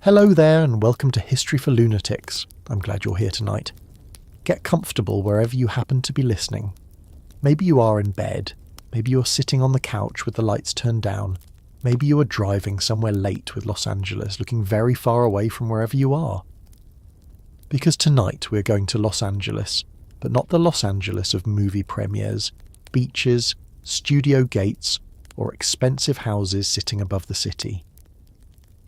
Hello there and welcome to History for Lunatics. I'm glad you're here tonight. Get comfortable wherever you happen to be listening. Maybe you are in bed, maybe you're sitting on the couch with the lights turned down, maybe you are driving somewhere late with Los Angeles looking very far away from wherever you are. Because tonight we're going to Los Angeles, but not the Los Angeles of movie premieres, beaches, studio gates, or expensive houses sitting above the city.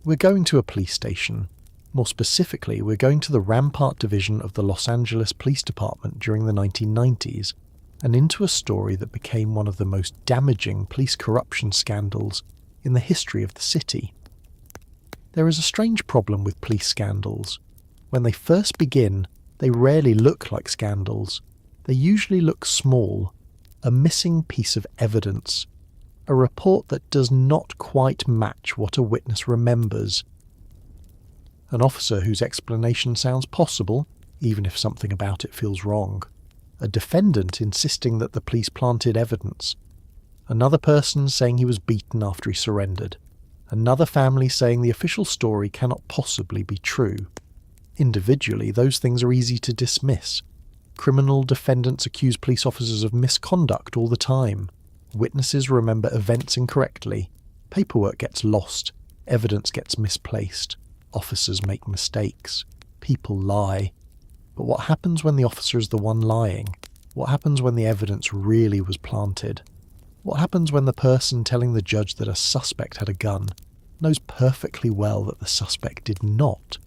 We're going to a police station. More specifically, we're going to the Rampart division of the Los Angeles Police Department during the 1990s, and into a story that became one of the most damaging police corruption scandals in the history of the city. There is a strange problem with police scandals. When they first begin, they rarely look like scandals. They usually look small, a missing piece of evidence, a report that does not quite match what a witness remembers. An officer whose explanation sounds possible, even if something about it feels wrong. A defendant insisting that the police planted evidence. Another person saying he was beaten after he surrendered. Another family saying the official story cannot possibly be true. Individually, those things are easy to dismiss. Criminal defendants accuse police officers of misconduct all the time. Witnesses remember events incorrectly. Paperwork gets lost. Evidence gets misplaced. Officers make mistakes. People lie. But what happens when the officer is the one lying? What happens when the evidence really was planted? What happens when the person telling the judge that a suspect had a gun knows perfectly well that the suspect did not?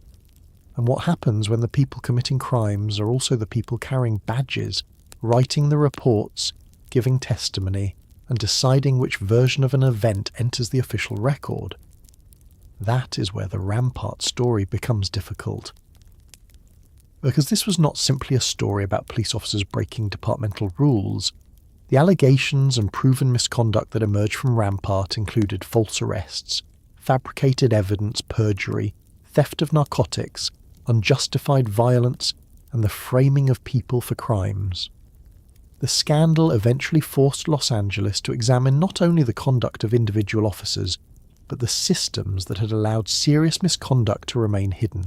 And what happens when the people committing crimes are also the people carrying badges, writing the reports, giving testimony, and deciding which version of an event enters the official record? That is where the Rampart story becomes difficult. Because this was not simply a story about police officers breaking departmental rules. The allegations and proven misconduct that emerged from Rampart included false arrests, fabricated evidence, perjury, theft of narcotics, unjustified violence, and the framing of people for crimes. The scandal eventually forced Los Angeles to examine not only the conduct of individual officers, but the systems that had allowed serious misconduct to remain hidden.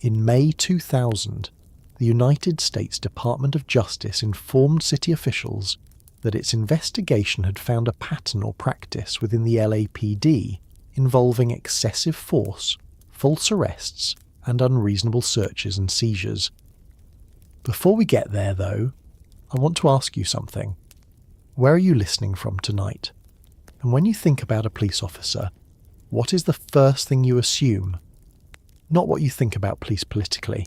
In May 2000, the United States Department of Justice informed city officials that its investigation had found a pattern or practice within the LAPD involving excessive force, false arrests, and unreasonable searches and seizures. Before we get there, though, I want to ask you something. Where are you listening from tonight? And when you think about a police officer, what is the first thing you assume? Not what you think about police politically.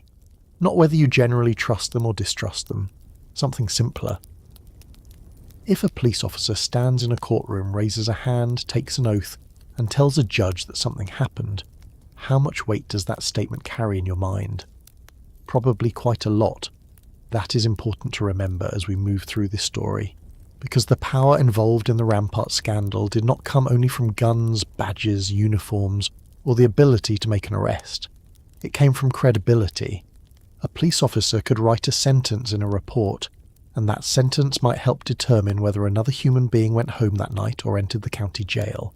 Not whether you generally trust them or distrust them. Something simpler. If a police officer stands in a courtroom, raises a hand, takes an oath, and tells a judge that something happened, how much weight does that statement carry in your mind? Probably quite a lot. That is important to remember as we move through this story, because the power involved in the Rampart scandal did not come only from guns, badges, uniforms, or the ability to make an arrest. It came from credibility. A police officer could write a sentence in a report, and that sentence might help determine whether another human being went home that night or entered the county jail.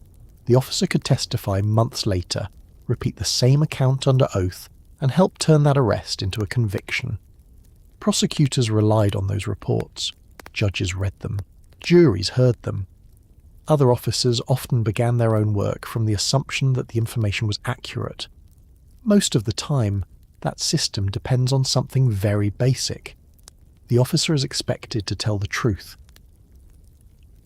The officer could testify months later, repeat the same account under oath, and help turn that arrest into a conviction. Prosecutors relied on those reports. Judges read them. Juries heard them. Other officers often began their own work from the assumption that the information was accurate. Most of the time, that system depends on something very basic. The officer is expected to tell the truth.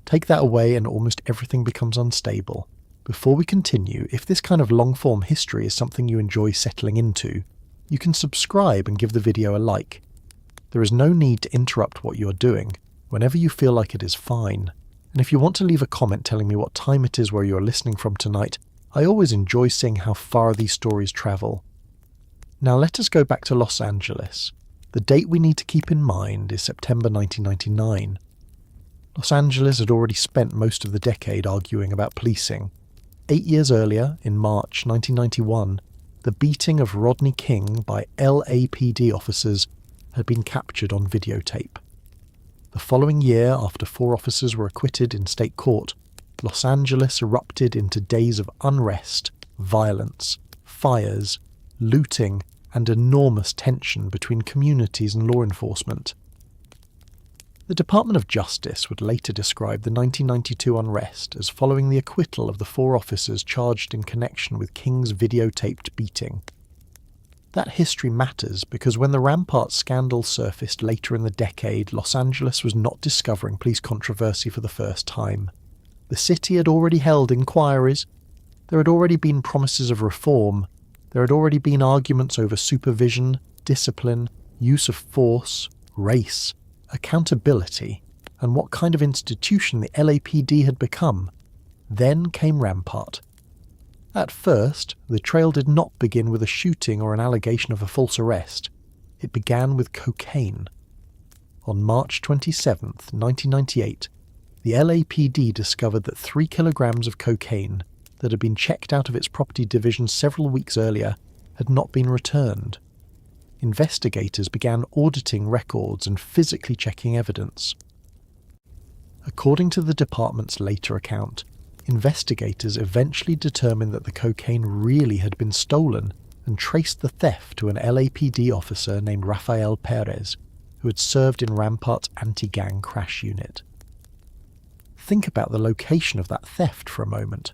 Take that away and almost everything becomes unstable. Before we continue, if this kind of long-form history is something you enjoy settling into, you can subscribe and give the video a like. There is no need to interrupt what you are doing. Whenever you feel like it is fine. And if you want to leave a comment telling me what time it is where you are listening from tonight, I always enjoy seeing how far these stories travel. Now let us go back to Los Angeles. The date we need to keep in mind is September 1999. Los Angeles had already spent most of the decade arguing about policing. 8 years earlier, in March 1991, the beating of Rodney King by LAPD officers had been captured on videotape. The following year, after 4 officers were acquitted in state court, Los Angeles erupted into days of unrest, violence, fires, looting, and enormous tension between communities and law enforcement. The Department of Justice would later describe the 1992 unrest as following the acquittal of the 4 officers charged in connection with King's videotaped beating. That history matters because when the Rampart scandal surfaced later in the decade, Los Angeles was not discovering police controversy for the first time. The city had already held inquiries. There had already been promises of reform. There had already been arguments over supervision, discipline, use of force, race, accountability, and what kind of institution the LAPD had become. Then came Rampart. At first, the trail did not begin with a shooting or an allegation of a false arrest. It began with cocaine. On March 27, 1998, the LAPD discovered that 3 kilograms of cocaine that had been checked out of its property division several weeks earlier had not been returned. Investigators began auditing records and physically checking evidence. According to the department's later account, investigators eventually determined that the cocaine really had been stolen and traced the theft to an LAPD officer named Rafael Perez, who had served in Rampart's anti-gang crash unit. Think about the location of that theft for a moment.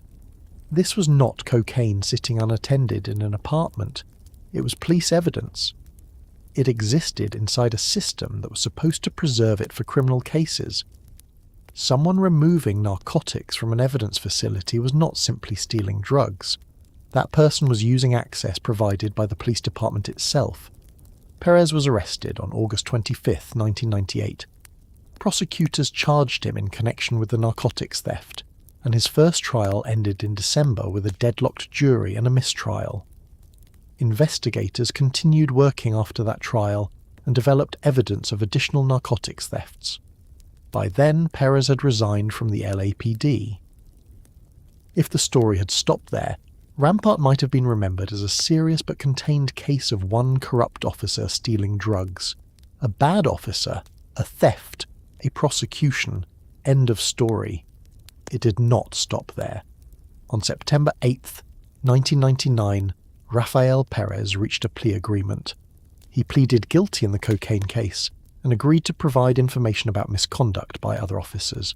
This was not cocaine sitting unattended in an apartment. It was police evidence. It existed inside a system that was supposed to preserve it for criminal cases. Someone removing narcotics from an evidence facility was not simply stealing drugs. That person was using access provided by the police department itself. Perez was arrested on August 25, 1998. Prosecutors charged him in connection with the narcotics theft, and his first trial ended in December with a deadlocked jury and a mistrial. Investigators continued working after that trial and developed evidence of additional narcotics thefts. By then, Perez had resigned from the LAPD. If the story had stopped there, Rampart might have been remembered as a serious but contained case of one corrupt officer stealing drugs. A bad officer, a theft, a prosecution, end of story. It did not stop there. On September 8th, 1999, Rafael Perez reached a plea agreement. He pleaded guilty in the cocaine case and agreed to provide information about misconduct by other officers.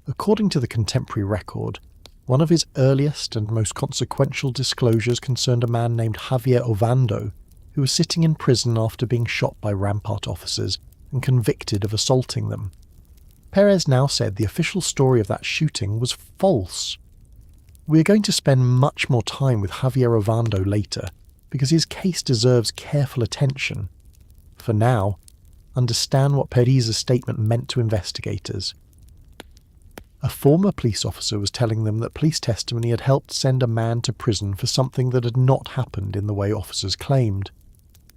According to the contemporary record, one of his earliest and most consequential disclosures concerned a man named Javier Ovando, who was sitting in prison after being shot by Rampart officers and convicted of assaulting them. Perez now said the official story of that shooting was false. We are going to spend much more time with Javier Ovando later, because his case deserves careful attention. For now, understand what Perez's statement meant to investigators. A former police officer was telling them that police testimony had helped send a man to prison for something that had not happened in the way officers claimed.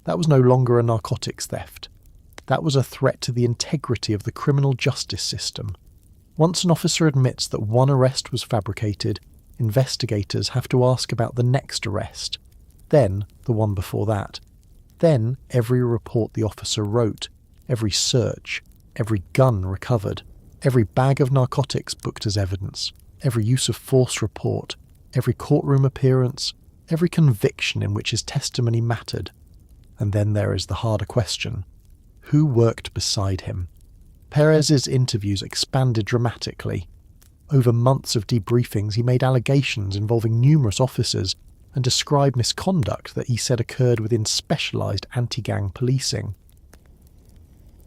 That was no longer a narcotics theft. That was a threat to the integrity of the criminal justice system. Once an officer admits that one arrest was fabricated, investigators have to ask about the next arrest, then the one before that, then every report the officer wrote, every search, every gun recovered, every bag of narcotics booked as evidence, every use of force report, every courtroom appearance, every conviction in which his testimony mattered. And then there is the harder question. Who worked beside him? Perez's interviews expanded dramatically. Over months of debriefings, he made allegations involving numerous officers and described misconduct that he said occurred within specialised anti-gang policing.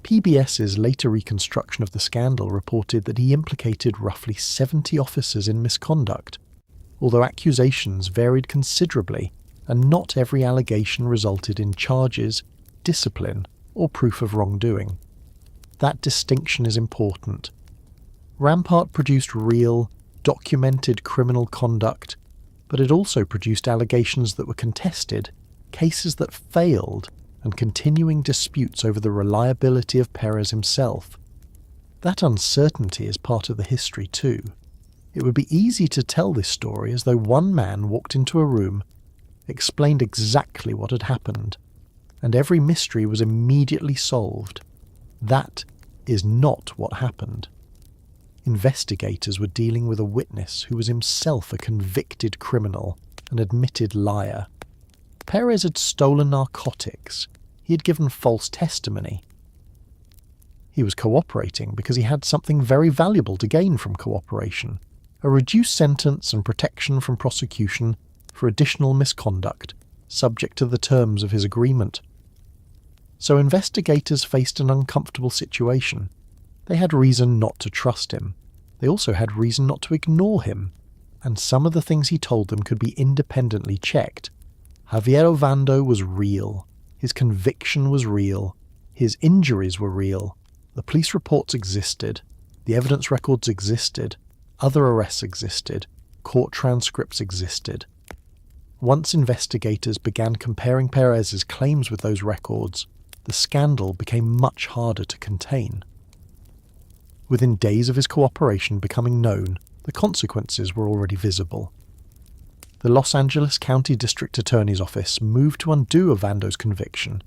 PBS's later reconstruction of the scandal reported that he implicated roughly 70 officers in misconduct, although accusations varied considerably and not every allegation resulted in charges, discipline, or proof of wrongdoing. That distinction is important. Rampart produced real, documented criminal conduct, but it also produced allegations that were contested, cases that failed, and continuing disputes over the reliability of Perez himself. That uncertainty is part of the history too. It would be easy to tell this story as though one man walked into a room, explained exactly what had happened, and every mystery was immediately solved. That is not what happened. Investigators were dealing with a witness who was himself a convicted criminal, an admitted liar. Perez had stolen narcotics, he had given false testimony. He was cooperating because he had something very valuable to gain from cooperation: a reduced sentence and protection from prosecution for additional misconduct, subject to the terms of his agreement. So investigators faced an uncomfortable situation. They had reason not to trust him. They also had reason not to ignore him, and some of the things he told them could be independently checked. Javier Ovando was real. His conviction was real. His injuries were real. The police reports existed. The evidence records existed. Other arrests existed. Court transcripts existed. Once investigators began comparing Perez's claims with those records, the scandal became much harder to contain. Within days of his cooperation becoming known, the consequences were already visible. The Los Angeles County District Attorney's Office moved to undo Ovando's conviction,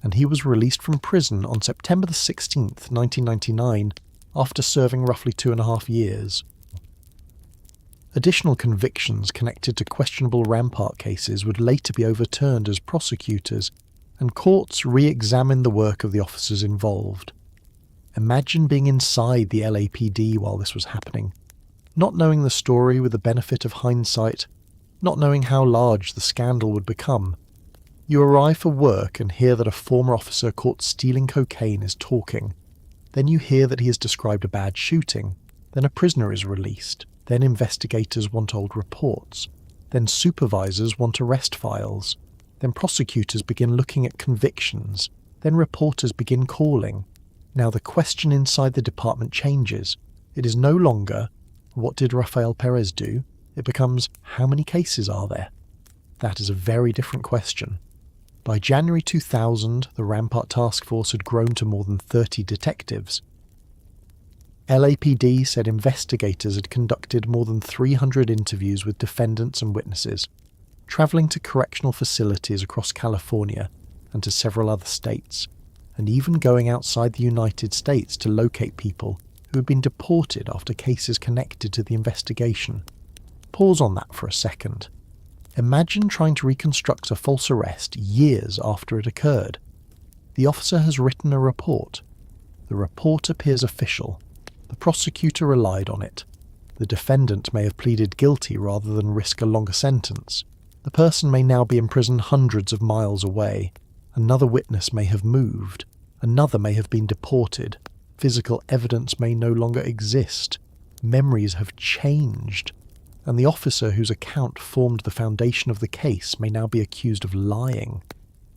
and he was released from prison on September 16, 1999, after serving roughly 2.5 years. Additional convictions connected to questionable Rampart cases would later be overturned as prosecutors, and courts re-examined the work of the officers involved. Imagine being inside the LAPD while this was happening, not knowing the story with the benefit of hindsight, not knowing how large the scandal would become. You arrive for work and hear that a former officer caught stealing cocaine is talking. Then you hear that he has described a bad shooting. Then a prisoner is released. Then investigators want old reports. Then supervisors want arrest files. Then prosecutors begin looking at convictions. Then reporters begin calling. Now the question inside the department changes. It is no longer, what did Rafael Perez do? It becomes, how many cases are there? That is a very different question. By January 2000, the Rampart Task Force had grown to more than 30 detectives. LAPD said investigators had conducted more than 300 interviews with defendants and witnesses, travelling to correctional facilities across California and to several other states, and even going outside the United States to locate people who had been deported after cases connected to the investigation. Pause on that for a second. Imagine trying to reconstruct a false arrest years after it occurred. The officer has written a report. The report appears official. The prosecutor relied on it. The defendant may have pleaded guilty rather than risk a longer sentence. The person may now be in prison hundreds of miles away. Another witness may have moved. Another may have been deported. Physical evidence may no longer exist. Memories have changed. And the officer whose account formed the foundation of the case may now be accused of lying.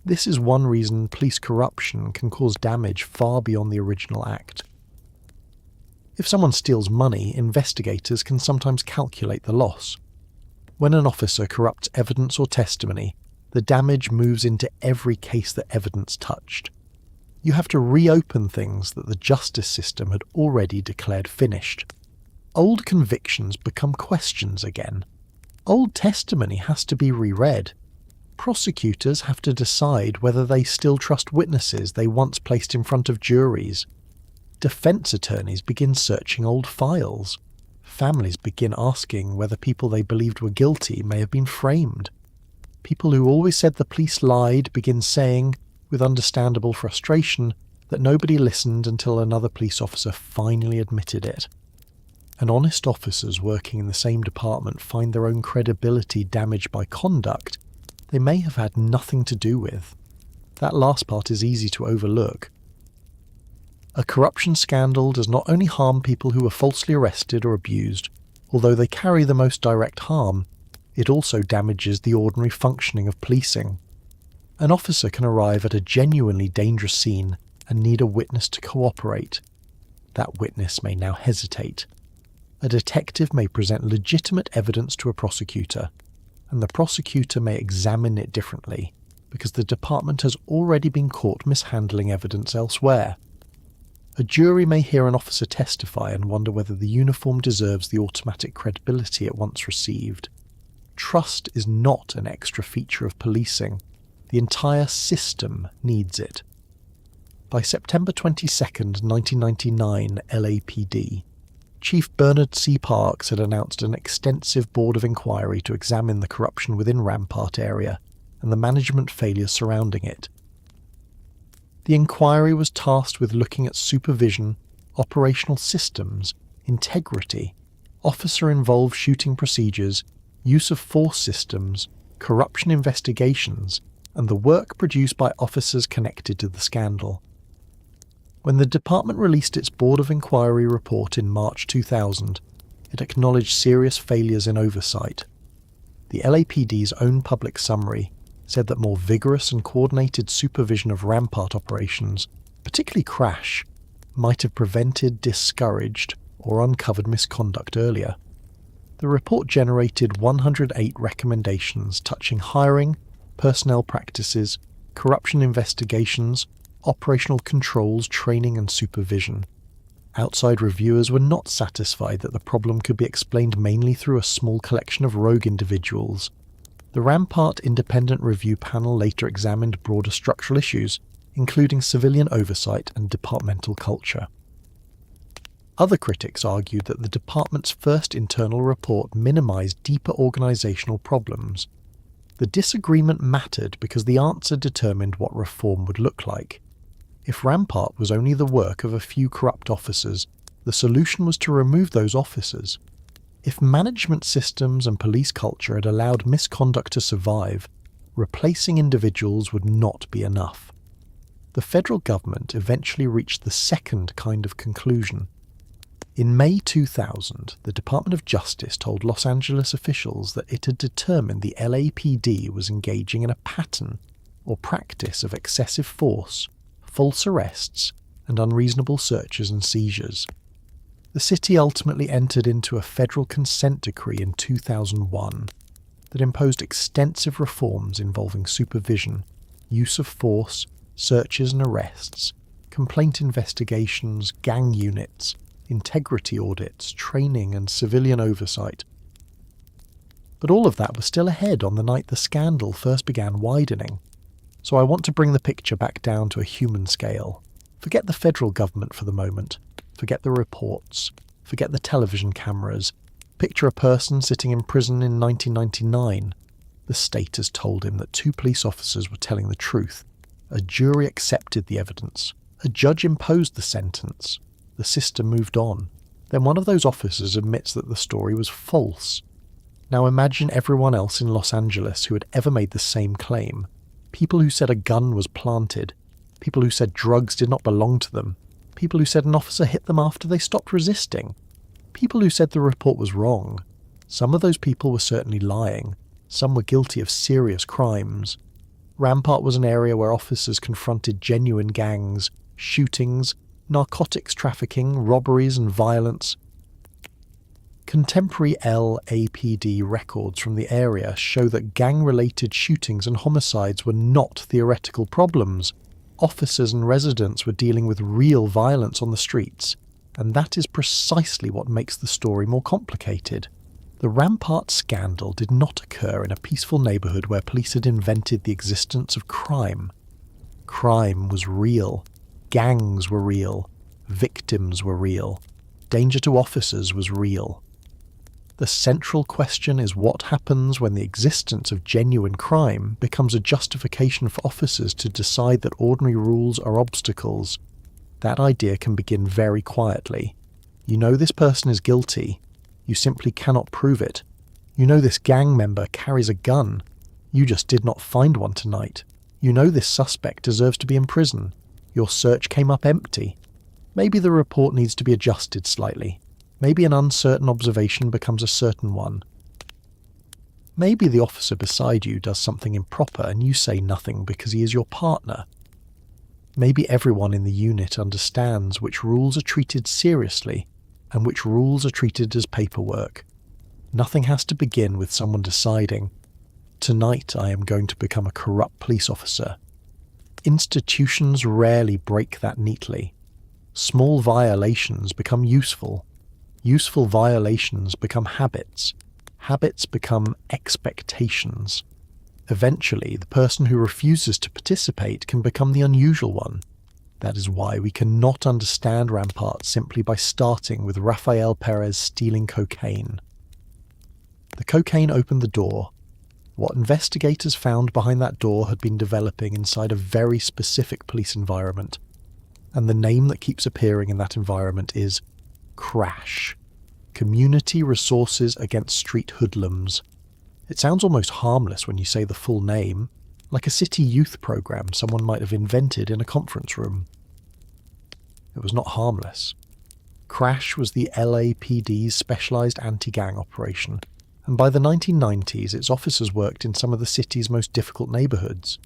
This is one reason police corruption can cause damage far beyond the original act. If someone steals money, investigators can sometimes calculate the loss. When an officer corrupts evidence or testimony, the damage moves into every case that evidence touched. You have to reopen things that the justice system had already declared finished. Old convictions become questions again. Old testimony has to be reread. Prosecutors have to decide whether they still trust witnesses they once placed in front of juries. Defense attorneys begin searching old files. Families begin asking whether people they believed were guilty may have been framed. People who always said the police lied begin saying, with understandable frustration, that nobody listened until another police officer finally admitted it. And honest officers working in the same department find their own credibility damaged by conduct they may have had nothing to do with. That last part is easy to overlook. A corruption scandal does not only harm people who were falsely arrested or abused, although they carry the most direct harm, it also damages the ordinary functioning of policing. An officer can arrive at a genuinely dangerous scene and need a witness to cooperate. That witness may now hesitate. A detective may present legitimate evidence to a prosecutor, and the prosecutor may examine it differently, because the department has already been caught mishandling evidence elsewhere. A jury may hear an officer testify and wonder whether the uniform deserves the automatic credibility it once received. Trust is not an extra feature of policing. The entire system needs it. By September 22, 1999, LAPD, Chief Bernard C. Parks had announced an extensive board of inquiry to examine the corruption within Rampart area. and the management failures surrounding it. The inquiry was tasked with looking at supervision, operational systems, integrity, officer-involved shooting procedures, use of force systems, corruption investigations, and the work produced by officers connected to the scandal. When the department released its Board of Inquiry report in March 2000, it acknowledged serious failures in oversight. The LAPD's own public summary said that more vigorous and coordinated supervision of Rampart operations, particularly crash, might have prevented, discouraged, or uncovered misconduct earlier. The report generated 108 recommendations touching hiring, personnel practices, corruption investigations, operational controls, training and supervision. Outside reviewers were not satisfied that the problem could be explained mainly through a small collection of rogue individuals. The Rampart Independent Review Panel later examined broader structural issues, including civilian oversight and departmental culture. Other critics argued that the department's first internal report minimised deeper organisational problems. The disagreement mattered because the answer determined what reform would look like. If Rampart was only the work of a few corrupt officers, the solution was to remove those officers. If management systems and police culture had allowed misconduct to survive, replacing individuals would not be enough. The federal government eventually reached the second kind of conclusion. In May 2000, the Department of Justice told Los Angeles officials that it had determined the LAPD was engaging in a pattern or practice of excessive force, false arrests, and unreasonable searches and seizures. The city ultimately entered into a federal consent decree in 2001 that imposed extensive reforms involving supervision, use of force, searches and arrests, complaint investigations, gang units, integrity audits, training and civilian oversight. But all of that was still ahead on the night the scandal first began widening. So I want to bring the picture back down to a human scale. Forget the federal government for the moment. Forget the reports. Forget the television cameras. Picture a person sitting in prison in 1999. The state has told him that 2 police officers were telling the truth. A jury accepted the evidence. A judge imposed the sentence. The system moved on. Then one of those officers admits that the story was false. Now imagine everyone else in Los Angeles who had ever made the same claim. People who said a gun was planted. People who said drugs did not belong to them. People who said an officer hit them after they stopped resisting. People who said the report was wrong. Some of those people were certainly lying. Some were guilty of serious crimes. Rampart was an area where officers confronted genuine gangs, shootings, narcotics trafficking, robberies and violence. Contemporary LAPD records from the area show that gang-related shootings and homicides were not theoretical problems. Officers and residents were dealing with real violence on the streets, and that is precisely what makes the story more complicated. The Rampart scandal did not occur in a peaceful neighbourhood where police had invented the existence of crime. Crime was real. Gangs were real. Victims were real. Danger to officers was real. The central question is what happens when the existence of genuine crime becomes a justification for officers to decide that ordinary rules are obstacles. That idea can begin very quietly. You know this person is guilty. You simply cannot prove it. You know this gang member carries a gun. You just did not find one tonight. You know this suspect deserves to be in prison. Your search came up empty. Maybe the report needs to be adjusted slightly. Maybe an uncertain observation becomes a certain one. Maybe the officer beside you does something improper and you say nothing because he is your partner. Maybe everyone in the unit understands which rules are treated seriously and which rules are treated as paperwork. Nothing has to begin with someone deciding, tonight I am going to become a corrupt police officer. Institutions rarely break that neatly. Small violations become useful. Useful violations become habits. Habits become expectations. Eventually, the person who refuses to participate can become the unusual one. That is why we cannot understand Rampart simply by starting with Rafael Perez stealing cocaine. The cocaine opened the door. What investigators found behind that door had been developing inside a very specific police environment, and the name that keeps appearing in that environment is CRASH. Community Resources Against Street Hoodlums. It sounds almost harmless when you say the full name, like a city youth program someone might have invented in a conference room. It was not harmless. CRASH was the LAPD's specialised anti-gang operation, and by the 1990s its officers worked in some of the city's most difficult neighbourhoods.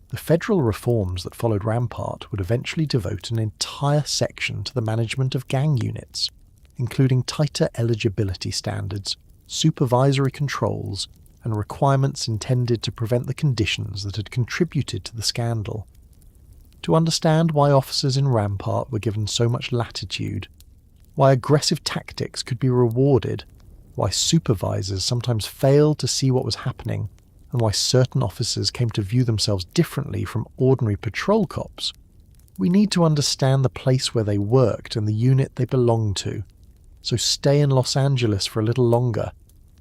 The federal reforms that followed Rampart would eventually devote an entire section to the management of gang units, including tighter eligibility standards, supervisory controls, and requirements intended to prevent the conditions that had contributed to the scandal. To understand why officers in Rampart were given so much latitude, why aggressive tactics could be rewarded, why supervisors sometimes failed to see what was happening, and why certain officers came to view themselves differently from ordinary patrol cops, we need to understand the place where they worked and the unit they belonged to. So stay in Los Angeles for a little longer.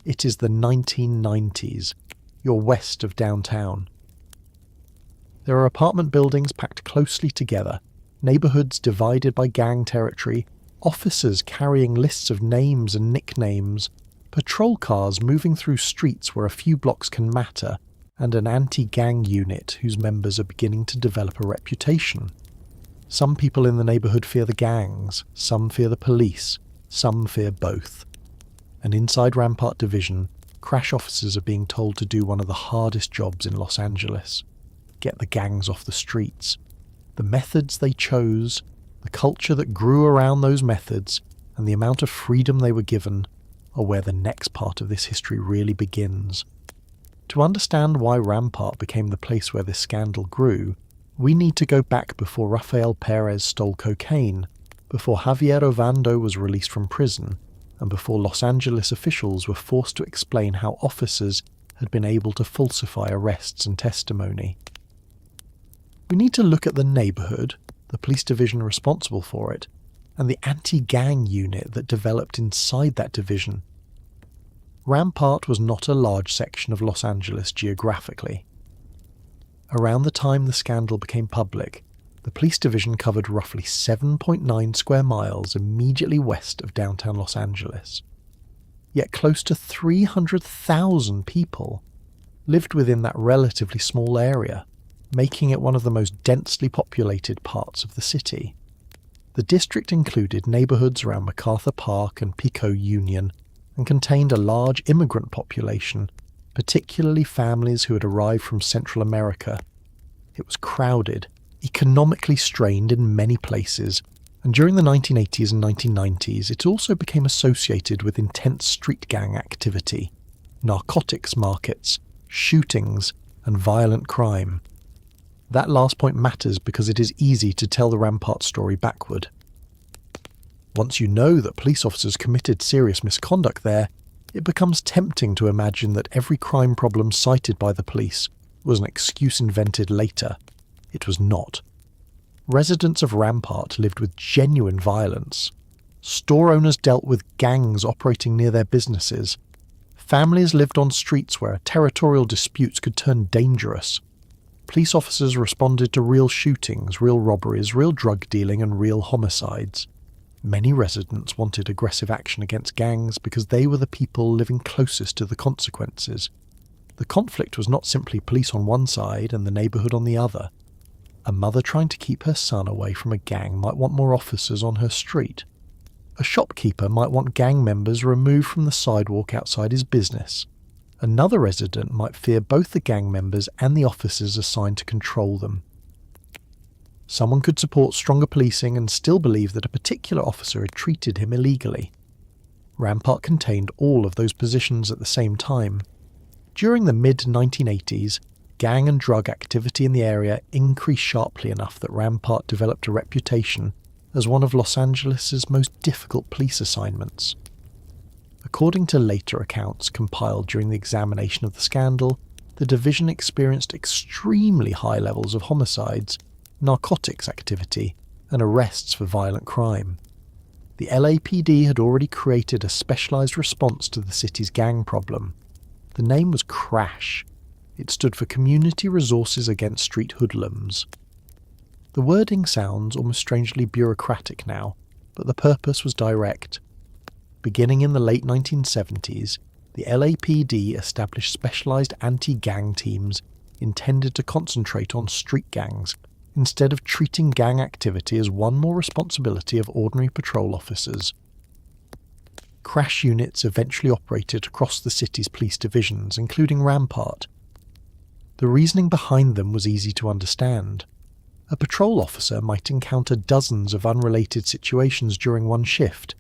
It is the 1990s. You're west of downtown. There are apartment buildings packed closely together, neighbourhoods divided by gang territory, officers carrying lists of names and nicknames, patrol cars moving through streets where a few blocks can matter, and an anti-gang unit whose members are beginning to develop a reputation. Some people in the neighbourhood fear the gangs, some fear the police, some fear both. And inside Rampart Division, CRASH officers are being told to do one of the hardest jobs in Los Angeles: get the gangs off the streets. The methods they chose, the culture that grew around those methods, and the amount of freedom they were given are where the next part of this history really begins. To understand why Rampart became the place where this scandal grew, we need to go back before Rafael Perez stole cocaine, before Javier Ovando was released from prison, and before Los Angeles officials were forced to explain how officers had been able to falsify arrests and testimony. We need to look at the neighbourhood, the police division responsible for it, and the anti-gang unit that developed inside that division. Rampart was not a large section of Los Angeles geographically. Around the time the scandal became public, the police division covered roughly 7.9 square miles immediately west of downtown Los Angeles. Yet close to 300,000 people lived within that relatively small area, making it one of the most densely populated parts of the city. The district included neighbourhoods around MacArthur Park and Pico Union, and contained a large immigrant population, particularly families who had arrived from Central America. It was crowded, economically strained in many places, and during the 1980s and 1990s it also became associated with intense street gang activity, narcotics markets, shootings, and violent crime. That last point matters because it is easy to tell the Rampart story backward. Once you know that police officers committed serious misconduct there, it becomes tempting to imagine that every crime problem cited by the police was an excuse invented later. It was not. Residents of Rampart lived with genuine violence. Store owners dealt with gangs operating near their businesses. Families lived on streets where territorial disputes could turn dangerous. Police officers responded to real shootings, real robberies, real drug dealing, and real homicides. Many residents wanted aggressive action against gangs because they were the people living closest to the consequences. The conflict was not simply police on one side and the neighbourhood on the other. A mother trying to keep her son away from a gang might want more officers on her street. A shopkeeper might want gang members removed from the sidewalk outside his business. Another resident might fear both the gang members and the officers assigned to control them. Someone could support stronger policing and still believe that a particular officer had treated him illegally. Rampart contained all of those positions at the same time. During the mid-1980s, gang and drug activity in the area increased sharply enough that Rampart developed a reputation as one of Los Angeles' most difficult police assignments. According to later accounts compiled during the examination of the scandal, the division experienced extremely high levels of homicides, narcotics activity, and arrests for violent crime. The LAPD had already created a specialised response to the city's gang problem. The name was CRASH, It stood for Community Resources Against Street Hoodlums. The wording sounds almost strangely bureaucratic now, but the purpose was direct. Beginning in the late 1970s, the LAPD established specialised anti-gang teams intended to concentrate on street gangs, instead of treating gang activity as one more responsibility of ordinary patrol officers. Crash units eventually operated across the city's police divisions, including Rampart. The reasoning behind them was easy to understand. A patrol officer might encounter dozens of unrelated situations during one shift: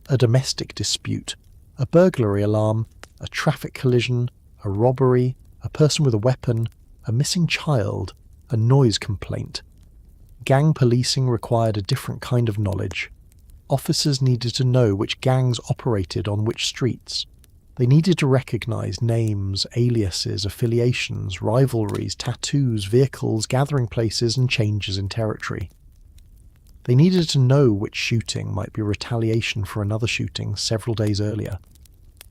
a domestic dispute, a burglary alarm, a traffic collision, a robbery, a person with a weapon, a missing child, a noise complaint. Gang policing required a different kind of knowledge. Officers needed to know which gangs operated on which streets. They needed to recognise names, aliases, affiliations, rivalries, tattoos, vehicles, gathering places, and changes in territory. They needed to know which shooting might be retaliation for another shooting several days earlier.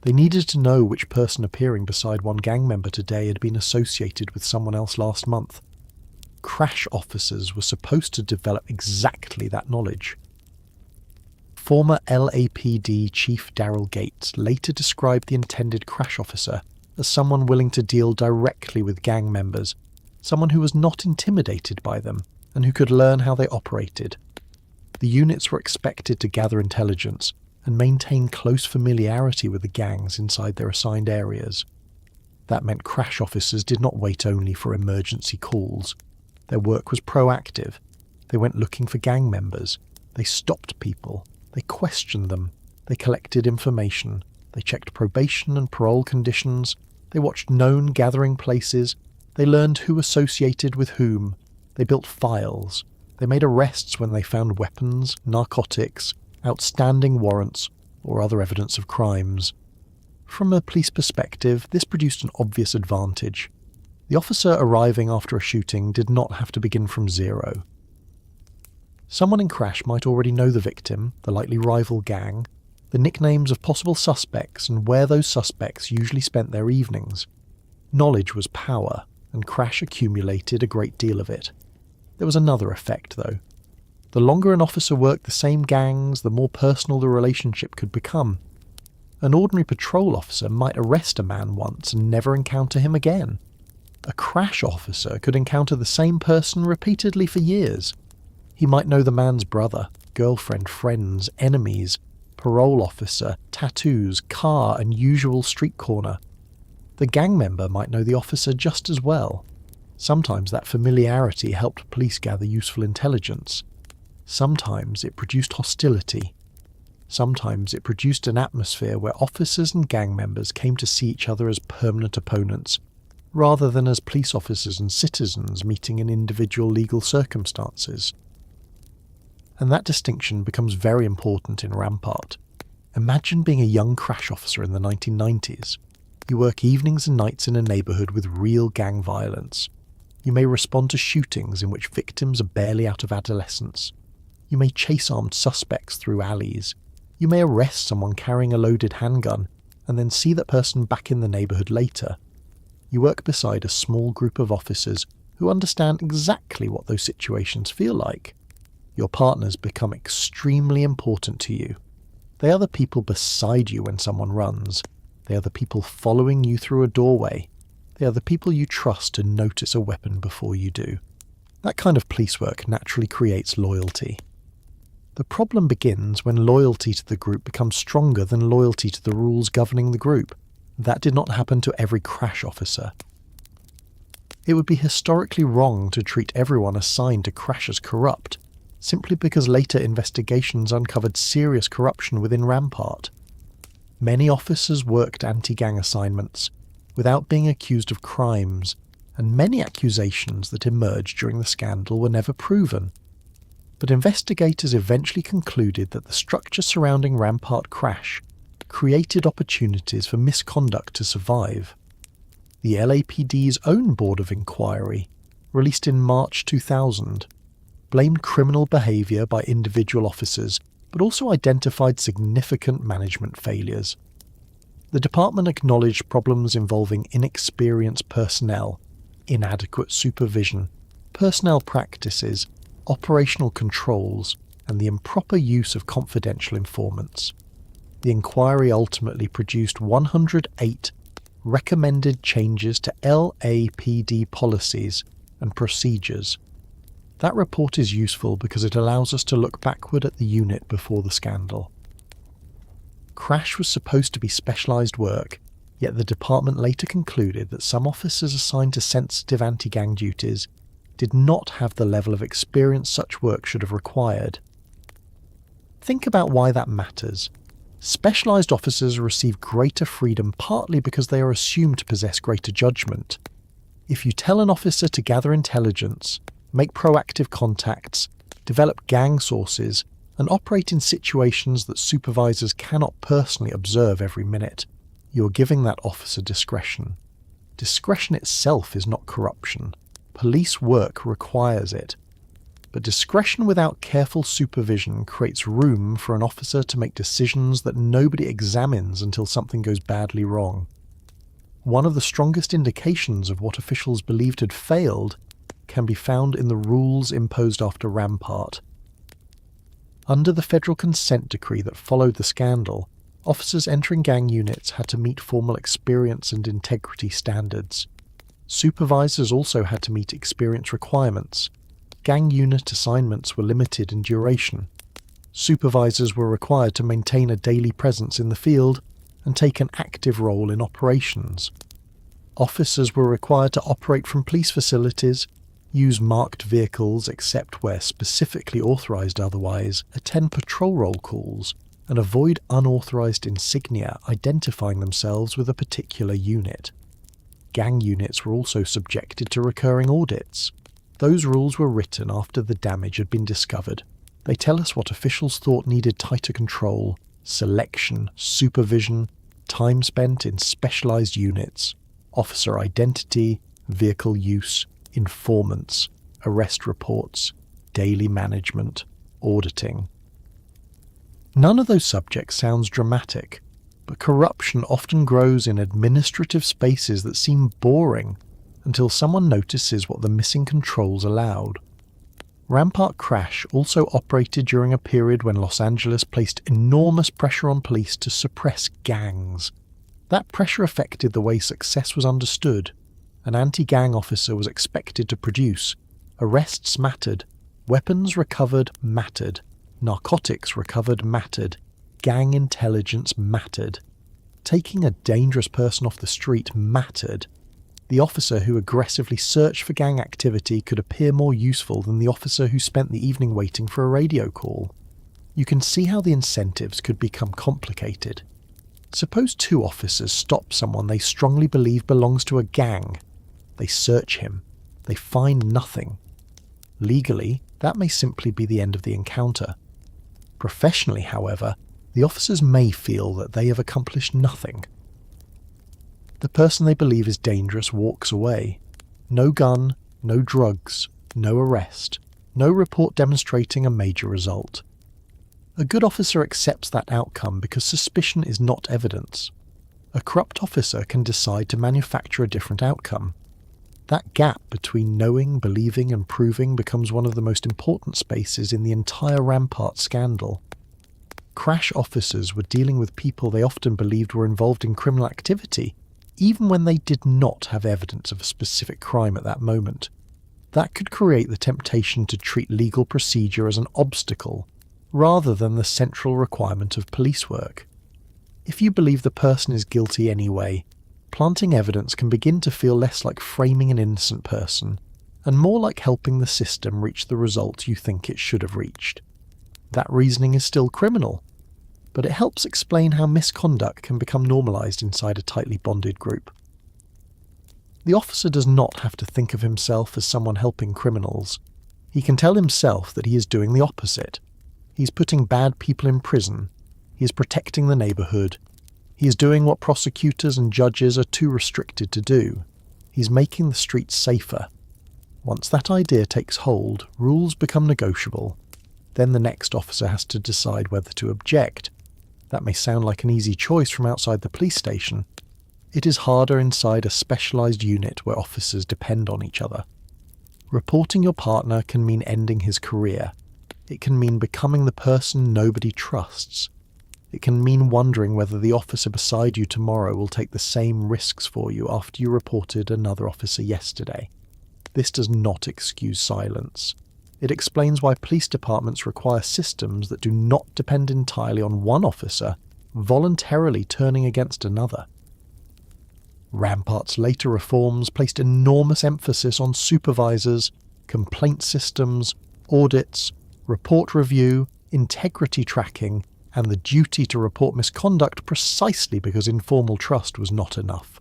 They needed to know which person appearing beside one gang member today had been associated with someone else last month. Crash officers were supposed to develop exactly that knowledge. Former LAPD Chief Daryl Gates later described the intended crash officer as someone willing to deal directly with gang members, someone who was not intimidated by them, and who could learn how they operated. The units were expected to gather intelligence and maintain close familiarity with the gangs inside their assigned areas. That meant crash officers did not wait only for emergency calls. Their work was proactive. They went looking for gang members. They stopped people. They questioned them. They collected information. They checked probation and parole conditions. They watched known gathering places. They learned who associated with whom. They built files. They made arrests when they found weapons, narcotics, outstanding warrants, or other evidence of crimes. From a police perspective, this produced an obvious advantage. The officer arriving after a shooting did not have to begin from zero. Someone in Crash might already know the victim, the likely rival gang, the nicknames of possible suspects, and where those suspects usually spent their evenings. Knowledge was power, and Crash accumulated a great deal of it. There was another effect, though. The longer an officer worked the same gangs, the more personal the relationship could become. An ordinary patrol officer might arrest a man once and never encounter him again. A crash officer could encounter the same person repeatedly for years. He might know the man's brother, girlfriend, friends, enemies, parole officer, tattoos, car, and usual street corner. The gang member might know the officer just as well. Sometimes that familiarity helped police gather useful intelligence. Sometimes it produced hostility. Sometimes it produced an atmosphere where officers and gang members came to see each other as permanent opponents, rather than as police officers and citizens meeting in individual legal circumstances. And that distinction becomes very important in Rampart. Imagine being a young crash officer in the 1990s. You work evenings and nights in a neighbourhood with real gang violence. You may respond to shootings in which victims are barely out of adolescence. You may chase armed suspects through alleys. You may arrest someone carrying a loaded handgun and then see that person back in the neighbourhood later. You work beside a small group of officers who understand exactly what those situations feel like. Your partners become extremely important to you. They are the people beside you when someone runs. They are the people following you through a doorway. They are the people you trust to notice a weapon before you do. That kind of police work naturally creates loyalty. The problem begins when loyalty to the group becomes stronger than loyalty to the rules governing the group. That did not happen to every crash officer. It would be historically wrong to treat everyone assigned to crash as corrupt, simply because later investigations uncovered serious corruption within Rampart. Many officers worked anti-gang assignments without being accused of crimes, and many accusations that emerged during the scandal were never proven. But investigators eventually concluded that the structure surrounding Rampart crash created opportunities for misconduct to survive. The LAPD's own Board of Inquiry, released in March 2000, blamed criminal behaviour by individual officers, but also identified significant management failures. The department acknowledged problems involving inexperienced personnel, inadequate supervision, personnel practices, operational controls, and the improper use of confidential informants. The inquiry ultimately produced 108 recommended changes to LAPD policies and procedures. That report is useful because it allows us to look backward at the unit before the scandal. Crash was supposed to be specialised work, yet the department later concluded that some officers assigned to sensitive anti-gang duties did not have the level of experience such work should have required. Think about why that matters. Specialised officers receive greater freedom partly because they are assumed to possess greater judgment. If you tell an officer to gather intelligence, make proactive contacts, develop gang sources, and operate in situations that supervisors cannot personally observe every minute, you are giving that officer discretion. Discretion itself is not corruption. Police work requires it. But discretion without careful supervision creates room for an officer to make decisions that nobody examines until something goes badly wrong. One of the strongest indications of what officials believed had failed can be found in the rules imposed after Rampart. Under the federal consent decree that followed the scandal, officers entering gang units had to meet formal experience and integrity standards. Supervisors also had to meet experience requirements. Gang unit assignments were limited in duration. Supervisors were required to maintain a daily presence in the field and take an active role in operations. Officers were required to operate from police facilities, use marked vehicles except where specifically authorised otherwise, attend patrol roll calls, and avoid unauthorised insignia identifying themselves with a particular unit. Gang units were also subjected to recurring audits. Those rules were written after the damage had been discovered. They tell us what officials thought needed tighter control, selection, supervision, time spent in specialised units, officer identity, vehicle use, informants, arrest reports, daily management, auditing. None of those subjects sounds dramatic, but corruption often grows in administrative spaces that seem boring until someone notices what the missing controls allowed. Rampart Crash also operated during a period when Los Angeles placed enormous pressure on police to suppress gangs. That pressure affected the way success was understood. An anti-gang officer was expected to produce. Arrests mattered. Weapons recovered mattered. Narcotics recovered mattered. Gang intelligence mattered. Taking a dangerous person off the street mattered. The officer who aggressively searched for gang activity could appear more useful than the officer who spent the evening waiting for a radio call. You can see how the incentives could become complicated. Suppose two officers stop someone they strongly believe belongs to a gang. They search him. They find nothing. Legally, that may simply be the end of the encounter. Professionally, however, the officers may feel that they have accomplished nothing. The person they believe is dangerous walks away. No gun, no drugs, no arrest, no report demonstrating a major result. A good officer accepts that outcome because suspicion is not evidence. A corrupt officer can decide to manufacture a different outcome. That gap between knowing, believing and proving becomes one of the most important spaces in the entire Rampart scandal. Crash officers were dealing with people they often believed were involved in criminal activity, even when they did not have evidence of a specific crime at that moment. That could create the temptation to treat legal procedure as an obstacle, rather than the central requirement of police work. If you believe the person is guilty anyway, planting evidence can begin to feel less like framing an innocent person, and more like helping the system reach the result you think it should have reached. That reasoning is still criminal, but it helps explain how misconduct can become normalised inside a tightly bonded group. The officer does not have to think of himself as someone helping criminals. He can tell himself that he is doing the opposite. He's putting bad people in prison. He is protecting the neighbourhood. He is doing what prosecutors and judges are too restricted to do. He's making the streets safer. Once that idea takes hold, rules become negotiable. Then the next officer has to decide whether to object. That may sound like an easy choice from outside the police station. It is harder inside a specialised unit where officers depend on each other. Reporting your partner can mean ending his career. It can mean becoming the person nobody trusts. It can mean wondering whether the officer beside you tomorrow will take the same risks for you after you reported another officer yesterday. This does not excuse silence. It explains why police departments require systems that do not depend entirely on one officer voluntarily turning against another. Rampart's later reforms placed enormous emphasis on supervisors, complaint systems, audits, report review, integrity tracking, and the duty to report misconduct precisely because informal trust was not enough.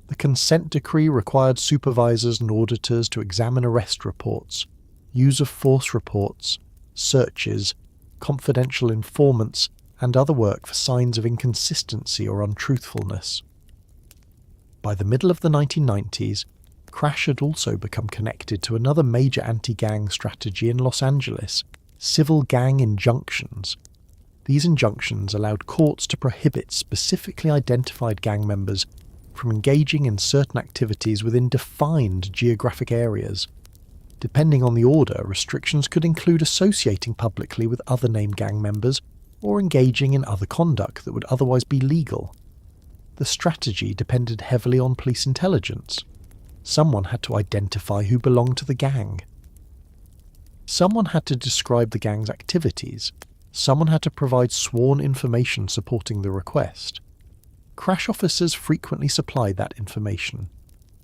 The consent decree required supervisors and auditors to examine arrest reports, use of force reports, searches, confidential informants, and other work for signs of inconsistency or untruthfulness. By the middle of the 1990s, crash had also become connected to another major anti-gang strategy in Los Angeles, civil gang injunctions. These injunctions allowed courts to prohibit specifically identified gang members from engaging in certain activities within defined geographic areas. Depending on the order, restrictions could include associating publicly with other named gang members or engaging in other conduct that would otherwise be legal. The strategy depended heavily on police intelligence. Someone had to identify who belonged to the gang. Someone had to describe the gang's activities. Someone had to provide sworn information supporting the request. Crash officers frequently supplied that information.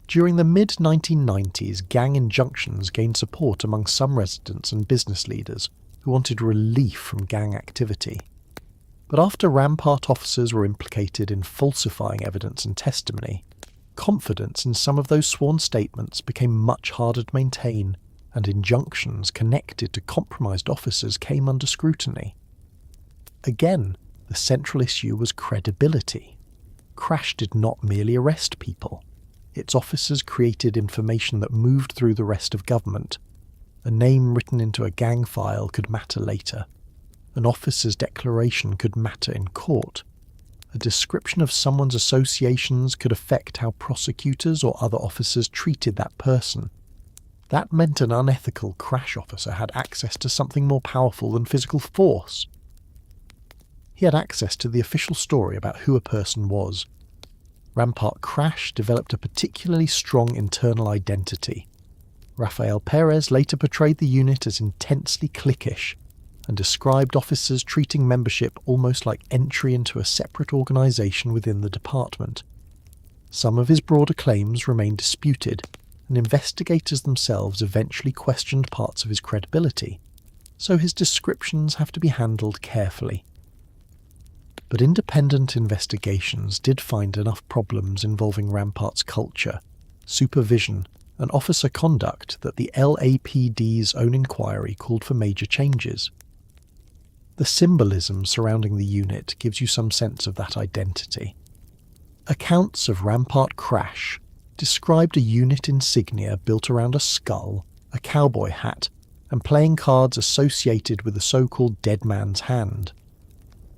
During the mid-1990s, gang injunctions gained support among some residents and business leaders who wanted relief from gang activity. But after Rampart officers were implicated in falsifying evidence and testimony, confidence in some of those sworn statements became much harder to maintain, and injunctions connected to compromised officers came under scrutiny. Again, the central issue was credibility. Crash did not merely arrest people. Its officers created information that moved through the rest of government. A name written into a gang file could matter later. An officer's declaration could matter in court. A description of someone's associations could affect how prosecutors or other officers treated that person. That meant an unethical crash officer had access to something more powerful than physical force. He had access to the official story about who a person was. Rampart Crash developed a particularly strong internal identity. Rafael Perez later portrayed the unit as intensely cliquish, and described officers treating membership almost like entry into a separate organisation within the department. Some of his broader claims remained disputed, and investigators themselves eventually questioned parts of his credibility, so his descriptions have to be handled carefully. But independent investigations did find enough problems involving Rampart's culture, supervision, and officer conduct that the LAPD's own inquiry called for major changes. The symbolism surrounding the unit gives you some sense of that identity. Accounts of Rampart Crash described a unit insignia built around a skull, a cowboy hat, and playing cards associated with the so-called dead man's hand.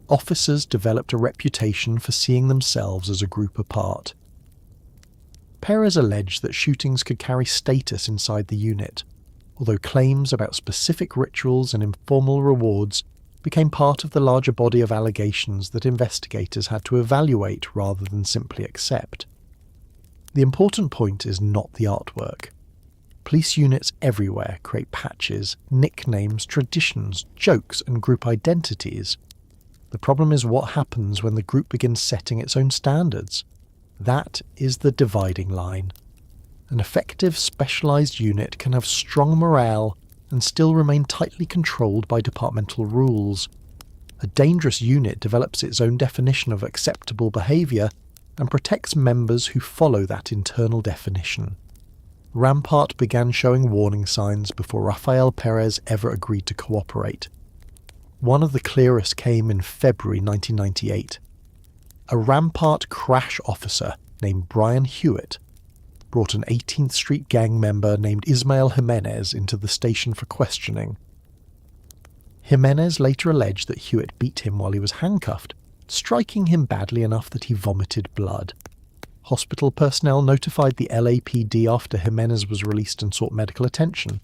Officers developed a reputation for seeing themselves as a group apart. Perez alleged that shootings could carry status inside the unit, although claims about specific rituals and informal rewards became part of the larger body of allegations that investigators had to evaluate rather than simply accept. The important point is not the artwork. Police units everywhere create patches, nicknames, traditions, jokes, and group identities. The problem is what happens when the group begins setting its own standards. That is the dividing line. An effective specialised unit can have strong morale and still remain tightly controlled by departmental rules. A dangerous unit develops its own definition of acceptable behaviour and protects members who follow that internal definition. Rampart began showing warning signs before Rafael Perez ever agreed to cooperate. One of the clearest came in February 1998. A Rampart Crash officer named Brian Hewitt brought an 18th Street gang member named Ismael Jimenez into the station for questioning. Jimenez later alleged that Hewitt beat him while he was handcuffed, striking him badly enough that he vomited blood. Hospital personnel notified the LAPD after Jimenez was released and sought medical attention.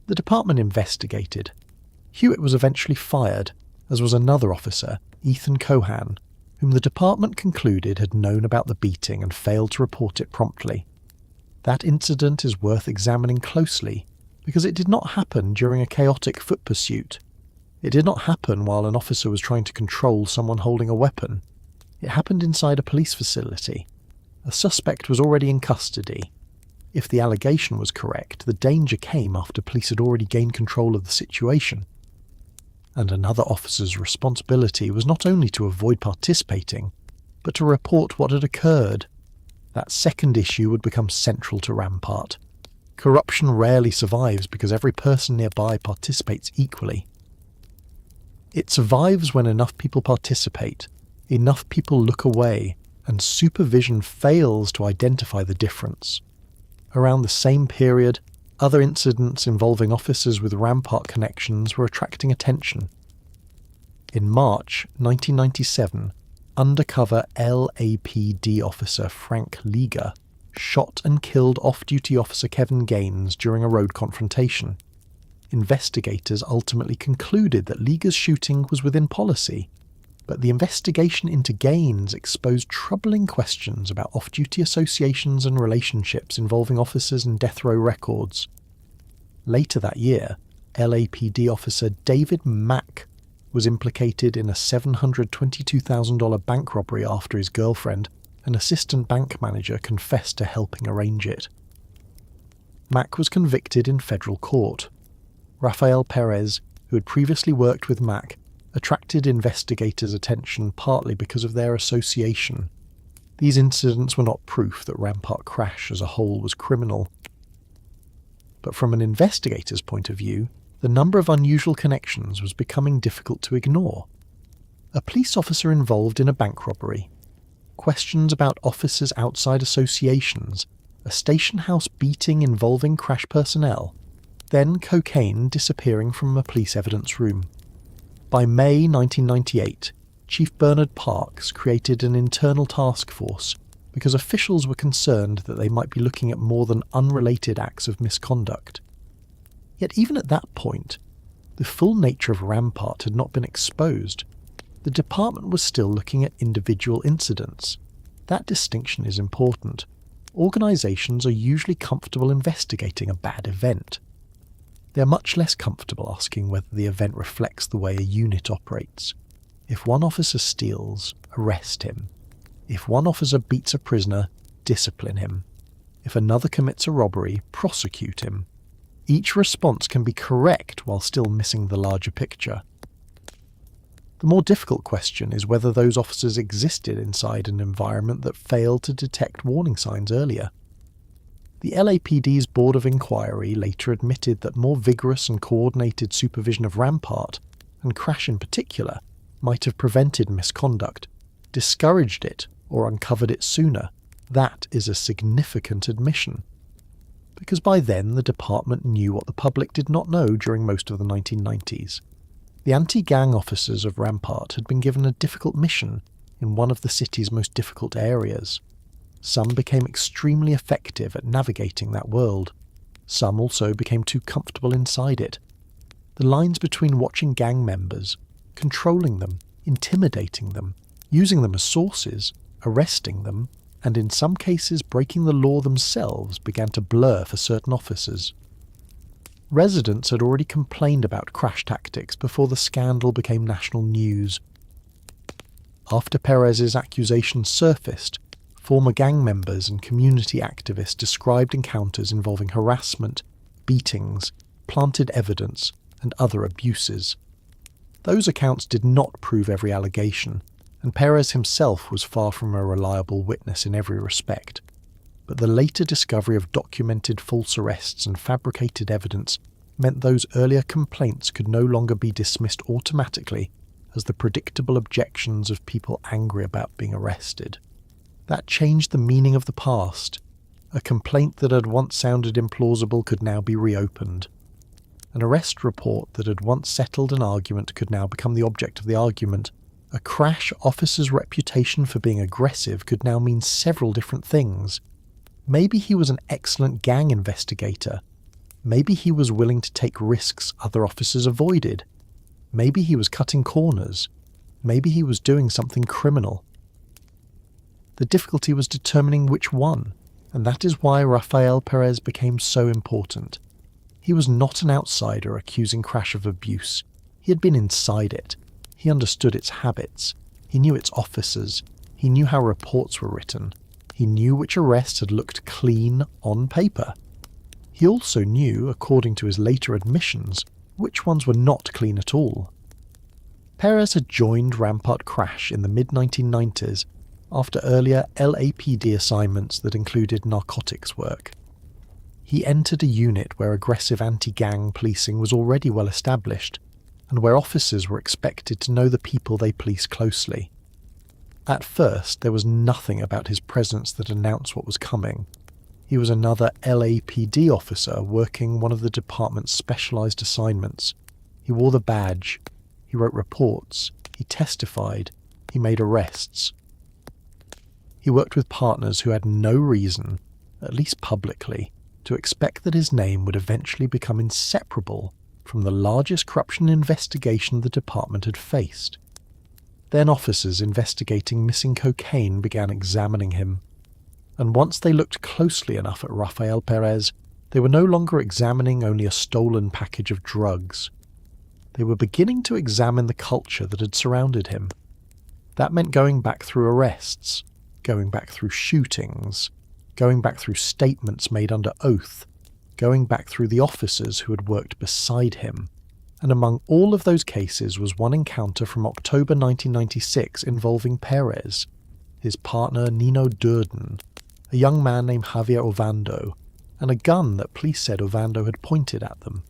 The department investigated. Hewitt was eventually fired, as was another officer, Ethan Cohan, whom the department concluded had known about the beating and failed to report it promptly. That incident is worth examining closely because it did not happen during a chaotic foot pursuit. It did not happen while an officer was trying to control someone holding a weapon. It happened inside a police facility. A suspect was already in custody. If the allegation was correct, the danger came after police had already gained control of the situation. And another officer's responsibility was not only to avoid participating, but to report what had occurred. That second issue would become central to Rampart. Corruption rarely survives because every person nearby participates equally. It survives when enough people participate, enough people look away, and supervision fails to identify the difference. Around the same period, other incidents involving officers with Rampart connections were attracting attention. In March 1997, undercover LAPD officer Frank Liga shot and killed off-duty officer Kevin Gaines during a road confrontation. Investigators ultimately concluded that Liga's shooting was within policy, but the investigation into Gaines exposed troubling questions about off-duty associations and relationships involving officers and death row records. Later that year, LAPD officer David Mack was implicated in a $722,000 bank robbery after his girlfriend, an assistant bank manager, confessed to helping arrange it. Mack was convicted in federal court. Rafael Perez, who had previously worked with Mack, attracted investigators' attention partly because of their association. These incidents were not proof that Rampart crash as a whole was criminal. But from an investigator's point of view, the number of unusual connections was becoming difficult to ignore. A police officer involved in a bank robbery, questions about officers outside associations, a station house beating involving crash personnel, then cocaine disappearing from a police evidence room. By May 1998, Chief Bernard Parks created an internal task force because officials were concerned that they might be looking at more than unrelated acts of misconduct. Yet even at that point, the full nature of Rampart had not been exposed. The department was still looking at individual incidents. That distinction is important. Organisations are usually comfortable investigating a bad event. They are much less comfortable asking whether the event reflects the way a unit operates. If one officer steals, arrest him. If one officer beats a prisoner, discipline him. If another commits a robbery, prosecute him. Each response can be correct while still missing the larger picture. The more difficult question is whether those officers existed inside an environment that failed to detect warning signs earlier. The LAPD's Board of Inquiry later admitted that more vigorous and coordinated supervision of Rampart, and crash in particular, might have prevented misconduct, discouraged it, or uncovered it sooner. That is a significant admission. Because by then the department knew what the public did not know during most of the 1990s. The anti-gang officers of Rampart had been given a difficult mission in one of the city's most difficult areas. Some became extremely effective at navigating that world. Some also became too comfortable inside it. The lines between watching gang members, controlling them, intimidating them, using them as sources, arresting them, and in some cases breaking the law themselves began to blur for certain officers. Residents had already complained about crash tactics before the scandal became national news. After Perez's accusations surfaced, former gang members and community activists described encounters involving harassment, beatings, planted evidence, and other abuses. Those accounts did not prove every allegation, and Perez himself was far from a reliable witness in every respect. But the later discovery of documented false arrests and fabricated evidence meant those earlier complaints could no longer be dismissed automatically as the predictable objections of people angry about being arrested. That changed the meaning of the past. A complaint that had once sounded implausible could now be reopened. An arrest report that had once settled an argument could now become the object of the argument. A crash officer's reputation for being aggressive could now mean several different things. Maybe he was an excellent gang investigator. Maybe he was willing to take risks other officers avoided. Maybe he was cutting corners. Maybe he was doing something criminal. The difficulty was determining which one, and that is why Rafael Perez became so important. He was not an outsider accusing Crash of abuse. He had been inside it. He understood its habits. He knew its officers. He knew how reports were written. He knew which arrests had looked clean on paper. He also knew, according to his later admissions, which ones were not clean at all. Perez had joined Rampart Crash in the mid-1990s after earlier LAPD assignments that included narcotics work. He entered a unit where aggressive anti-gang policing was already well established, and where officers were expected to know the people they police closely. At first, there was nothing about his presence that announced what was coming. He was another LAPD officer working one of the department's specialized assignments. He wore the badge. He wrote reports. He testified. He made arrests. He worked with partners who had no reason, at least publicly, to expect that his name would eventually become inseparable from the largest corruption investigation the department had faced. Then officers investigating missing cocaine began examining him. And once they looked closely enough at Rafael Perez, they were no longer examining only a stolen package of drugs. They were beginning to examine the culture that had surrounded him. That meant going back through arrests, going back through shootings, going back through statements made under oath, going back through the officers who had worked beside him. And among all of those cases was one encounter from October 1996 involving Perez, his partner Nino Durden, a young man named Javier Ovando, and a gun that police said Ovando had pointed at them.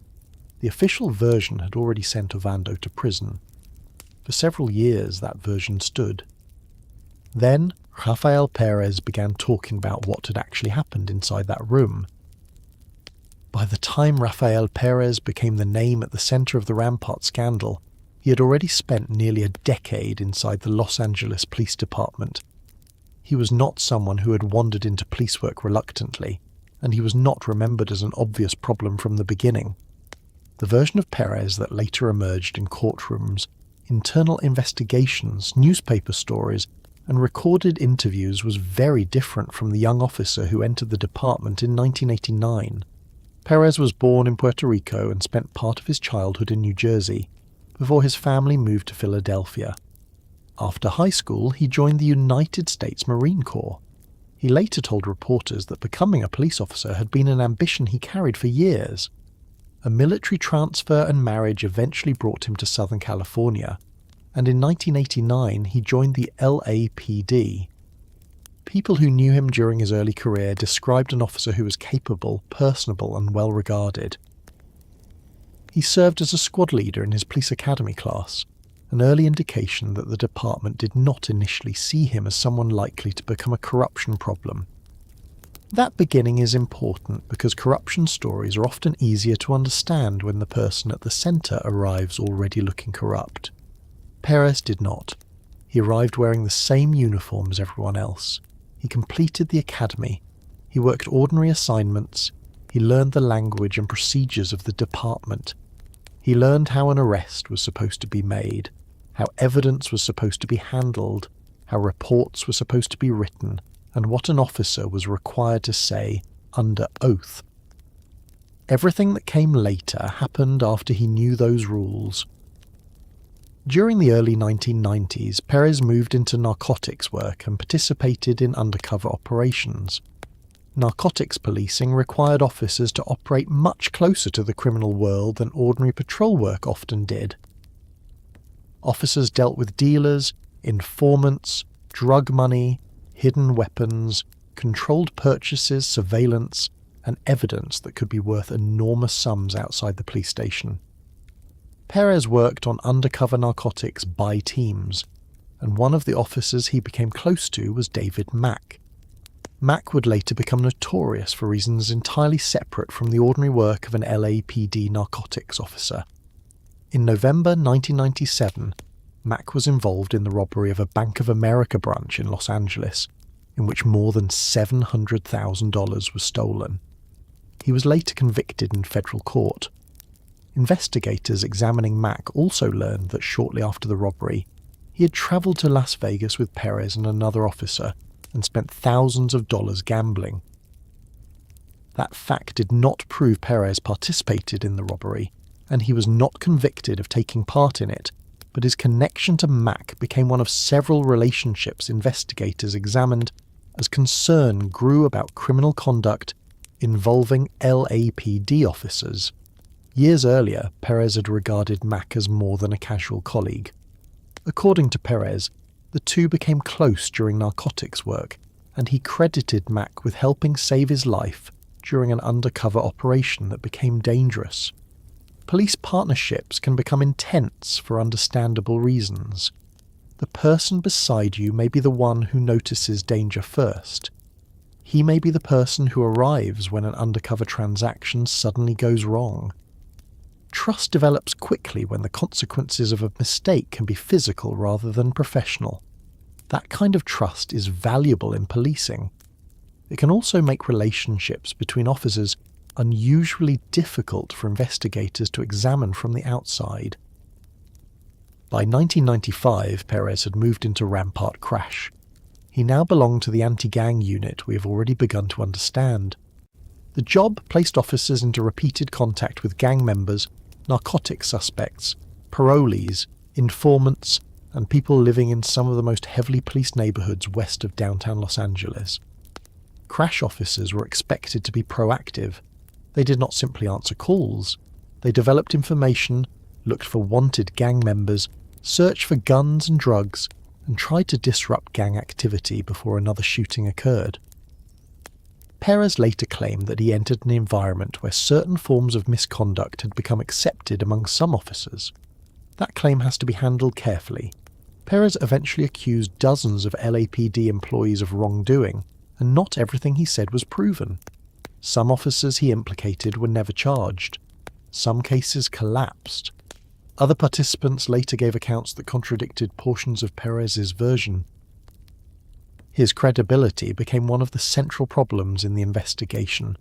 The official version had already sent Ovando to prison. For several years that version stood. Then Rafael Perez began talking about what had actually happened inside that room. By the time Rafael Perez became the name at the center of the Rampart scandal, he had already spent nearly a decade inside the Los Angeles Police Department. He was not someone who had wandered into police work reluctantly, and he was not remembered as an obvious problem from the beginning. The version of Perez that later emerged in courtrooms, internal investigations, newspaper stories, and recorded interviews was very different from the young officer who entered the department in 1989. Perez was born in Puerto Rico and spent part of his childhood in New Jersey, before his family moved to Philadelphia. After high school, he joined the United States Marine Corps. He later told reporters that becoming a police officer had been an ambition he carried for years. A military transfer and marriage eventually brought him to Southern California, and in 1989 he joined the LAPD. People who knew him during his early career described an officer who was capable, personable, and well regarded. He served as a squad leader in his police academy class, an early indication that the department did not initially see him as someone likely to become a corruption problem. That beginning is important because corruption stories are often easier to understand when the person at the centre arrives already looking corrupt. Perez did not. He arrived wearing the same uniform as everyone else. He completed the academy. He worked ordinary assignments. He learned the language and procedures of the department. He learned how an arrest was supposed to be made, how evidence was supposed to be handled, how reports were supposed to be written, and what an officer was required to say under oath. Everything that came later happened after he knew those rules. During the early 1990s, Perez moved into narcotics work and participated in undercover operations. Narcotics policing required officers to operate much closer to the criminal world than ordinary patrol work often did. Officers dealt with dealers, informants, drug money, hidden weapons, controlled purchases, surveillance, and evidence that could be worth enormous sums outside the police station. Perez worked on undercover narcotics by teams, and one of the officers he became close to was David Mack. Mack would later become notorious for reasons entirely separate from the ordinary work of an LAPD narcotics officer. In November 1997, Mack was involved in the robbery of a Bank of America branch in Los Angeles, in which more than $700,000 was stolen. He was later convicted in federal court. Investigators examining Mack also learned that shortly after the robbery, he had travelled to Las Vegas with Perez and another officer and spent thousands of dollars gambling. That fact did not prove Perez participated in the robbery, and he was not convicted of taking part in it, but his connection to Mack became one of several relationships investigators examined as concern grew about criminal conduct involving LAPD officers. Years earlier, Perez had regarded Mack as more than a casual colleague. According to Perez, the two became close during narcotics work, and he credited Mack with helping save his life during an undercover operation that became dangerous. Police partnerships can become intense for understandable reasons. The person beside you may be the one who notices danger first. He may be the person who arrives when an undercover transaction suddenly goes wrong. Trust develops quickly when the consequences of a mistake can be physical rather than professional. That kind of trust is valuable in policing. It can also make relationships between officers unusually difficult for investigators to examine from the outside. By 1995, Perez had moved into Rampart Crash. He now belonged to the anti-gang unit we have already begun to understand. The job placed officers into repeated contact with gang members, narcotic suspects, parolees, informants, and people living in some of the most heavily policed neighborhoods west of downtown Los Angeles. Crash officers were expected to be proactive. They did not simply answer calls. They developed information, looked for wanted gang members, searched for guns and drugs, and tried to disrupt gang activity before another shooting occurred. Perez later claimed that he entered an environment where certain forms of misconduct had become accepted among some officers. That claim has to be handled carefully. Perez eventually accused dozens of LAPD employees of wrongdoing, and not everything he said was proven. Some officers he implicated were never charged. Some cases collapsed. Other participants later gave accounts that contradicted portions of Perez's version. His credibility became one of the central problems in the investigation,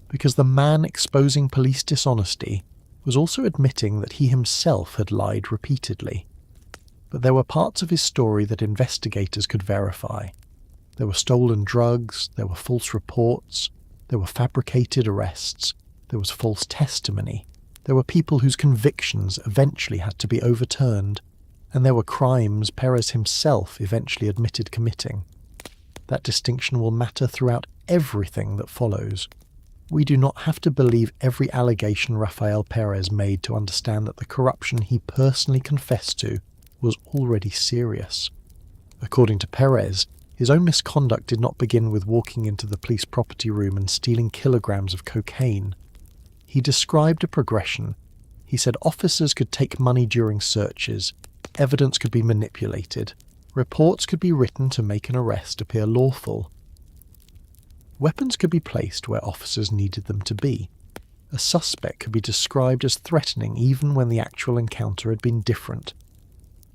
because the man exposing police dishonesty was also admitting that he himself had lied repeatedly. But there were parts of his story that investigators could verify. There were stolen drugs, there were false reports, there were fabricated arrests, there was false testimony, there were people whose convictions eventually had to be overturned, and there were crimes Perez himself eventually admitted committing. That distinction will matter throughout everything that follows. We do not have to believe every allegation Rafael Perez made to understand that the corruption he personally confessed to was already serious. According to Perez, his own misconduct did not begin with walking into the police property room and stealing kilograms of cocaine. He described a progression. He said officers could take money during searches, evidence could be manipulated, reports could be written to make an arrest appear lawful. Weapons could be placed where officers needed them to be. A suspect could be described as threatening even when the actual encounter had been different.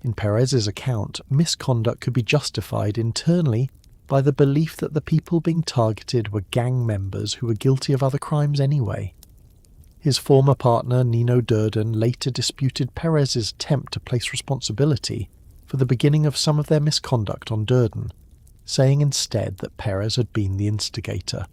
In Perez's account, misconduct could be justified internally by the belief that the people being targeted were gang members who were guilty of other crimes anyway. His former partner, Nino Durden, later disputed Perez's attempt to place responsibility for the beginning of some of their misconduct on Durden, saying instead that Perez had been the instigator.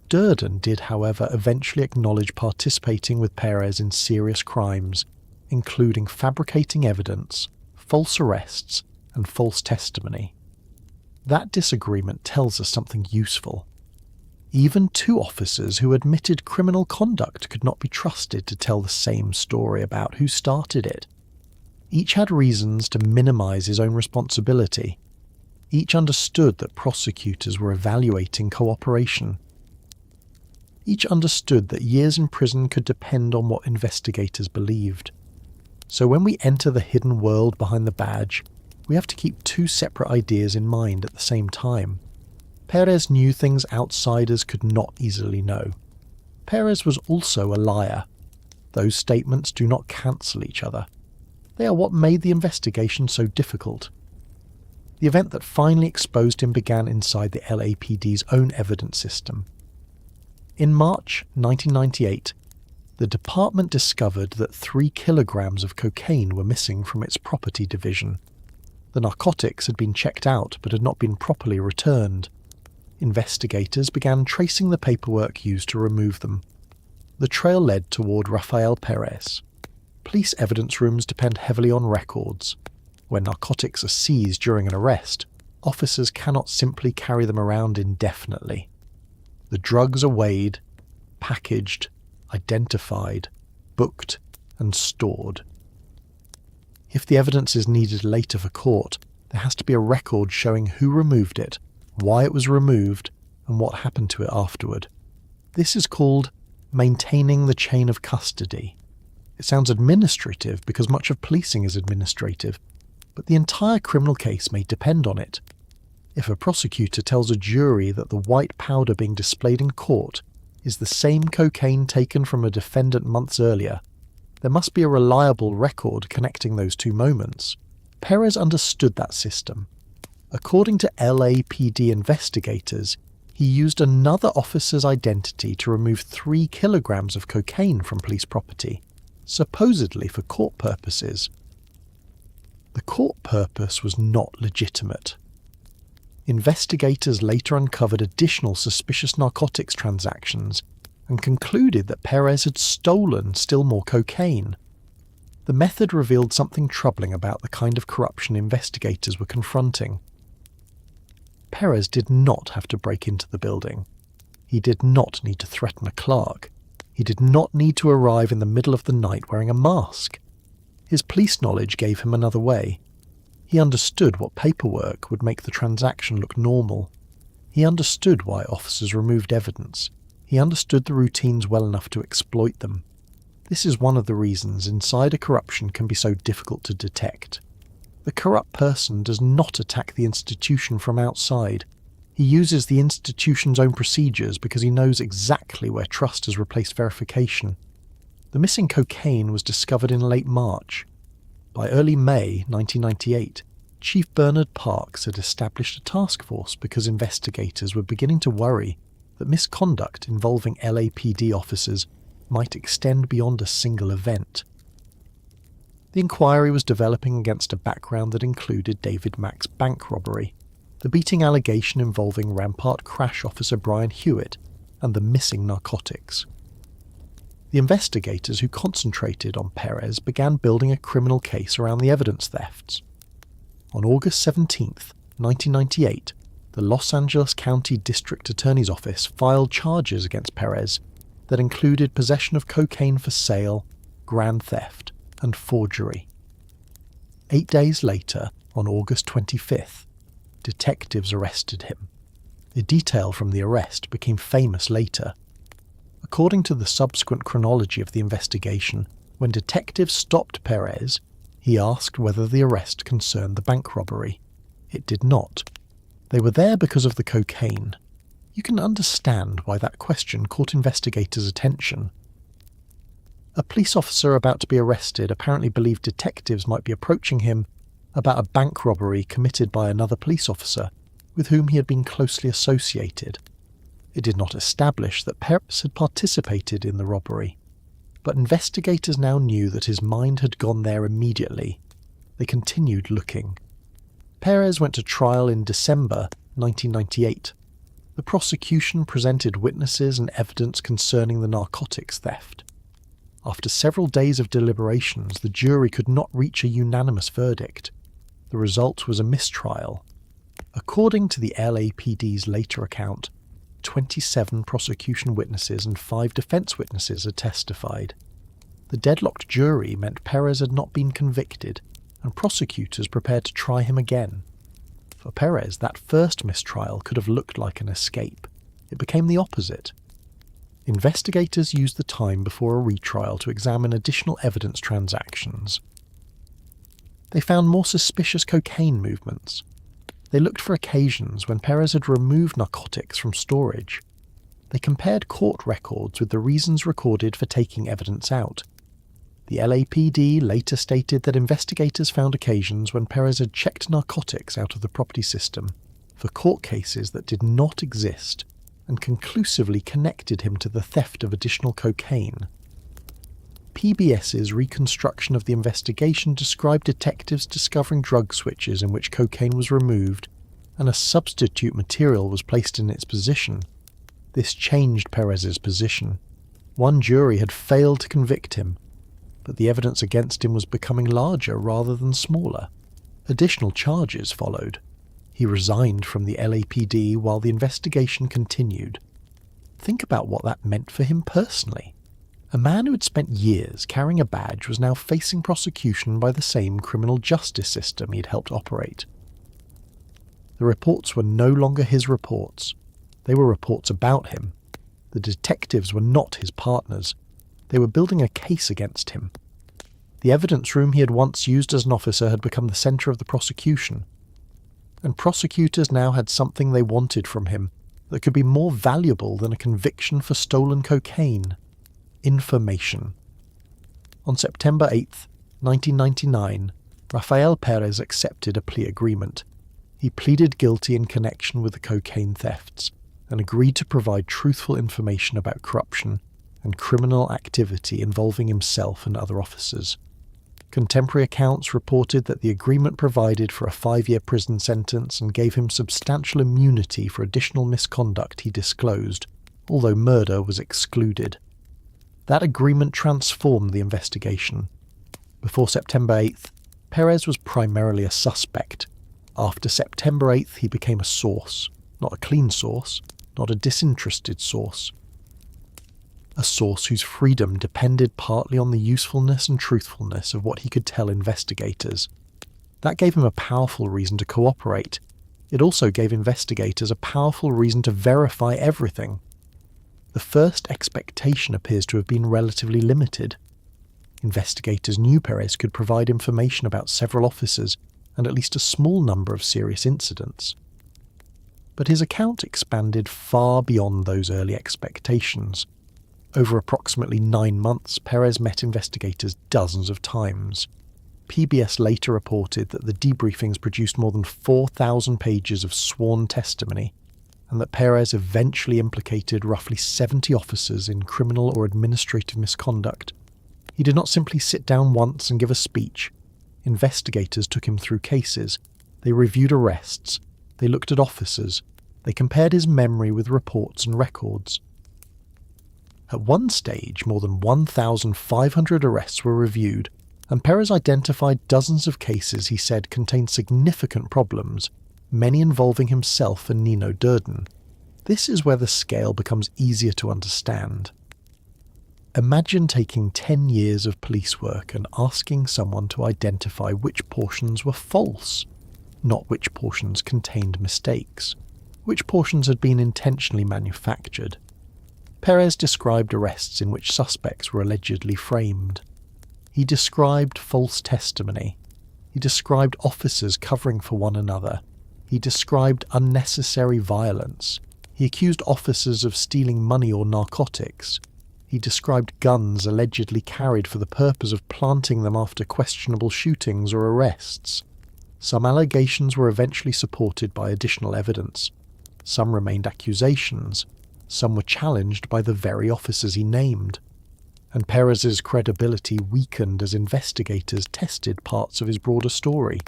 Durden did, however, eventually acknowledge participating with Perez in serious crimes, including fabricating evidence, false arrests, and false testimony. That disagreement tells us something useful. Even two officers who admitted criminal conduct could not be trusted to tell the same story about who started it. Each had reasons to minimize his own responsibility. Each understood that prosecutors were evaluating cooperation. Each understood that years in prison could depend on what investigators believed. So when we enter the hidden world behind the badge, we have to keep two separate ideas in mind at the same time. Perez knew things outsiders could not easily know. Perez was also a liar. Those statements do not cancel each other. They are what made the investigation so difficult. The event that finally exposed him began inside the LAPD's own evidence system. In March 1998, the department discovered that 3 kilograms of cocaine were missing from its property division. The narcotics had been checked out but had not been properly returned. Investigators began tracing the paperwork used to remove them. The trail led toward Rafael Perez. Police evidence rooms depend heavily on records. When narcotics are seized during an arrest, officers cannot simply carry them around indefinitely. The drugs are weighed, packaged, identified, booked, and stored. If the evidence is needed later for court, there has to be a record showing who removed it, why it was removed, and what happened to it afterward. This is called maintaining the chain of custody. It sounds administrative because much of policing is administrative, but the entire criminal case may depend on it. If a prosecutor tells a jury that the white powder being displayed in court is the same cocaine taken from a defendant months earlier, there must be a reliable record connecting those two moments. Perez understood that system. According to LAPD investigators, he used another officer's identity to remove 3 kilograms of cocaine from police property, supposedly for court purposes. The court purpose was not legitimate. Investigators later uncovered additional suspicious narcotics transactions and concluded that Perez had stolen still more cocaine. The method revealed something troubling about the kind of corruption investigators were confronting. Perez did not have to break into the building. He did not need to threaten a clerk. He did not need to arrive in the middle of the night wearing a mask. His police knowledge gave him another way. He understood what paperwork would make the transaction look normal. He understood why officers removed evidence. He understood the routines well enough to exploit them. This is one of the reasons insider corruption can be so difficult to detect. The corrupt person does not attack the institution from outside. He uses the institution's own procedures because he knows exactly where trust has replaced verification. The missing cocaine was discovered in late March. By early May 1998, Chief Bernard Parks had established a task force because investigators were beginning to worry that misconduct involving LAPD officers might extend beyond a single event. The inquiry was developing against a background that included David Mack's bank robbery, the beating allegation involving Rampart crash officer Brian Hewitt, and the missing narcotics. The investigators who concentrated on Perez began building a criminal case around the evidence thefts. On August 17, 1998, the Los Angeles County District Attorney's Office filed charges against Perez that included possession of cocaine for sale, grand theft, and forgery. 8 days later, on August 25th, detectives arrested him. A detail from the arrest became famous later. According to the subsequent chronology of the investigation, when detectives stopped Perez, he asked whether the arrest concerned the bank robbery. It did not. They were there because of the cocaine. You can understand why that question caught investigators' attention. A police officer about to be arrested apparently believed detectives might be approaching him about a bank robbery committed by another police officer with whom he had been closely associated. It did not establish that Perez had participated in the robbery, but investigators now knew that his mind had gone there immediately. They continued looking. Perez went to trial in December 1998. The prosecution presented witnesses and evidence concerning the narcotics theft. After several days of deliberations, the jury could not reach a unanimous verdict. The result was a mistrial. According to the LAPD's later account, 27 prosecution witnesses and 5 defense witnesses had testified. The deadlocked jury meant Perez had not been convicted, and prosecutors prepared to try him again. For Perez, that first mistrial could have looked like an escape. It became the opposite. Investigators used the time before a retrial to examine additional evidence transactions. They found more suspicious cocaine movements. They looked for occasions when Perez had removed narcotics from storage. They compared court records with the reasons recorded for taking evidence out. The LAPD later stated that investigators found occasions when Perez had checked narcotics out of the property system for court cases that did not exist and conclusively connected him to the theft of additional cocaine. PBS's reconstruction of the investigation described detectives discovering drug switches in which cocaine was removed and a substitute material was placed in its position. This changed Perez's position. One jury had failed to convict him, but the evidence against him was becoming larger rather than smaller. Additional charges followed. He resigned from the LAPD while the investigation continued. Think about what that meant for him personally. A man who had spent years carrying a badge was now facing prosecution by the same criminal justice system he'd helped operate. The reports were no longer his reports. They were reports about him. The detectives were not his partners. They were building a case against him. The evidence room he had once used as an officer had become the centre of the prosecution. And prosecutors now had something they wanted from him that could be more valuable than a conviction for stolen cocaine. Information. On September 8th, 1999, Rafael Perez accepted a plea agreement. He pleaded guilty in connection with the cocaine thefts and agreed to provide truthful information about corruption and criminal activity involving himself and other officers. Contemporary accounts reported that the agreement provided for a 5-year prison sentence and gave him substantial immunity for additional misconduct he disclosed, although murder was excluded. That agreement transformed the investigation. Before September 8th, Perez was primarily a suspect. After September 8th, he became a source, not a clean source, not a disinterested source. A source whose freedom depended partly on the usefulness and truthfulness of what he could tell investigators. That gave him a powerful reason to cooperate. It also gave investigators a powerful reason to verify everything. The first expectation appears to have been relatively limited. Investigators knew Perez could provide information about several officers and at least a small number of serious incidents. But his account expanded far beyond those early expectations. Over approximately 9 months, Perez met investigators dozens of times. PBS later reported that the debriefings produced more than 4,000 pages of sworn testimony, and that Perez eventually implicated roughly 70 officers in criminal or administrative misconduct. He did not simply sit down once and give a speech. Investigators took him through cases. They reviewed arrests. They looked at officers. They compared his memory with reports and records. At one stage, more than 1,500 arrests were reviewed, and Perez identified dozens of cases he said contained significant problems, many involving himself and Nino Durden. This is where the scale becomes easier to understand. Imagine taking 10 years of police work and asking someone to identify which portions were false, not which portions contained mistakes, which portions had been intentionally manufactured. Perez described arrests in which suspects were allegedly framed. He described false testimony. He described officers covering for one another. He described unnecessary violence. He accused officers of stealing money or narcotics. He described guns allegedly carried for the purpose of planting them after questionable shootings or arrests. Some allegations were eventually supported by additional evidence. Some remained accusations. Some were challenged by the very officers he named. And Perez's credibility weakened as investigators tested parts of his broader story.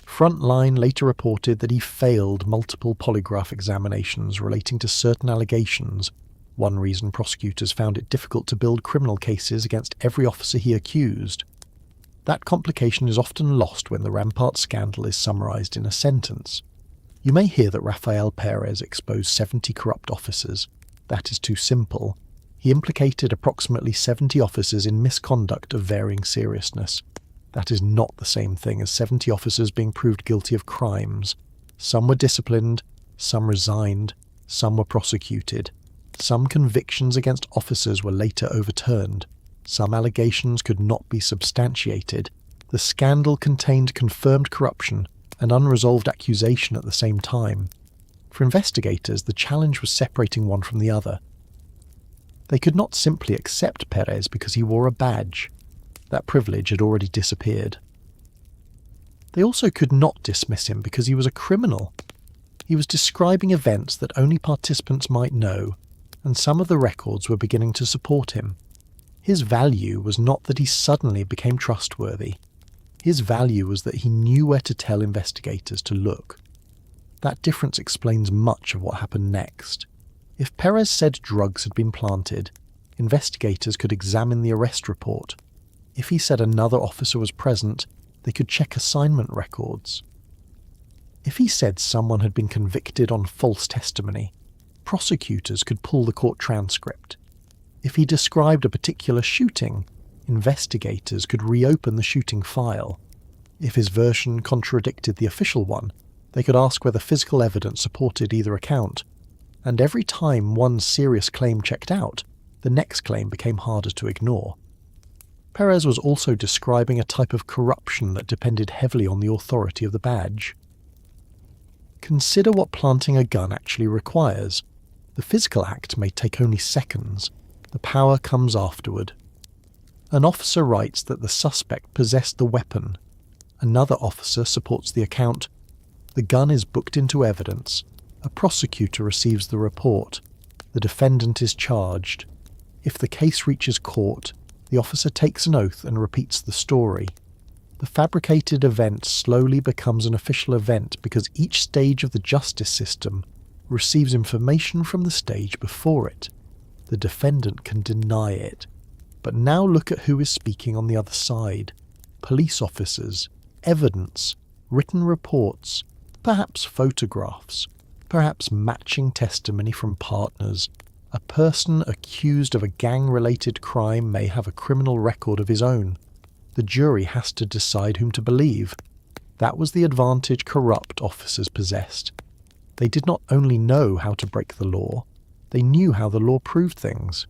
Frontline later reported that he failed multiple polygraph examinations relating to certain allegations, one reason prosecutors found it difficult to build criminal cases against every officer he accused. That complication is often lost when the Rampart scandal is summarized in a sentence. You may hear that Rafael Perez exposed 70 corrupt officers. That is too simple. He implicated approximately 70 officers in misconduct of varying seriousness. That is not the same thing as 70 officers being proved guilty of crimes. Some were disciplined, some resigned, some were prosecuted. Some convictions against officers were later overturned. Some allegations could not be substantiated. The scandal contained confirmed corruption, an unresolved accusation at the same time. For investigators, the challenge was separating one from the other. They could not simply accept Perez because he wore a badge. That privilege had already disappeared. They also could not dismiss him because he was a criminal. He was describing events that only participants might know, and some of the records were beginning to support him. His value was not that he suddenly became trustworthy. His value was that he knew where to tell investigators to look. That difference explains much of what happened next. If Perez said drugs had been planted, investigators could examine the arrest report. If he said another officer was present, they could check assignment records. If he said someone had been convicted on false testimony, prosecutors could pull the court transcript. If he described a particular shooting, investigators could reopen the shooting file. If his version contradicted the official one, they could ask whether physical evidence supported either account. And every time one serious claim checked out, the next claim became harder to ignore. Perez was also describing a type of corruption that depended heavily on the authority of the badge. Consider what planting a gun actually requires. The physical act may take only seconds. The power comes afterward. An officer writes that the suspect possessed the weapon. Another officer supports the account. The gun is booked into evidence. A prosecutor receives the report. The defendant is charged. If the case reaches court, the officer takes an oath and repeats the story. The fabricated event slowly becomes an official event because each stage of the justice system receives information from the stage before it. The defendant can deny it. But now look at who is speaking on the other side. Police officers, evidence, written reports, perhaps photographs, perhaps matching testimony from partners. A person accused of a gang-related crime may have a criminal record of his own. The jury has to decide whom to believe. That was the advantage corrupt officers possessed. They did not only know how to break the law, they knew how the law proved things.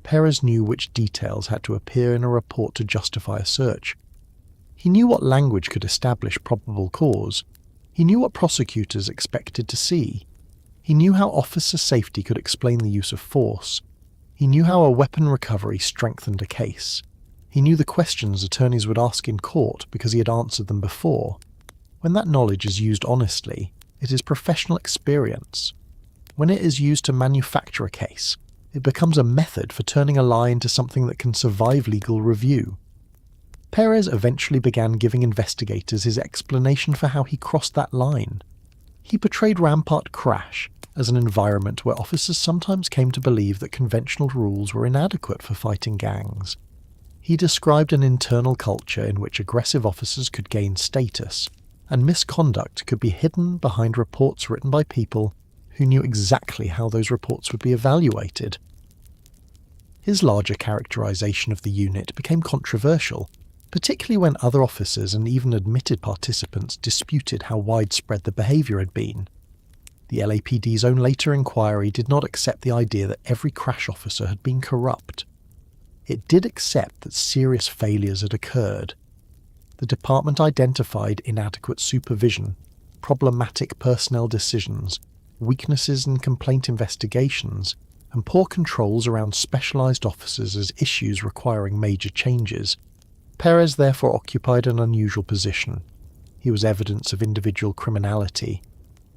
Perez knew which details had to appear in a report to justify a search. He knew what language could establish probable cause. He knew what prosecutors expected to see. He knew how officer safety could explain the use of force. He knew how a weapon recovery strengthened a case. He knew the questions attorneys would ask in court because he had answered them before. When that knowledge is used honestly, it is professional experience. When it is used to manufacture a case, it becomes a method for turning a lie into something that can survive legal review. Perez eventually began giving investigators his explanation for how he crossed that line. He portrayed Rampart Crash as an environment where officers sometimes came to believe that conventional rules were inadequate for fighting gangs. He described an internal culture in which aggressive officers could gain status, and misconduct could be hidden behind reports written by people who knew exactly how those reports would be evaluated. His larger characterization of the unit became controversial, particularly when other officers and even admitted participants disputed how widespread the behaviour had been. The LAPD's own later inquiry did not accept the idea that every crash officer had been corrupt. It did accept that serious failures had occurred. The department identified inadequate supervision, problematic personnel decisions, weaknesses in complaint investigations, and poor controls around specialised officers as issues requiring major changes. Perez therefore occupied an unusual position. He was evidence of individual criminality.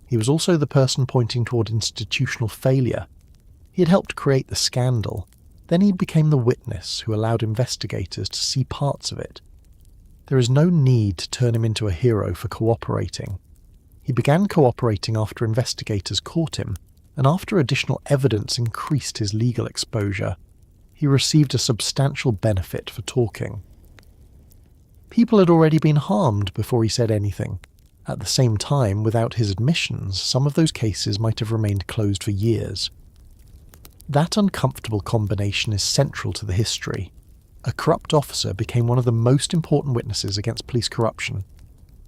He was also the person pointing toward institutional failure. He had helped create the scandal. Then he became the witness who allowed investigators to see parts of it. There is no need to turn him into a hero for cooperating. He began cooperating after investigators caught him, and after additional evidence increased his legal exposure. He received a substantial benefit for talking. People had already been harmed before he said anything. At the same time, without his admissions, some of those cases might have remained closed for years. That uncomfortable combination is central to the history. A corrupt officer became one of the most important witnesses against police corruption.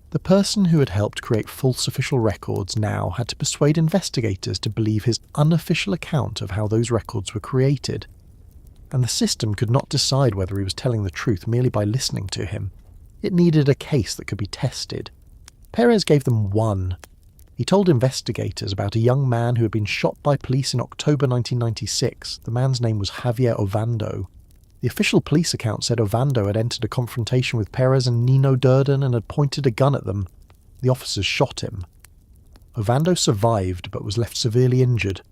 The person who had helped create false official records now had to persuade investigators to believe his unofficial account of how those records were created. And the system could not decide whether he was telling the truth merely by listening to him. It needed a case that could be tested. Perez gave them one. He told investigators about a young man who had been shot by police in October 1996. The man's name was Javier Ovando. The official police account said Ovando had entered a confrontation with Perez and Nino Durden and had pointed a gun at them. The officers shot him. Ovando survived but was left severely injured.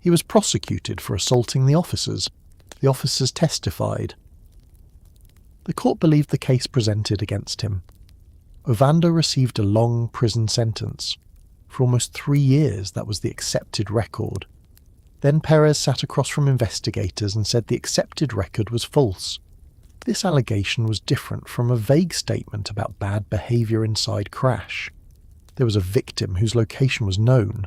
He was prosecuted for assaulting the officers. The officers testified. The court believed the case presented against him. Ovando received a long prison sentence. For almost 3 years, that was the accepted record. Then Perez sat across from investigators and said the accepted record was false. This allegation was different from a vague statement about bad behaviour inside crash. There was a victim whose location was known.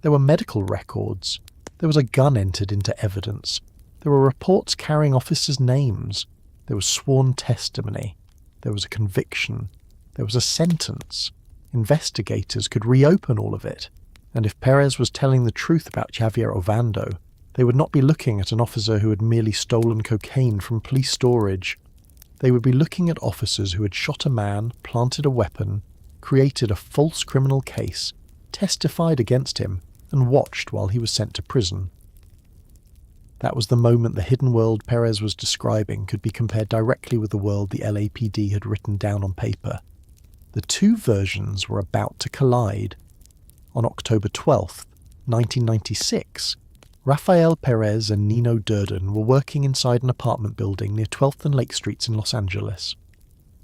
There were medical records. There was a gun entered into evidence. There were reports carrying officers' names. There was sworn testimony. There was a conviction. There was a sentence. Investigators could reopen all of it. And if Perez was telling the truth about Javier Ovando, they would not be looking at an officer who had merely stolen cocaine from police storage. They would be looking at officers who had shot a man, planted a weapon, created a false criminal case, testified against him, and watched while he was sent to prison. That was the moment the hidden world Perez was describing could be compared directly with the world the LAPD had written down on paper. The two versions were about to collide. On October 12th, 1996, Rafael Perez and Nino Durden were working inside an apartment building near 12th and Lake Streets in Los Angeles.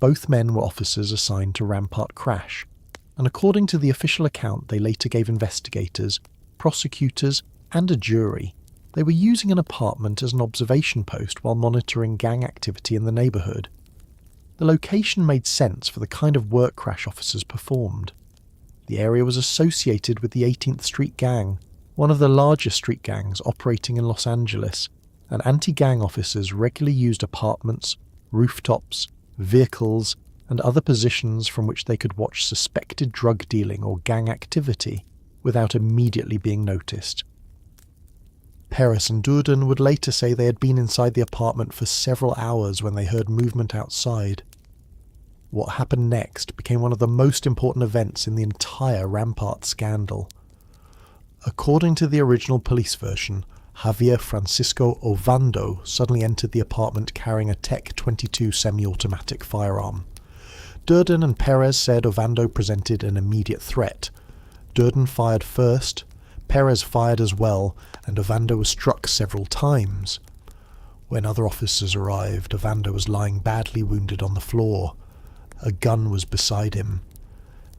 Both men were officers assigned to Rampart crash, and according to the official account they later gave investigators, prosecutors, and a jury, they were using an apartment as an observation post while monitoring gang activity in the neighbourhood. The location made sense for the kind of work crash officers performed. The area was associated with the 18th Street Gang, one of the largest street gangs operating in Los Angeles, and anti-gang officers regularly used apartments, rooftops, vehicles, and other positions from which they could watch suspected drug dealing or gang activity without immediately being noticed. Perez and Durden would later say they had been inside the apartment for several hours when they heard movement outside. What happened next became one of the most important events in the entire Rampart scandal. According to the original police version, Javier Francisco Ovando suddenly entered the apartment carrying a Tech 22 semi-automatic firearm. Durden and Perez said Ovando presented an immediate threat. Durden fired first, Perez fired as well, and Ovando was struck several times. When other officers arrived, Ovando was lying badly wounded on the floor. A gun was beside him.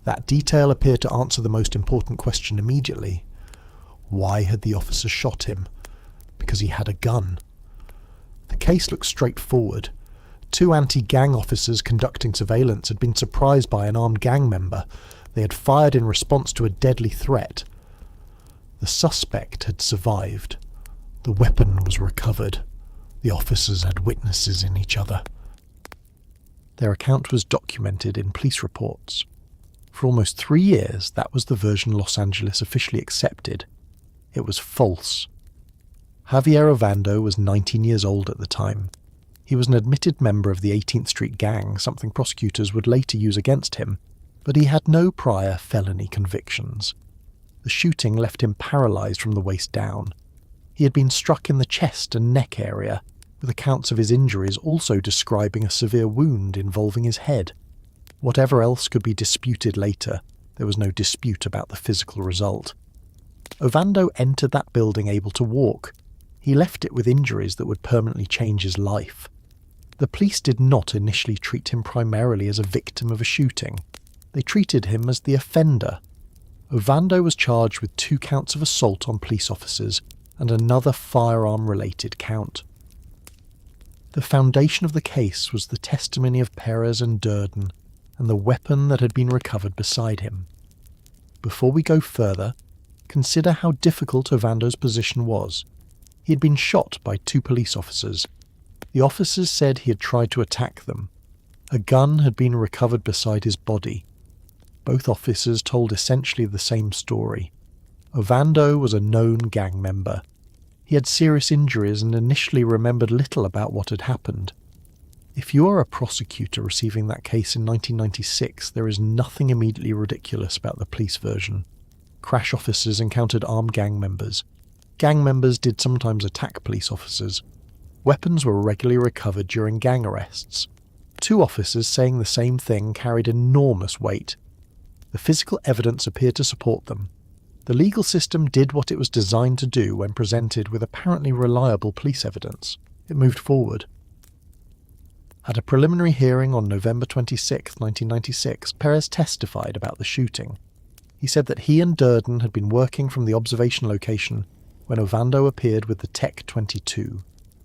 That detail appeared to answer the most important question immediately. Why had the officer shot him? Because he had a gun. The case looked straightforward. Two anti-gang officers conducting surveillance had been surprised by an armed gang member. They had fired in response to a deadly threat. The suspect had survived. The weapon was recovered. The officers had witnesses in each other. Their account was documented in police reports. For almost 3 years, that was the version Los Angeles officially accepted. It was false. Javier Ovando was 19 years old at the time. He was an admitted member of the 18th Street Gang, something prosecutors would later use against him, but he had no prior felony convictions. The shooting left him paralysed from the waist down. He had been struck in the chest and neck area, with accounts of his injuries also describing a severe wound involving his head. Whatever else could be disputed later, there was no dispute about the physical result. Ovando entered that building able to walk. He left it with injuries that would permanently change his life. The police did not initially treat him primarily as a victim of a shooting. They treated him as the offender. Ovando was charged with 2 counts of assault on police officers and another firearm-related count. The foundation of the case was the testimony of Perez and Durden and the weapon that had been recovered beside him. Before we go further, consider how difficult Ovando's position was. He had been shot by 2 police officers. The officers said he had tried to attack them. A gun had been recovered beside his body. Both officers told essentially the same story. Ovando was a known gang member. He had serious injuries and initially remembered little about what had happened. If you are a prosecutor receiving that case in 1996, there is nothing immediately ridiculous about the police version. Crash officers encountered armed gang members. Gang members did sometimes attack police officers. Weapons were regularly recovered during gang arrests. Two officers saying the same thing carried enormous weight. The physical evidence appeared to support them. The legal system did what it was designed to do when presented with apparently reliable police evidence. It moved forward. At a preliminary hearing on November 26, 1996, Perez testified about the shooting. He said that he and Durden had been working from the observation location when Ovando appeared with the Tech-22.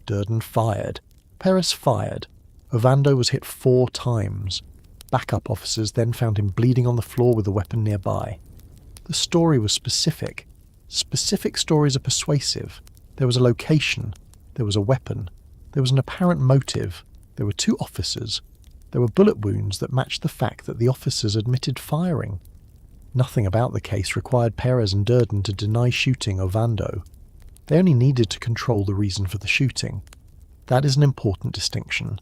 Durden fired. Perez fired. Ovando was hit 4 times. Backup officers then found him bleeding on the floor with a weapon nearby. The story was specific. Specific stories are persuasive. There was a location. There was a weapon. There was an apparent motive. There were 2 officers. There were bullet wounds that matched the fact that the officers admitted firing. Nothing about the case required Perez and Durden to deny shooting Ovando. They only needed to control the reason for the shooting. That is an important distinction.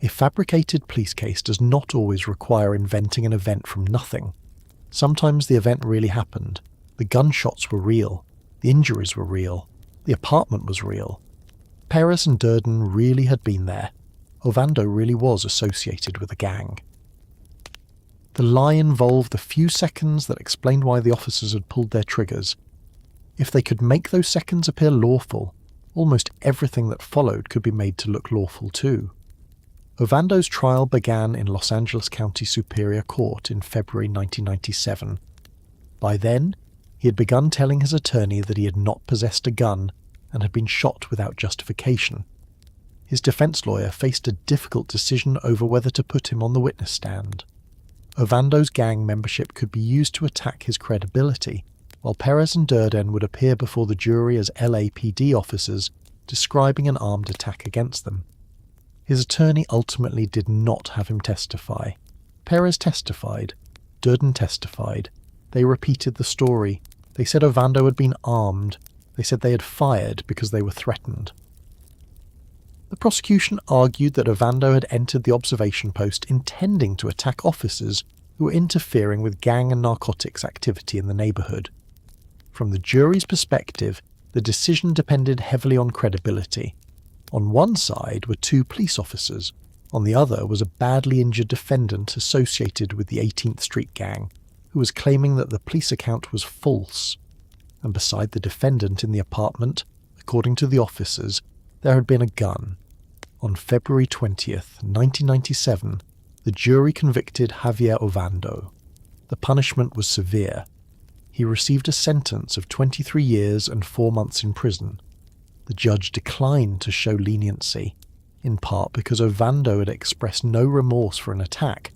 A fabricated police case does not always require inventing an event from nothing. Sometimes the event really happened. The gunshots were real. The injuries were real. The apartment was real. Perez and Durden really had been there. Ovando really was associated with a gang. The lie involved the few seconds that explained why the officers had pulled their triggers. If they could make those seconds appear lawful, almost everything that followed could be made to look lawful too. Ovando's trial began in Los Angeles County Superior Court in February 1997. By then, he had begun telling his attorney that he had not possessed a gun and had been shot without justification. His defense lawyer faced a difficult decision over whether to put him on the witness stand. Ovando's gang membership could be used to attack his credibility, while Perez and Durden would appear before the jury as LAPD officers describing an armed attack against them. His attorney ultimately did not have him testify. Perez testified. Durden testified. They repeated the story. They said Ovando had been armed. They said they had fired because they were threatened. The prosecution argued that Ovando had entered the observation post intending to attack officers who were interfering with gang and narcotics activity in the neighbourhood. From the jury's perspective, the decision depended heavily on credibility. On one side were 2 police officers. On the other was a badly injured defendant associated with the 18th Street gang, who was claiming that the police account was false. And beside the defendant in the apartment, according to the officers, there had been a gun. On February 20th, 1997, the jury convicted Javier Ovando. The punishment was severe. He received a sentence of 23 years and 4 months in prison. The judge declined to show leniency, in part because Ovando had expressed no remorse for an attack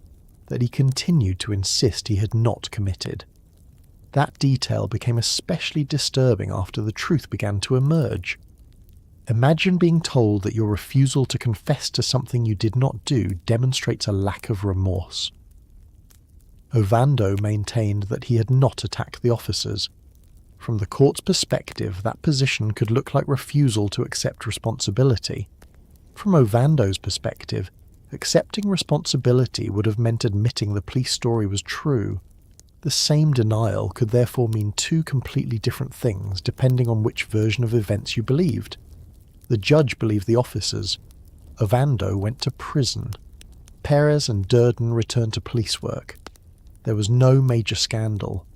that he continued to insist he had not committed. That detail became especially disturbing after the truth began to emerge. Imagine being told that your refusal to confess to something you did not do demonstrates a lack of remorse. Ovando maintained that he had not attacked the officers. From the court's perspective, that position could look like refusal to accept responsibility. From Ovando's perspective, accepting responsibility would have meant admitting the police story was true. The same denial could therefore mean 2 completely different things depending on which version of events you believed. The judge believed the officers. Ovando went to prison. Perez and Durden returned to police work. There was no major scandal.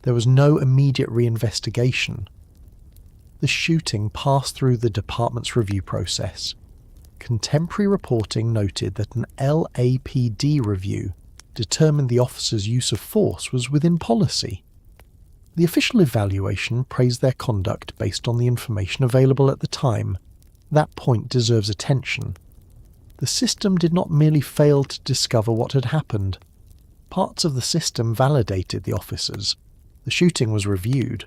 There was no immediate reinvestigation. The shooting passed through the department's review process. Contemporary reporting noted that an LAPD review determined the officers' use of force was within policy. The official evaluation praised their conduct based on the information available at the time. That point deserves attention. The system did not merely fail to discover what had happened. Parts of the system validated the officers. The shooting was reviewed.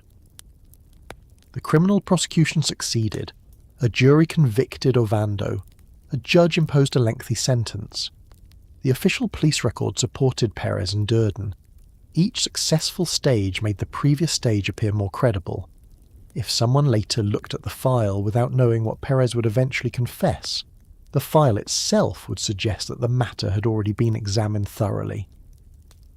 The criminal prosecution succeeded. A jury convicted Ovando. A judge imposed a lengthy sentence. The official police record supported Perez and Durden. Each successful stage made the previous stage appear more credible. If someone later looked at the file without knowing what Perez would eventually confess, The file itself would suggest that the matter had already been examined thoroughly.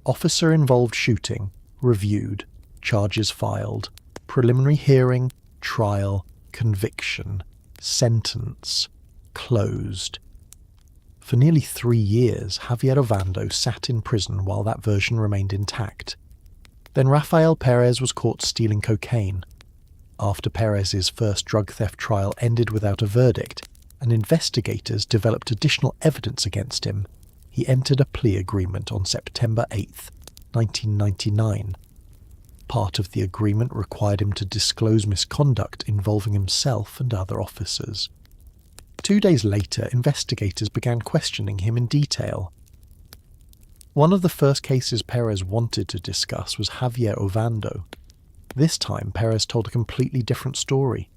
Officer-involved shooting, reviewed, charges filed, preliminary hearing, trial, conviction, sentence, closed. For nearly 3 years, Javier Ovando sat in prison while that version remained intact. Then Rafael Perez was caught stealing cocaine. After Perez's first drug theft trial ended without a verdict, and investigators developed additional evidence against him, he entered a plea agreement on September 8, 1999. Part of the agreement required him to disclose misconduct involving himself and other officers. 2 days later, investigators began questioning him in detail. One of the first cases Perez wanted to discuss was Javier Ovando. This time, Perez told a completely different story.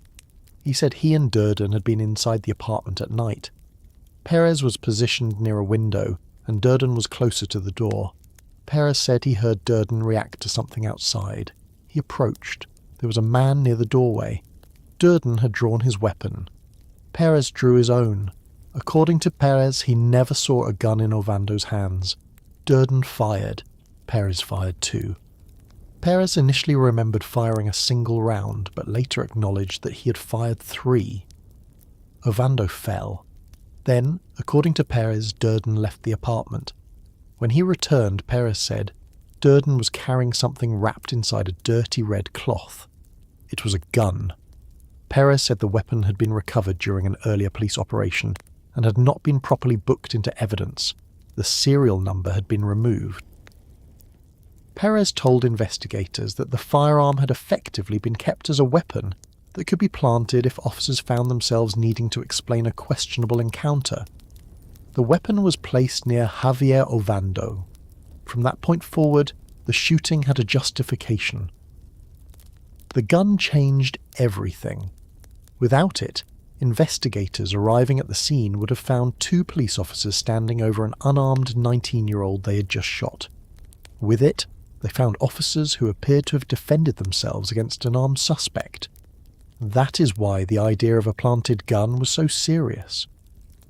He said he and Durden had been inside the apartment at night. Perez was positioned near a window, and Durden was closer to the door. Perez said he heard Durden react to something outside. He approached. There was a man near the doorway. Durden had drawn his weapon. Perez drew his own. According to Perez, he never saw a gun in Ovando's hands. Durden fired. Perez fired too. Perez initially remembered firing a single round, but later acknowledged that he had fired 3. Ovando fell. Then, according to Perez, Durden left the apartment. When he returned, Perez said, Durden was carrying something wrapped inside a dirty red cloth. It was a gun. Perez said the weapon had been recovered during an earlier police operation and had not been properly booked into evidence. The serial number had been removed. Perez told investigators that the firearm had effectively been kept as a weapon that could be planted if officers found themselves needing to explain a questionable encounter. The weapon was placed near Javier Ovando. From that point forward, the shooting had a justification. The gun changed everything. Without it, investigators arriving at the scene would have found 2 police officers standing over an unarmed 19-year-old they had just shot. With it, they found officers who appeared to have defended themselves against an armed suspect. That is why the idea of a planted gun was so serious.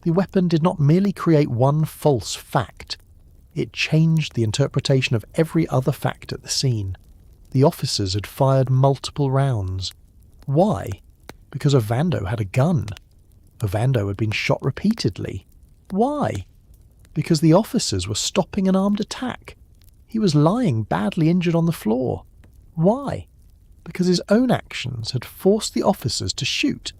The weapon did not merely create one false fact. It changed the interpretation of every other fact at the scene. The officers had fired multiple rounds. Why? Because Ovando had a gun. Ovando had been shot repeatedly. Why? Because the officers were stopping an armed attack. He was lying badly injured on the floor. Why? Because his own actions had forced the officers to shoot.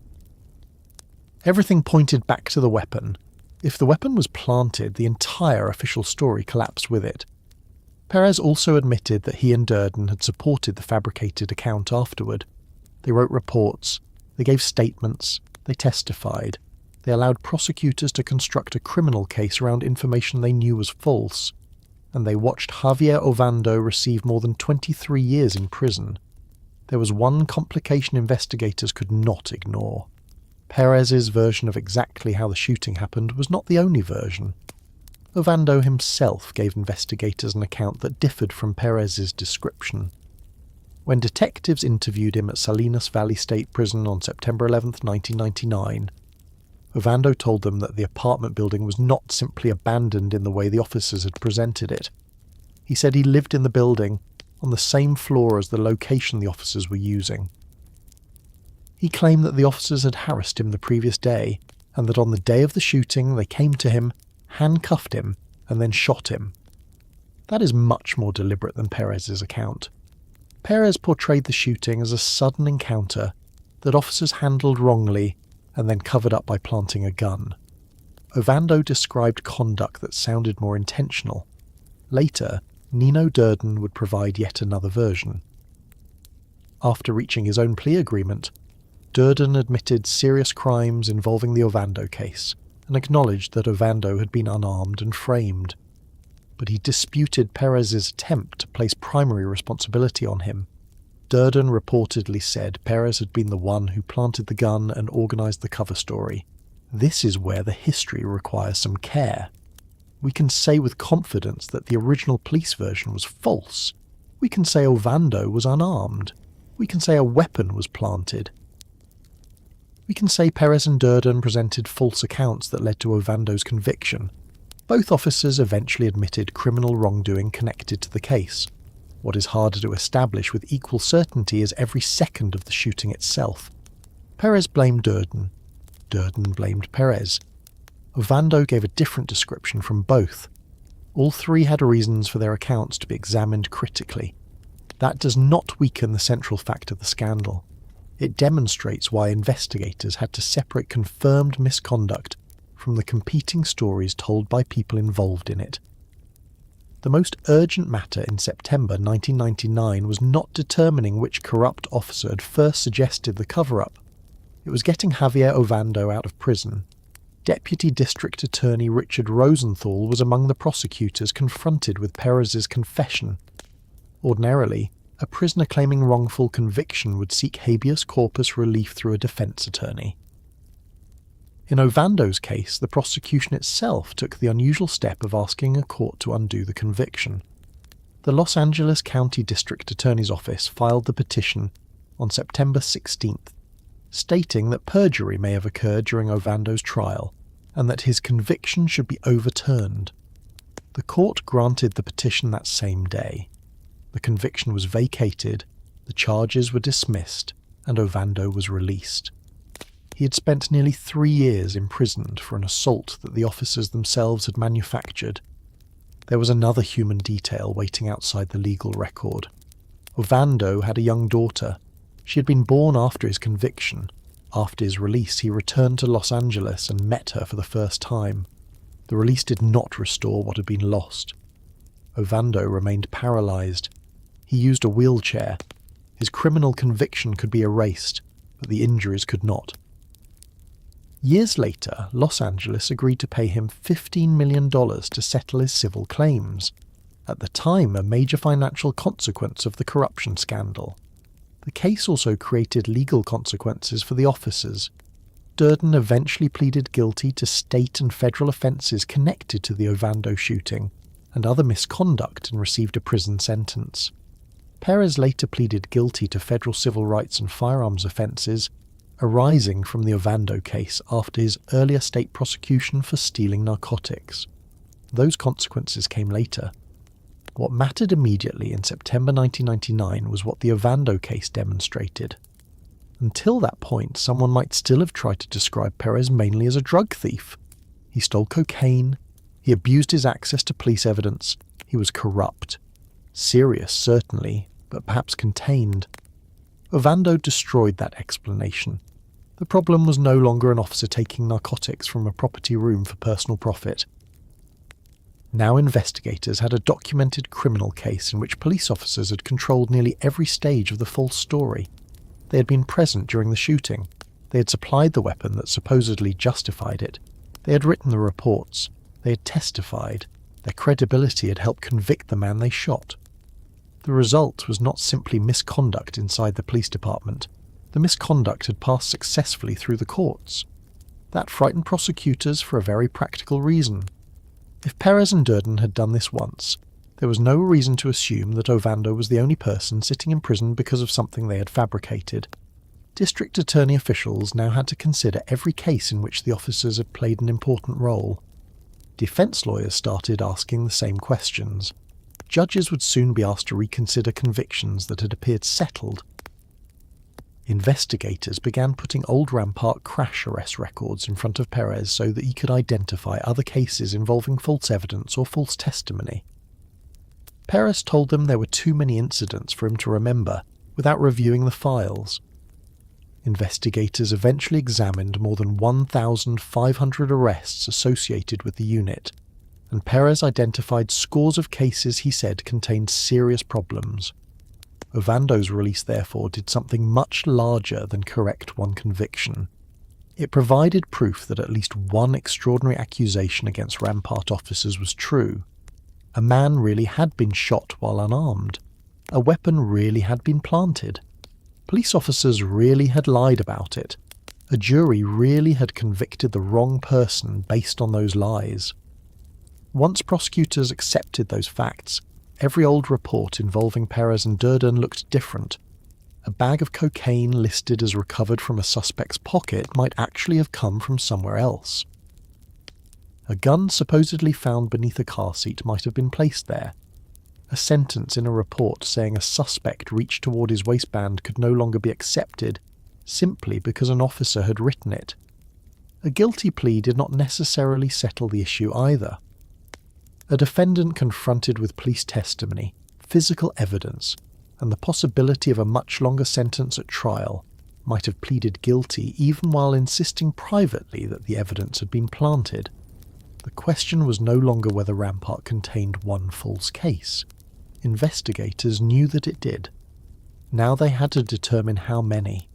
Everything pointed back to the weapon. If the weapon was planted, the entire official story collapsed with it. Perez also admitted that he and Durden had supported the fabricated account afterward. They wrote reports, they gave statements, they testified. They allowed prosecutors to construct a criminal case around information they knew was false. And they watched Javier Ovando receive more than 23 years in prison. There was one complication investigators could not ignore. Perez's version of exactly how the shooting happened was not the only version. Ovando himself gave investigators an account that differed from Perez's description. When detectives interviewed him at Salinas Valley State Prison on September 11, 1999, Ovando told them that the apartment building was not simply abandoned in the way the officers had presented it. He said he lived in the building, on the same floor as the location the officers were using. He claimed that the officers had harassed him the previous day, and that on the day of the shooting they came to him, handcuffed him, and then shot him. That is much more deliberate than Perez's account. Perez portrayed the shooting as a sudden encounter that officers handled wrongly and then covered up by planting a gun. Ovando described conduct that sounded more intentional. Later, Nino Durden would provide yet another version. After reaching his own plea agreement, Durden admitted serious crimes involving the Ovando case and acknowledged that Ovando had been unarmed and framed. But he disputed Perez's attempt to place primary responsibility on him. Durden reportedly said Perez had been the one who planted the gun and organised the cover story. This is where the history requires some care. We can say with confidence that the original police version was false. We can say Ovando was unarmed. We can say a weapon was planted. We can say Perez and Durden presented false accounts that led to Ovando's conviction. Both officers eventually admitted criminal wrongdoing connected to the case. What is harder to establish with equal certainty is every second of the shooting itself. Perez blamed Durden. Durden blamed Perez. Ovando gave a different description from both. All three had reasons for their accounts to be examined critically. That does not weaken the central fact of the scandal. It demonstrates why investigators had to separate confirmed misconduct from the competing stories told by people involved in it. The most urgent matter in September 1999 was not determining which corrupt officer had first suggested the cover-up. It was getting Javier Ovando out of prison. Deputy District Attorney Richard Rosenthal was among the prosecutors confronted with Perez's confession. Ordinarily, a prisoner claiming wrongful conviction would seek habeas corpus relief through a defense attorney. In Ovando's case, the prosecution itself took the unusual step of asking a court to undo the conviction. The Los Angeles County District Attorney's Office filed the petition on September 16th, stating that perjury may have occurred during Ovando's trial and that his conviction should be overturned. The court granted the petition that same day. The conviction was vacated, the charges were dismissed, and Ovando was released. He had spent nearly 3 years imprisoned for an assault that the officers themselves had manufactured. There was another human detail waiting outside the legal record. Ovando had a young daughter. She had been born after his conviction. After his release, he returned to Los Angeles and met her for the first time. The release did not restore what had been lost. Ovando remained paralyzed. He used a wheelchair. His criminal conviction could be erased, but the injuries could not. Years later, Los Angeles agreed to pay him $15 million to settle his civil claims, at the time a major financial consequence of the corruption scandal. The case also created legal consequences for the officers. Durden eventually pleaded guilty to state and federal offences connected to the Ovando shooting and other misconduct and received a prison sentence. Perez later pleaded guilty to federal civil rights and firearms offences arising from the Ovando case after his earlier state prosecution for stealing narcotics. Those consequences came later. What mattered immediately in September 1999 was what the Ovando case demonstrated. Until that point, someone might still have tried to describe Perez mainly as a drug thief. He stole cocaine, he abused his access to police evidence, he was corrupt. Serious, certainly, but perhaps contained. Ovando destroyed that explanation. The problem was no longer an officer taking narcotics from a property room for personal profit. Now investigators had a documented criminal case in which police officers had controlled nearly every stage of the false story. They had been present during the shooting. They had supplied the weapon that supposedly justified it. They had written the reports. They had testified. Their credibility had helped convict the man they shot. The result was not simply misconduct inside the police department. The misconduct had passed successfully through the courts. That frightened prosecutors for a very practical reason. If Perez and Durden had done this once, there was no reason to assume that Ovando was the only person sitting in prison because of something they had fabricated. District attorney officials now had to consider every case in which the officers had played an important role. Defense lawyers started asking the same questions. Judges would soon be asked to reconsider convictions that had appeared settled. Investigators began putting old Rampart crash arrest records in front of Perez so that he could identify other cases involving false evidence or false testimony. Perez told them there were too many incidents for him to remember without reviewing the files. Investigators eventually examined more than 1,500 arrests associated with the unit, and Perez identified scores of cases he said contained serious problems. Ovando's release, therefore, did something much larger than correct one conviction. It provided proof that at least one extraordinary accusation against Rampart officers was true. A man really had been shot while unarmed. A weapon really had been planted. Police officers really had lied about it. A jury really had convicted the wrong person based on those lies. Once prosecutors accepted those facts, every old report involving Perez and Durden looked different. a bag of cocaine listed as recovered from a suspect's pocket might actually have come from somewhere else. A gun supposedly found beneath a car seat might have been placed there. A sentence in a report saying a suspect reached toward his waistband could no longer be accepted simply because an officer had written it. A guilty plea did not necessarily settle the issue either. A defendant confronted with police testimony, physical evidence, and the possibility of a much longer sentence at trial might have pleaded guilty even while insisting privately that the evidence had been planted. The question was no longer whether Rampart contained one false case. Investigators knew that it did. Now they had to determine how many.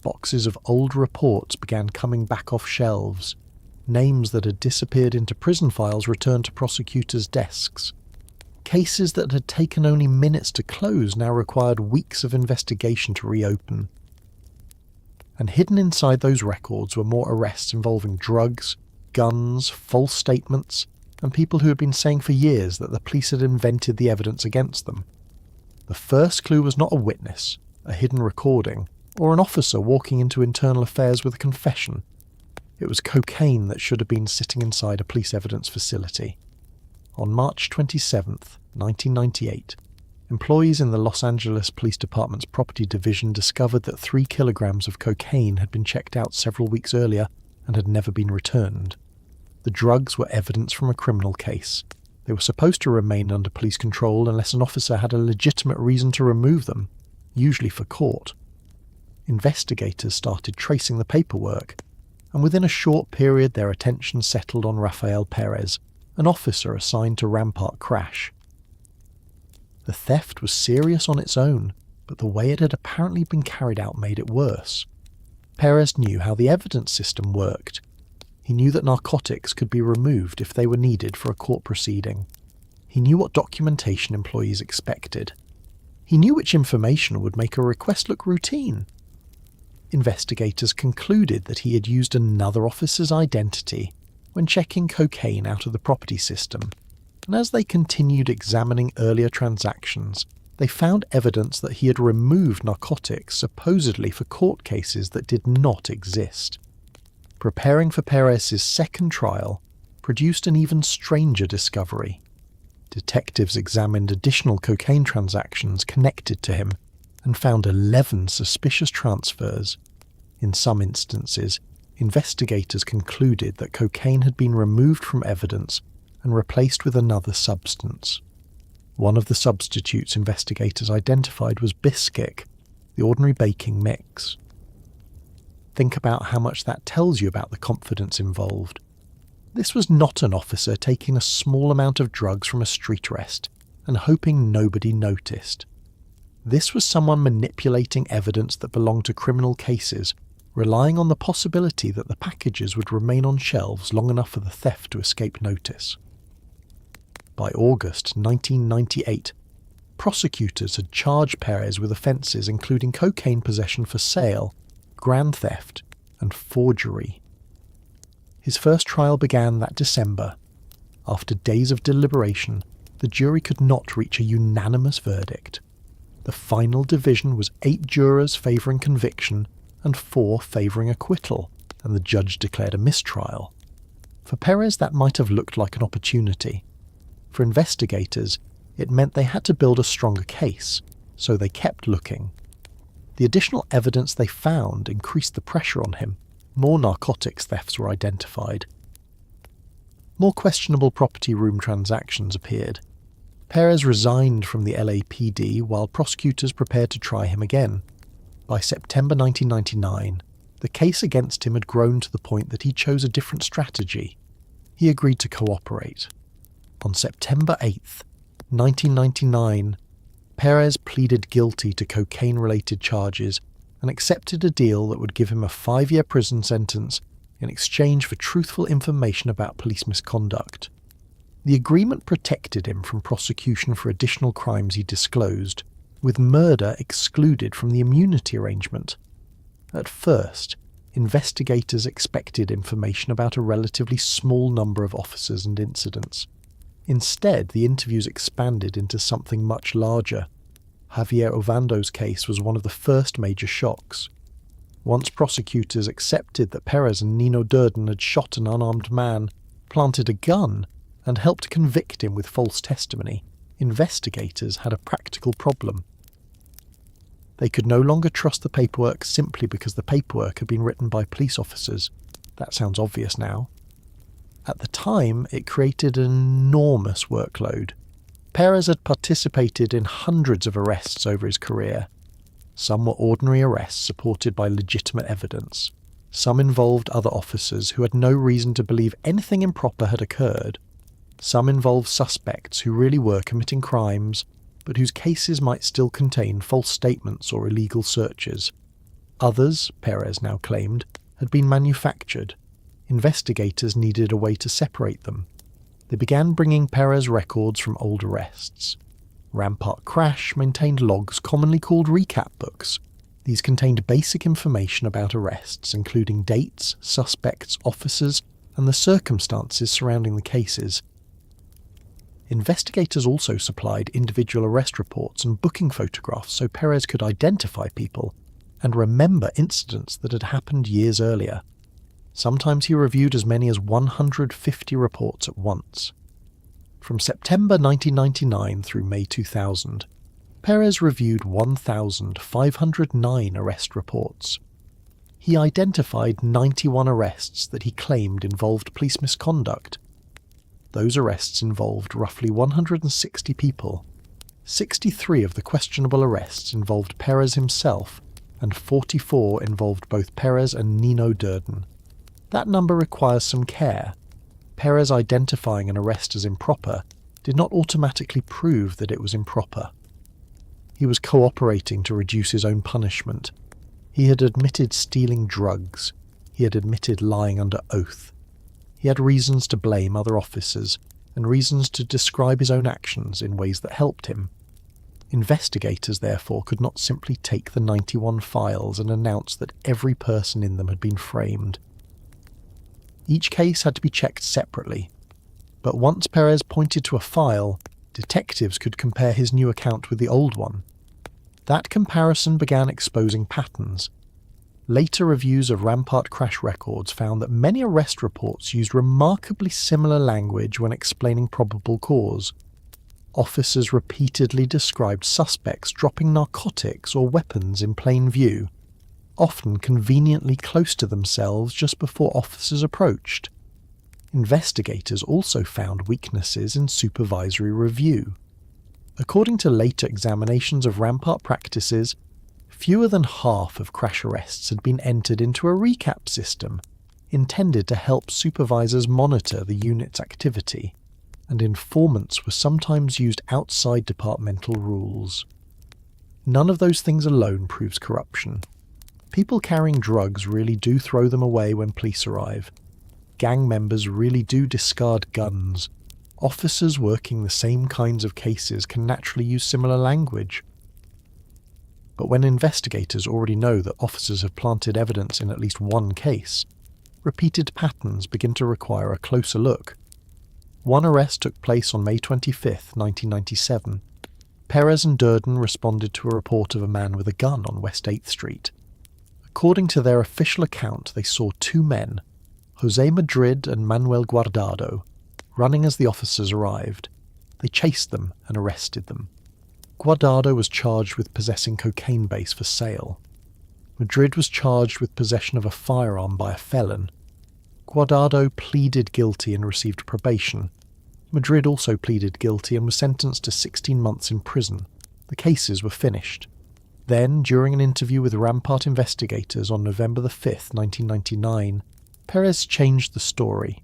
Boxes of old reports began coming back off shelves. Names that had disappeared into prison files returned to prosecutors' desks. Cases that had taken only minutes to close now required weeks of investigation to reopen. And hidden inside those records were more arrests involving drugs, guns, false statements, and people who had been saying for years that the police had invented the evidence against them. The first clue was not a witness, a hidden recording, or an officer walking into internal affairs with a confession. It was cocaine that should have been sitting inside a police evidence facility. On March 27th, 1998, employees in the Los Angeles Police Department's property division discovered that 3 kilograms of cocaine had been checked out several weeks earlier and had never been returned. The drugs were evidence from a criminal case. They were supposed to remain under police control unless an officer had a legitimate reason to remove them, usually for court. Investigators started tracing the paperwork, and within a short period their attention settled on Rafael Perez, an officer assigned to Rampart crash. The theft was serious on its own, but the way it had apparently been carried out made it worse. Perez knew how the evidence system worked. He knew that narcotics could be removed if they were needed for a court proceeding. He knew what documentation employees expected. He knew which information would make a request look routine. Investigators concluded that he had used another officer's identity when checking cocaine out of the property system, and as they continued examining earlier transactions, they found evidence that he had removed narcotics supposedly for court cases that did not exist. Preparing for Perez's second trial produced an even stranger discovery. Detectives examined additional cocaine transactions connected to him and found 11 suspicious transfers. In some instances, investigators concluded that cocaine had been removed from evidence and replaced with another substance. One of the substitutes investigators identified was bisquick, the ordinary baking mix. Think about how much that tells you about the confidence involved. This was not an officer taking a small amount of drugs from a street arrest and hoping nobody noticed. This was someone manipulating evidence that belonged to criminal cases, relying on the possibility that the packages would remain on shelves long enough for the theft to escape notice. By August 1998, prosecutors had charged Perez with offences including cocaine possession for sale, grand theft, and forgery. His first trial began that December. After days of deliberation, the jury could not reach a unanimous verdict. The final division was 8 jurors favouring conviction and 4 favouring acquittal, and the judge declared a mistrial. For Perez, that might have looked like an opportunity. For investigators, it meant they had to build a stronger case, so they kept looking. The additional evidence they found increased the pressure on him. More narcotics thefts were identified. More questionable property room transactions appeared. Perez resigned from the LAPD while prosecutors prepared to try him again. By September 1999, the case against him had grown to the point that he chose a different strategy. He agreed to cooperate. On September 8th, 1999, Perez pleaded guilty to cocaine-related charges and accepted a deal that would give him a 5-year prison sentence in exchange for truthful information about police misconduct. The agreement protected him from prosecution for additional crimes he disclosed, with murder excluded from the immunity arrangement. At first, investigators expected information about a relatively small number of officers and incidents. Instead, the interviews expanded into something much larger. Javier Ovando's case was one of the first major shocks. Once prosecutors accepted that Perez and Nino Durden had shot an unarmed man, planted a gun, and helped convict him with false testimony, investigators had a practical problem. They could no longer trust the paperwork simply because the paperwork had been written by police officers. That sounds obvious now. At the time, it created an enormous workload. Perez had participated in hundreds of arrests over his career. Some were ordinary arrests supported by legitimate evidence. Some involved other officers who had no reason to believe anything improper had occurred. Some involved suspects who really were committing crimes, but whose cases might still contain false statements or illegal searches. Others, Perez now claimed, had been manufactured. Investigators needed a way to separate them. They began bringing Perez records from old arrests. Rampart Crash maintained logs commonly called recap books. These contained basic information about arrests, including dates, suspects, officers, and the circumstances surrounding the cases. Investigators also supplied individual arrest reports and booking photographs so Perez could identify people and remember incidents that had happened years earlier. Sometimes he reviewed as many as 150 reports at once. From September 1999 through May 2000, Perez reviewed 1,509 arrest reports. He identified 91 arrests that he claimed involved police misconduct. Those arrests involved roughly 160 people. 63 of the questionable arrests involved Perez himself, and 44 involved both Perez and Nino Durden. That number requires some care. Perez identifying an arrest as improper did not automatically prove that it was improper. He was cooperating to reduce his own punishment. He had admitted stealing drugs. He had admitted lying under oath. He had reasons to blame other officers and reasons to describe his own actions in ways that helped him. Investigators, therefore, could not simply take the 91 files and announce that every person in them had been framed. Each case had to be checked separately, but once Perez pointed to a file, detectives could compare his new account with the old one. That comparison began exposing patterns. Later reviews of Rampart crash records found that many arrest reports used remarkably similar language when explaining probable cause. Officers repeatedly described suspects dropping narcotics or weapons in plain view, often conveniently close to themselves just before officers approached. Investigators also found weaknesses in supervisory review. According to later examinations of Rampart practices, fewer than half of crash arrests had been entered into a recap system, intended to help supervisors monitor the unit's activity, and informants were sometimes used outside departmental rules. None of those things alone proves corruption. People carrying drugs really do throw them away when police arrive. Gang members really do discard guns. Officers working the same kinds of cases can naturally use similar language. But when investigators already know that officers have planted evidence in at least one case, repeated patterns begin to require a closer look. One arrest took place on May 25, 1997. Perez and Durden responded to a report of a man with a gun on West 8th Street. According to their official account, they saw two men, Jose Madrid and Manuel Guardado, running as the officers arrived. They chased them and arrested them. Guardado was charged with possessing cocaine base for sale. Madrid was charged with possession of a firearm by a felon. Guardado pleaded guilty and received probation. Madrid also pleaded guilty and was sentenced to 16 months in prison. The cases were finished. Then, during an interview with Rampart investigators on November 5, 1999, Perez changed the story.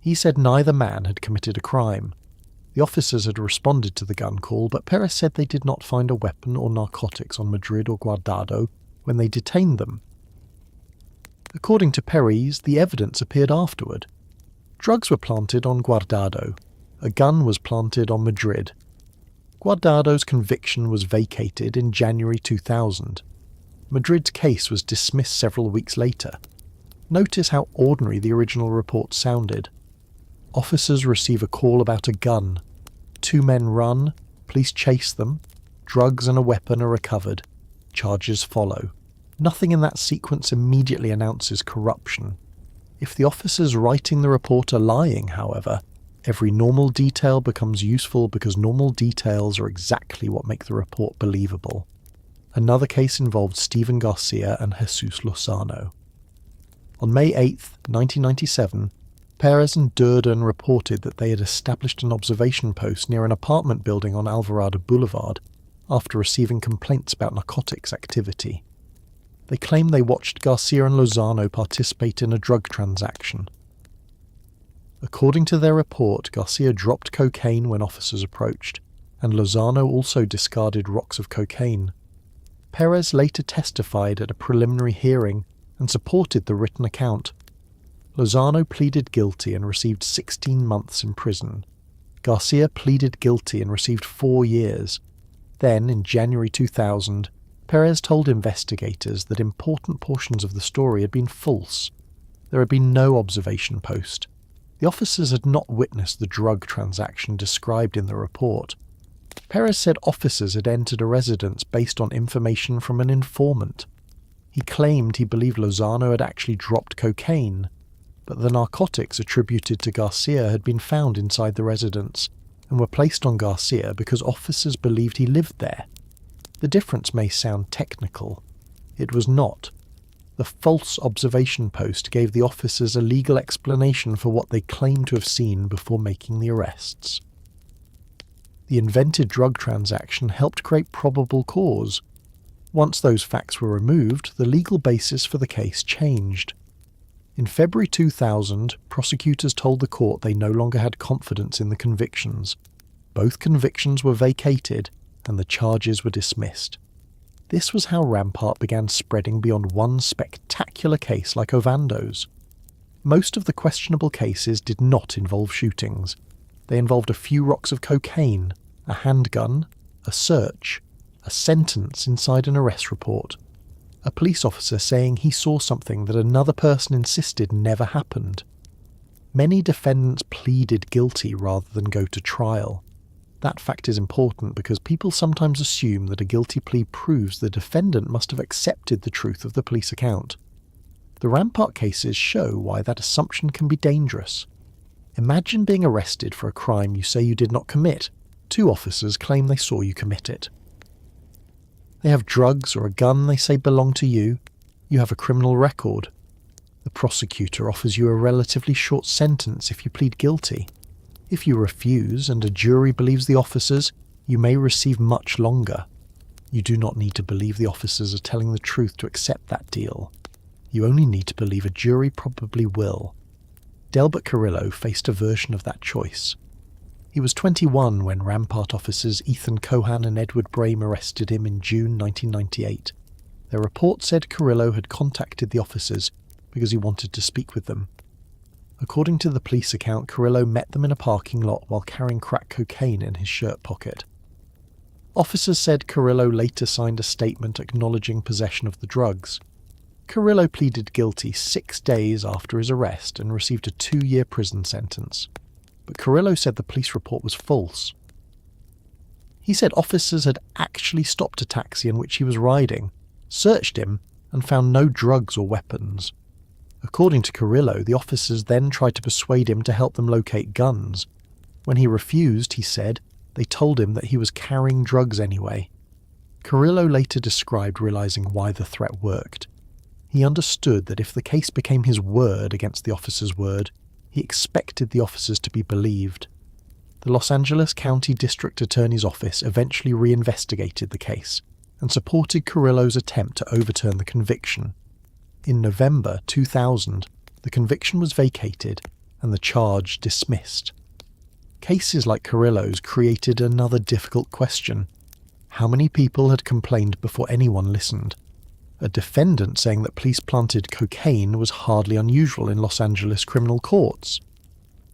He said neither man had committed a crime. The officers had responded to the gun call, but Perez said they did not find a weapon or narcotics on Madrid or Guardado when they detained them. According to Perez, the evidence appeared afterward. Drugs were planted on Guardado. A gun was planted on Madrid. Guardado's conviction was vacated in January 2000. Madrid's case was dismissed several weeks later. Notice how ordinary the original report sounded. Officers receive a call about a gun. Two men run, police chase them. Drugs and a weapon are recovered. Charges follow. Nothing in that sequence immediately announces corruption. If the officers writing the report are lying, however, every normal detail becomes useful because normal details are exactly what make the report believable. Another case involved Stephen Garcia and Jesus Lozano. On May 8, 1997, Perez and Durden reported that they had established an observation post near an apartment building on Alvarado Boulevard after receiving complaints about narcotics activity. They claimed they watched Garcia and Lozano participate in a drug transaction. According to their report, Garcia dropped cocaine when officers approached, and Lozano also discarded rocks of cocaine. Perez later testified at a preliminary hearing and supported the written account. Lozano pleaded guilty and received 16 months in prison. Garcia pleaded guilty and received 4 years. Then, in January 2000, Perez told investigators that important portions of the story had been false. There had been no observation post. The officers had not witnessed the drug transaction described in the report. Perez said officers had entered a residence based on information from an informant. He claimed he believed Lozano had actually dropped cocaine, but the narcotics attributed to Garcia had been found inside the residence and were placed on Garcia because officers believed he lived there. The difference may sound technical. It was not. The false observation post gave the officers a legal explanation for what they claimed to have seen before making the arrests. The invented drug transaction helped create probable cause. Once those facts were removed, the legal basis for the case changed. In February 2000, prosecutors told the court they no longer had confidence in the convictions. Both convictions were vacated, and the charges were dismissed. This was how Rampart began spreading beyond one spectacular case like Ovando's. Most of the questionable cases did not involve shootings. They involved a few rocks of cocaine, a handgun, a search, a sentence inside an arrest report, a police officer saying he saw something that another person insisted never happened. Many defendants pleaded guilty rather than go to trial. That fact is important because people sometimes assume that a guilty plea proves the defendant must have accepted the truth of the police account. The Rampart cases show why that assumption can be dangerous. Imagine being arrested for a crime you say you did not commit. 2 officers claim they saw you commit it. They have drugs or a gun they say belong to you. You have a criminal record. The prosecutor offers you a relatively short sentence if you plead guilty. If you refuse and a jury believes the officers, you may receive much longer. You do not need to believe the officers are telling the truth to accept that deal. You only need to believe a jury probably will. Delbert Carrillo faced a version of that choice. He was 21 when Rampart officers Ethan Cohan and Edward Brame arrested him in June 1998. Their report said Carrillo had contacted the officers because he wanted to speak with them. According to the police account, Carrillo met them in a parking lot while carrying crack cocaine in his shirt pocket. Officers said Carrillo later signed a statement acknowledging possession of the drugs. Carrillo pleaded guilty 6 days after his arrest and received a 2-year prison sentence. But Carrillo said the police report was false. He said officers had actually stopped a taxi in which he was riding, searched him, and found no drugs or weapons. According to Carrillo, the officers then tried to persuade him to help them locate guns. When he refused, he said, they told him that he was carrying drugs anyway. Carrillo later described realizing why the threat worked. He understood that if the case became his word against the officer's word, he expected the officers to be believed. The Los Angeles County District Attorney's Office eventually reinvestigated the case and supported Carrillo's attempt to overturn the conviction. In November 2000, the conviction was vacated and the charge dismissed. Cases like Carrillo's created another difficult question. How many people had complained before anyone listened? A defendant saying that police planted cocaine was hardly unusual in Los Angeles criminal courts.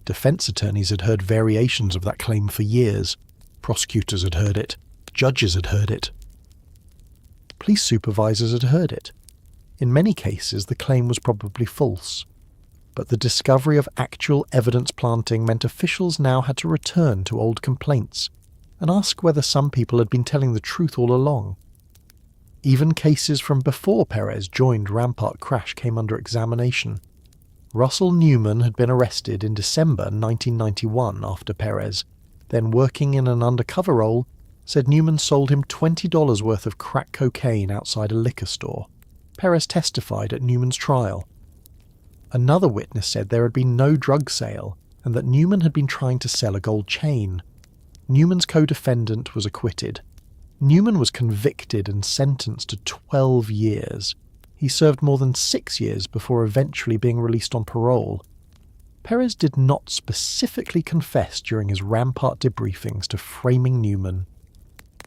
Defense attorneys had heard variations of that claim for years. Prosecutors had heard it. Judges had heard it. Police supervisors had heard it. In many cases, the claim was probably false. But the discovery of actual evidence planting meant officials now had to return to old complaints, and ask whether some people had been telling the truth all along. Even cases from before Perez joined Rampart crash came under examination. Russell Newman had been arrested in December 1991 after Perez, then working in an undercover role, said Newman sold him $20 worth of crack cocaine outside a liquor store. Perez testified at Newman's trial. Another witness said there had been no drug sale and that Newman had been trying to sell a gold chain. Newman's co-defendant was acquitted. Newman was convicted and sentenced to 12 years. He served more than 6 years before eventually being released on parole. Perez did not specifically confess during his Rampart debriefings to framing Newman.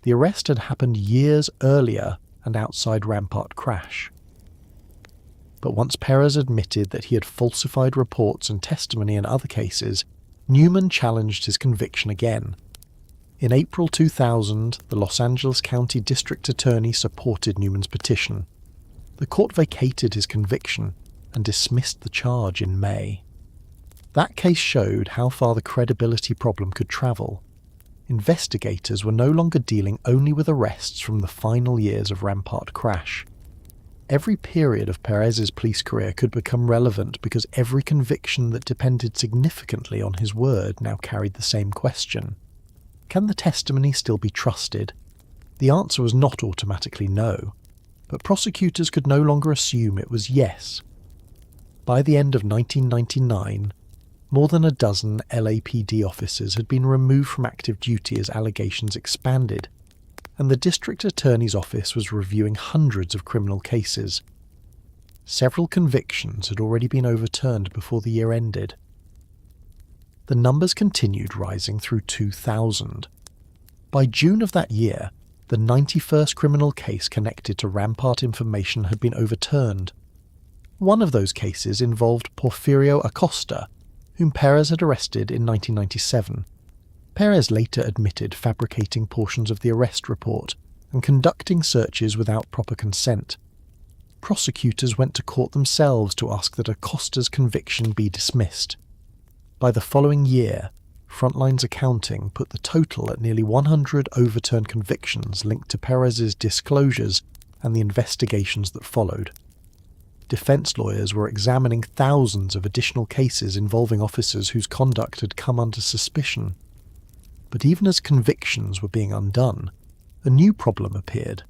The arrest had happened years earlier and outside Rampart crash. But once Perez admitted that he had falsified reports and testimony in other cases, Newman challenged his conviction again. In April 2000, the Los Angeles County District Attorney supported Newman's petition. The court vacated his conviction and dismissed the charge in May. That case showed how far the credibility problem could travel. Investigators were no longer dealing only with arrests from the final years of Rampart crash. Every period of Perez's police career could become relevant because every conviction that depended significantly on his word now carried the same question. Can the testimony still be trusted? The answer was not automatically no, but prosecutors could no longer assume it was yes. By the end of 1999, more than a dozen LAPD officers had been removed from active duty as allegations expanded, and the district attorney's office was reviewing hundreds of criminal cases. Several convictions had already been overturned before the year ended. The numbers continued rising through 2000. By June of that year, the 91st criminal case connected to Rampart information had been overturned. One of those cases involved Porfirio Acosta, whom Perez had arrested in 1997. Perez later admitted fabricating portions of the arrest report and conducting searches without proper consent. Prosecutors went to court themselves to ask that Acosta's conviction be dismissed. By the following year, Frontline's accounting put the total at nearly 100 overturned convictions linked to Perez's disclosures and the investigations that followed. Defense lawyers were examining thousands of additional cases involving officers whose conduct had come under suspicion. But even as convictions were being undone, a new problem appeared.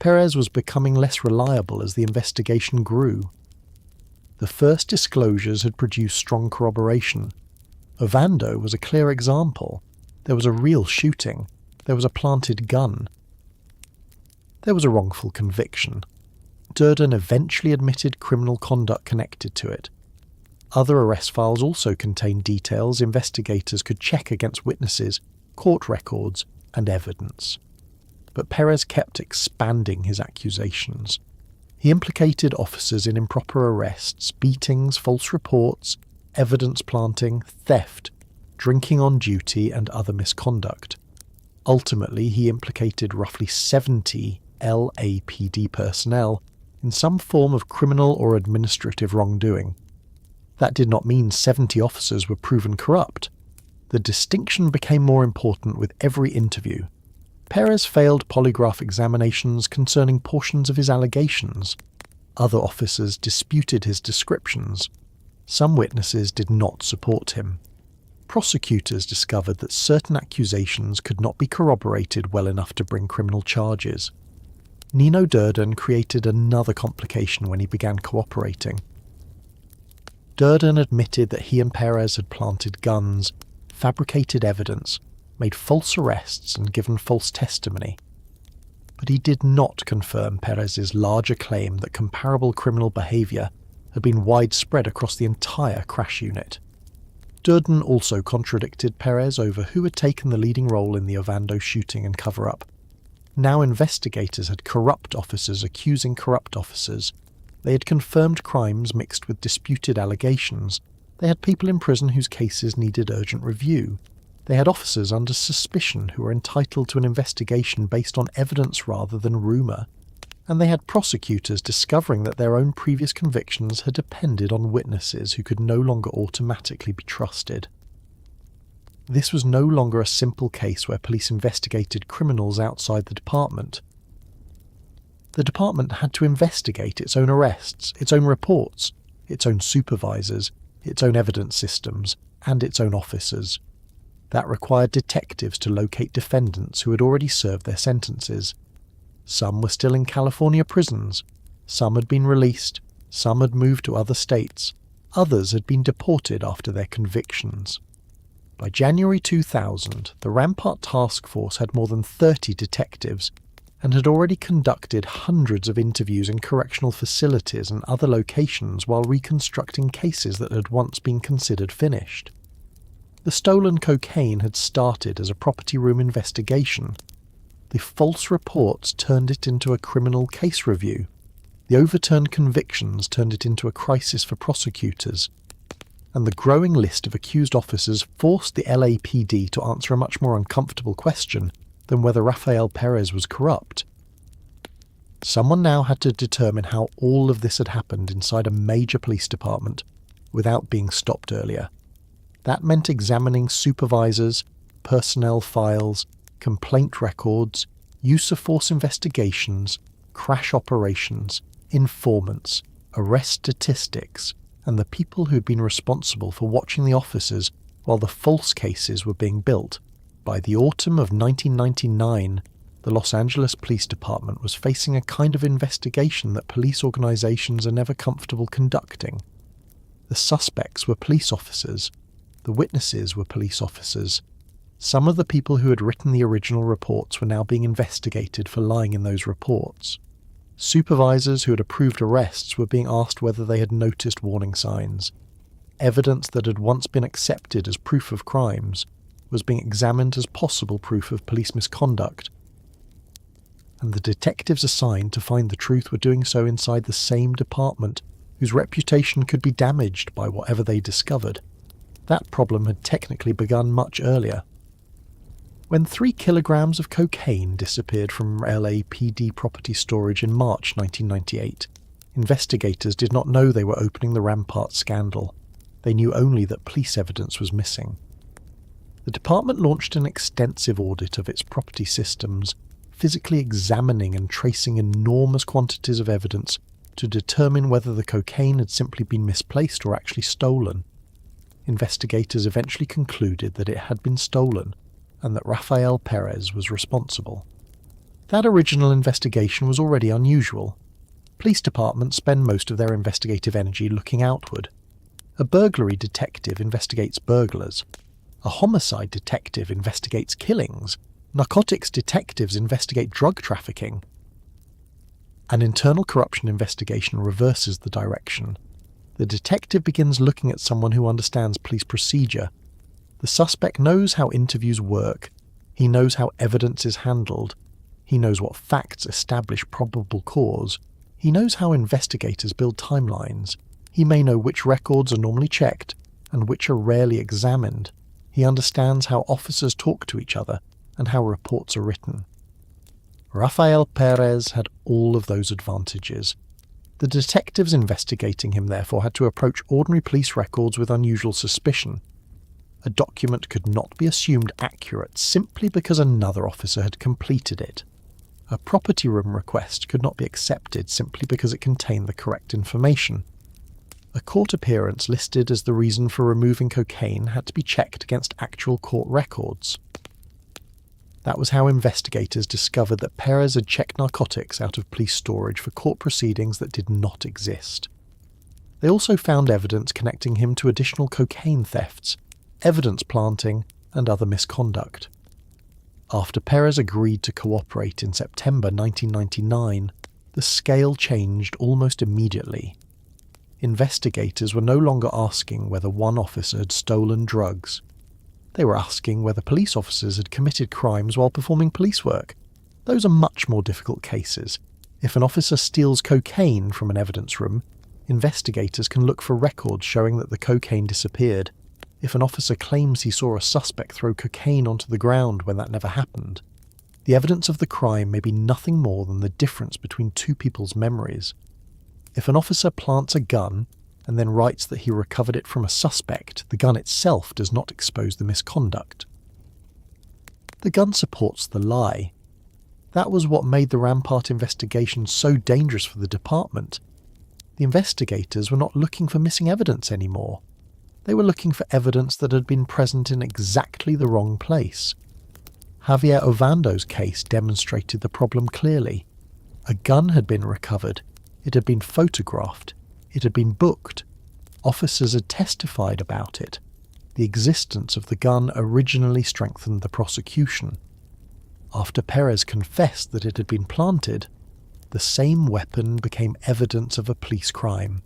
Perez was becoming less reliable as the investigation grew. The first disclosures had produced strong corroboration. Ovando was a clear example. There was a real shooting. There was a planted gun. There was a wrongful conviction. Durden eventually admitted criminal conduct connected to it. Other arrest files also contained details investigators could check against witnesses, court records, and evidence. But Perez kept expanding his accusations. He implicated officers in improper arrests, beatings, false reports, evidence planting, theft, drinking on duty, and other misconduct. Ultimately, he implicated roughly 70 LAPD personnel in some form of criminal or administrative wrongdoing. That did not mean 70 officers were proven corrupt. The distinction became more important with every interview. Perez failed polygraph examinations concerning portions of his allegations. Other officers disputed his descriptions. Some witnesses did not support him. Prosecutors discovered that certain accusations could not be corroborated well enough to bring criminal charges. Nino Durden created another complication when he began cooperating. Durden admitted that he and Perez had planted guns, fabricated evidence, made false arrests and given false testimony. But he did not confirm Perez's larger claim that comparable criminal behaviour had been widespread across the entire crash unit. Durden also contradicted Perez over who had taken the leading role in the Ovando shooting and cover-up. Now investigators had corrupt officers accusing corrupt officers. They had confirmed crimes mixed with disputed allegations. They had people in prison whose cases needed urgent review. They had officers under suspicion who were entitled to an investigation based on evidence rather than rumour. And they had prosecutors discovering that their own previous convictions had depended on witnesses who could no longer automatically be trusted. This was no longer a simple case where police investigated criminals outside the department. The department had to investigate its own arrests, its own reports, its own supervisors, its own evidence systems, and its own officers. That required detectives to locate defendants who had already served their sentences. Some were still in California prisons, some had been released, some had moved to other states, others had been deported after their convictions. By January 2000, the Rampart task force had more than 30 detectives and had already conducted hundreds of interviews in correctional facilities and other locations while reconstructing cases that had once been considered finished. The stolen cocaine had started as a property room investigation. The false reports turned it into a criminal case review. The overturned convictions turned it into a crisis for prosecutors. And the growing list of accused officers forced the LAPD to answer a much more uncomfortable question than whether Rafael Perez was corrupt. Someone now had to determine how all of this had happened inside a major police department without being stopped earlier. That meant examining supervisors, personnel files, complaint records, use of force investigations, crash operations, informants, arrest statistics, and the people who'd been responsible for watching the officers while the false cases were being built. By the autumn of 1999, the Los Angeles Police Department was facing a kind of investigation that police organizations are never comfortable conducting. The suspects were police officers. The witnesses were police officers. Some of the people who had written the original reports were now being investigated for lying in those reports. Supervisors who had approved arrests were being asked whether they had noticed warning signs. Evidence that had once been accepted as proof of crimes was being examined as possible proof of police misconduct. And the detectives assigned to find the truth were doing so inside the same department, whose reputation could be damaged by whatever they discovered. That problem had technically begun much earlier. When 3 kilograms of cocaine disappeared from LAPD property storage in March 1998, investigators did not know they were opening the Rampart scandal. They knew only that police evidence was missing. The department launched an extensive audit of its property systems, physically examining and tracing enormous quantities of evidence to determine whether the cocaine had simply been misplaced or actually stolen. Investigators eventually concluded that it had been stolen, and that Rafael Perez was responsible. That original investigation was already unusual. Police departments spend most of their investigative energy looking outward. A burglary detective investigates burglars. A homicide detective investigates killings. Narcotics detectives investigate drug trafficking. An internal corruption investigation reverses the direction. The detective begins looking at someone who understands police procedure. The suspect knows how interviews work. He knows how evidence is handled. He knows what facts establish probable cause. He knows how investigators build timelines. He may know which records are normally checked and which are rarely examined. He understands how officers talk to each other and how reports are written. Rafael Perez had all of those advantages. The detectives investigating him therefore had to approach ordinary police records with unusual suspicion. A document could not be assumed accurate simply because another officer had completed it. A property room request could not be accepted simply because it contained the correct information. A court appearance listed as the reason for removing cocaine had to be checked against actual court records. That was how investigators discovered that Perez had checked narcotics out of police storage for court proceedings that did not exist. They also found evidence connecting him to additional cocaine thefts, evidence planting, and other misconduct. After Perez agreed to cooperate in September 1999, the scale changed almost immediately. Investigators were no longer asking whether one officer had stolen drugs. They were asking whether police officers had committed crimes while performing police work. Those are much more difficult cases. If an officer steals cocaine from an evidence room, investigators can look for records showing that the cocaine disappeared. If an officer claims he saw a suspect throw cocaine onto the ground when that never happened, the evidence of the crime may be nothing more than the difference between two people's memories. If an officer plants a gun and then writes that he recovered it from a suspect, the gun itself does not expose the misconduct. The gun supports the lie. That was what made the Rampart investigation so dangerous for the department. The investigators were not looking for missing evidence anymore. They were looking for evidence that had been present in exactly the wrong place. Javier Ovando's case demonstrated the problem clearly. A gun had been recovered. It had been photographed. It had been booked. Officers had testified about it. The existence of the gun originally strengthened the prosecution. After Perez confessed that it had been planted, the same weapon became evidence of a police crime.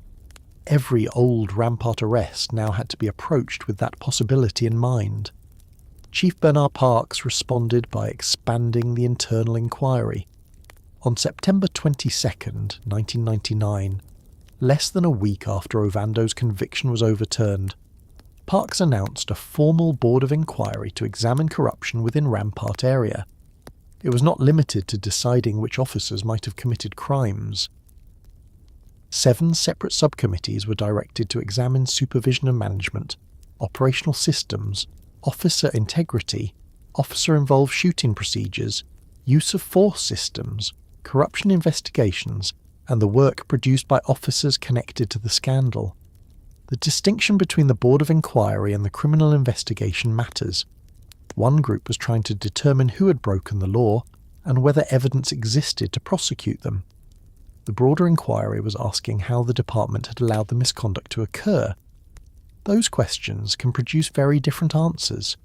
Every old Rampart arrest now had to be approached with that possibility in mind. Chief Bernard Parks responded by expanding the internal inquiry. On September 22nd, 1999, less than a week after Ovando's conviction was overturned, Parks announced a formal board of inquiry to examine corruption within Rampart area. It was not limited to deciding which officers might have committed crimes. 7 separate subcommittees were directed to examine supervision and management, operational systems, officer integrity, officer-involved shooting procedures, use of force systems, corruption investigations, and the work produced by officers connected to the scandal. The distinction between the Board of Inquiry and the criminal investigation matters. One group was trying to determine who had broken the law and whether evidence existed to prosecute them. The broader inquiry was asking how the department had allowed the misconduct to occur. Those questions can produce very different answers.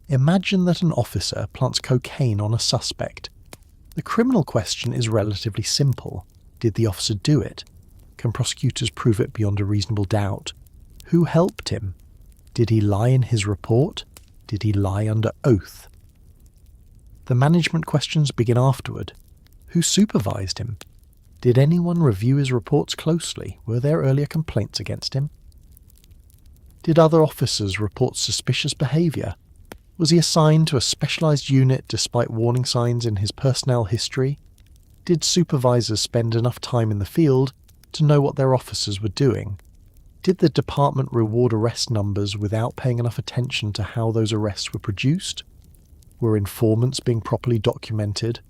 Imagine that an officer plants cocaine on a suspect. The criminal question is relatively simple. Did the officer do it? Can prosecutors prove it beyond a reasonable doubt? Who helped him? Did he lie in his report? Did he lie under oath? The management questions begin afterward. Who supervised him? Did anyone review his reports closely? Were there earlier complaints against him? Did other officers report suspicious behaviour? Was he assigned to a specialised unit despite warning signs in his personnel history? Did supervisors spend enough time in the field to know what their officers were doing? Did the department reward arrest numbers without paying enough attention to how those arrests were produced? Were informants being properly documented?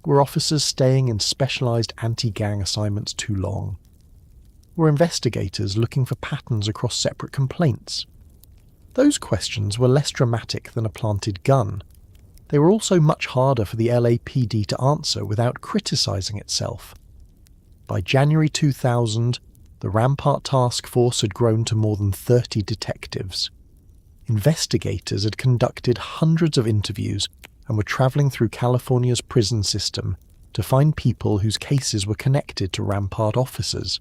Were officers staying in specialised anti-gang assignments too long? Were investigators looking for patterns across separate complaints? Those questions were less dramatic than a planted gun. They were also much harder for the LAPD to answer without criticising itself. By January 2000, the Rampart task force had grown to more than 30 detectives. Investigators had conducted hundreds of interviews and were travelling through California's prison system to find people whose cases were connected to Rampart officers.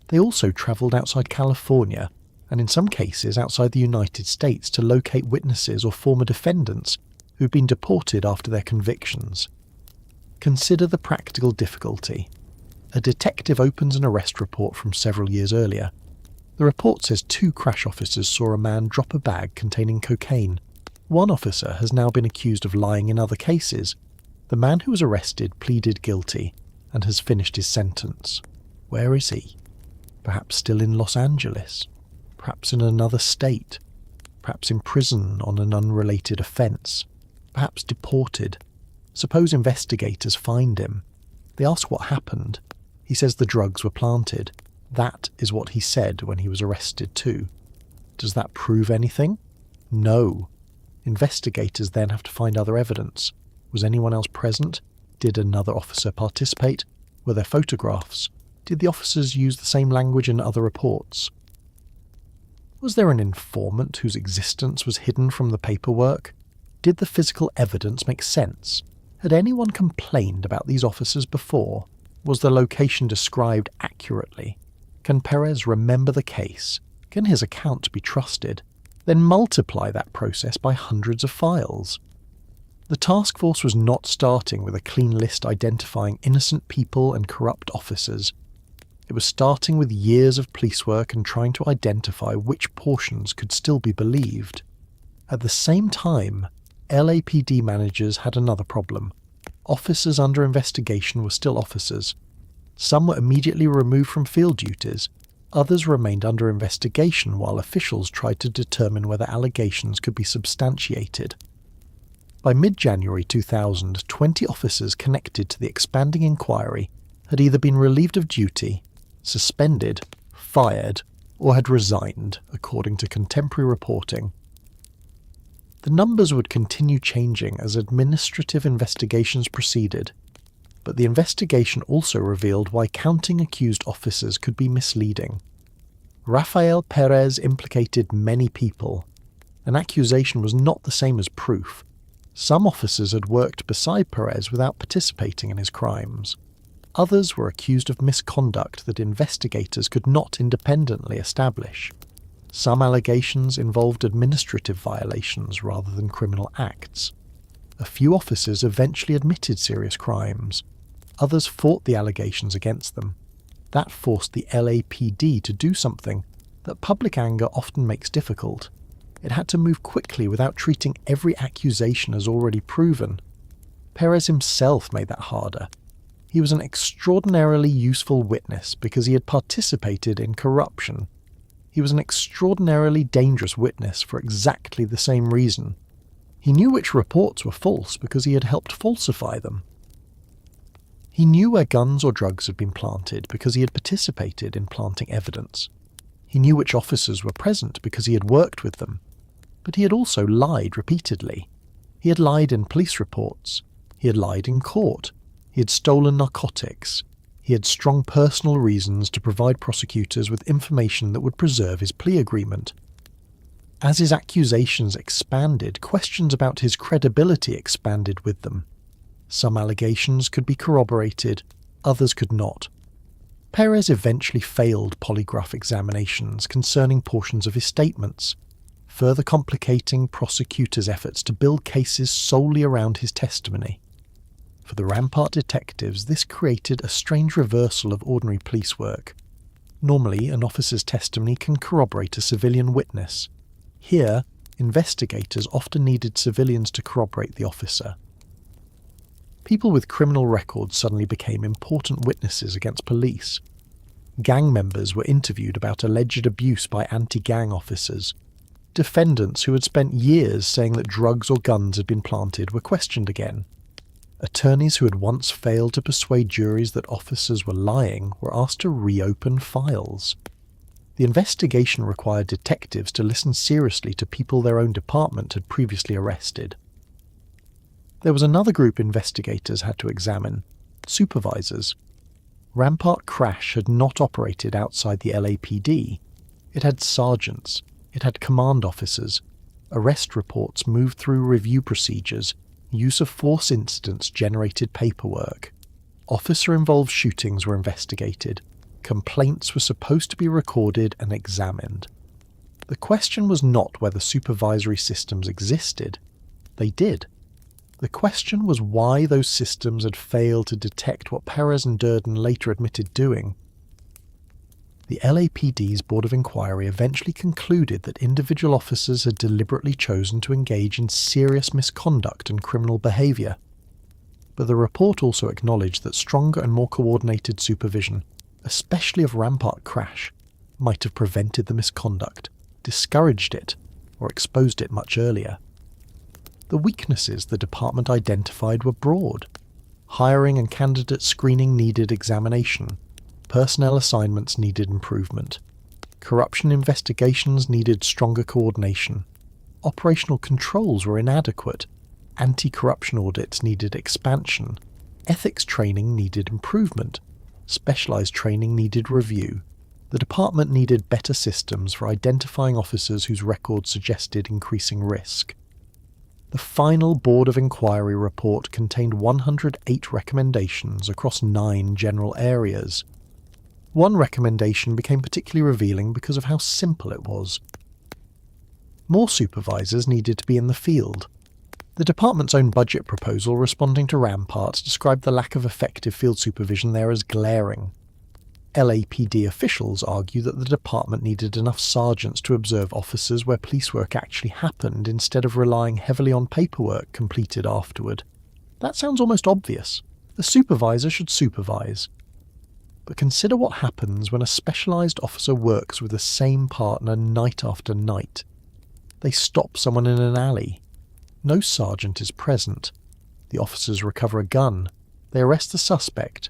They also travelled outside California, and in some cases outside the United States, to locate witnesses or former defendants who'd been deported after their convictions. Consider the practical difficulty. A detective opens an arrest report from several years earlier. The report says 2 crash officers saw a man drop a bag containing cocaine. One officer has now been accused of lying in other cases. The man who was arrested pleaded guilty and has finished his sentence. Where is he? Perhaps still in Los Angeles. Perhaps in another state. Perhaps in prison on an unrelated offence. Perhaps deported. Suppose investigators find him. They ask what happened. He says the drugs were planted. That is what he said when he was arrested too. Does that prove anything? No. Investigators then have to find other evidence. Was anyone else present? Did another officer participate? Were there photographs? Did the officers use the same language in other reports? Was there an informant whose existence was hidden from the paperwork? Did the physical evidence make sense? Had anyone complained about these officers before? Was the location described accurately? Can Perez remember the case? Can his account be trusted? Then multiply that process by hundreds of files. The task force was not starting with a clean list identifying innocent people and corrupt officers. It was starting with years of police work and trying to identify which portions could still be believed. At the same time, LAPD managers had another problem. Officers under investigation were still officers. Some were immediately removed from field duties. Others remained under investigation while officials tried to determine whether allegations could be substantiated. By mid-January 2000, 20 officers connected to the expanding inquiry had either been relieved of duty, suspended, fired, or had resigned, according to contemporary reporting. The numbers would continue changing as administrative investigations proceeded, but the investigation also revealed why counting accused officers could be misleading. Rafael Perez implicated many people. An accusation was not the same as proof. Some officers had worked beside Perez without participating in his crimes. Others were accused of misconduct that investigators could not independently establish. Some allegations involved administrative violations rather than criminal acts. A few officers eventually admitted serious crimes. Others fought the allegations against them. That forced the LAPD to do something that public anger often makes difficult. It had to move quickly without treating every accusation as already proven. Perez himself made that harder. He was an extraordinarily useful witness because he had participated in corruption. He was an extraordinarily dangerous witness for exactly the same reason. He knew which reports were false because he had helped falsify them. He knew where guns or drugs had been planted because he had participated in planting evidence. He knew which officers were present because he had worked with them. But he had also lied repeatedly. He had lied in police reports. He had lied in court. He had stolen narcotics. He had strong personal reasons to provide prosecutors with information that would preserve his plea agreement. As his accusations expanded, questions about his credibility expanded with them. Some allegations could be corroborated, others could not. Perez eventually failed polygraph examinations concerning portions of his statements, further complicating prosecutors' efforts to build cases solely around his testimony. For the Rampart detectives, this created a strange reversal of ordinary police work. Normally, an officer's testimony can corroborate a civilian witness. Here, investigators often needed civilians to corroborate the officer. People with criminal records suddenly became important witnesses against police. Gang members were interviewed about alleged abuse by anti-gang officers. Defendants who had spent years saying that drugs or guns had been planted were questioned again. Attorneys who had once failed to persuade juries that officers were lying were asked to reopen files. The investigation required detectives to listen seriously to people their own department had previously arrested. There was another group investigators had to examine: supervisors. Rampart Crash had not operated outside the LAPD. It had sergeants. It had command officers. Arrest reports moved through review procedures. Use of force incidents generated paperwork. Officer-involved shootings were investigated. Complaints were supposed to be recorded and examined. The question was not whether supervisory systems existed. They did. The question was why those systems had failed to detect what Perez and Durden later admitted doing. The LAPD's Board of Inquiry eventually concluded that individual officers had deliberately chosen to engage in serious misconduct and criminal behaviour. But the report also acknowledged that stronger and more coordinated supervision, especially of Rampart Crash, might have prevented the misconduct, discouraged it, or exposed it much earlier. The weaknesses the department identified were broad. Hiring and candidate screening needed examination. Personnel assignments needed improvement. Corruption investigations needed stronger coordination. Operational controls were inadequate. Anti-corruption audits needed expansion. Ethics training needed improvement. Specialized training needed review. The department needed better systems for identifying officers whose records suggested increasing risk. The final Board of Inquiry report contained 108 recommendations across 9 general areas. One recommendation became particularly revealing because of how simple it was. More supervisors needed to be in the field. The department's own budget proposal responding to Rampart described the lack of effective field supervision there as glaring. LAPD officials argue that the department needed enough sergeants to observe officers where police work actually happened instead of relying heavily on paperwork completed afterward. That sounds almost obvious. The supervisor should supervise. But consider what happens when a specialised officer works with the same partner night after night. They stop someone in an alley. No sergeant is present. The officers recover a gun. They arrest the suspect.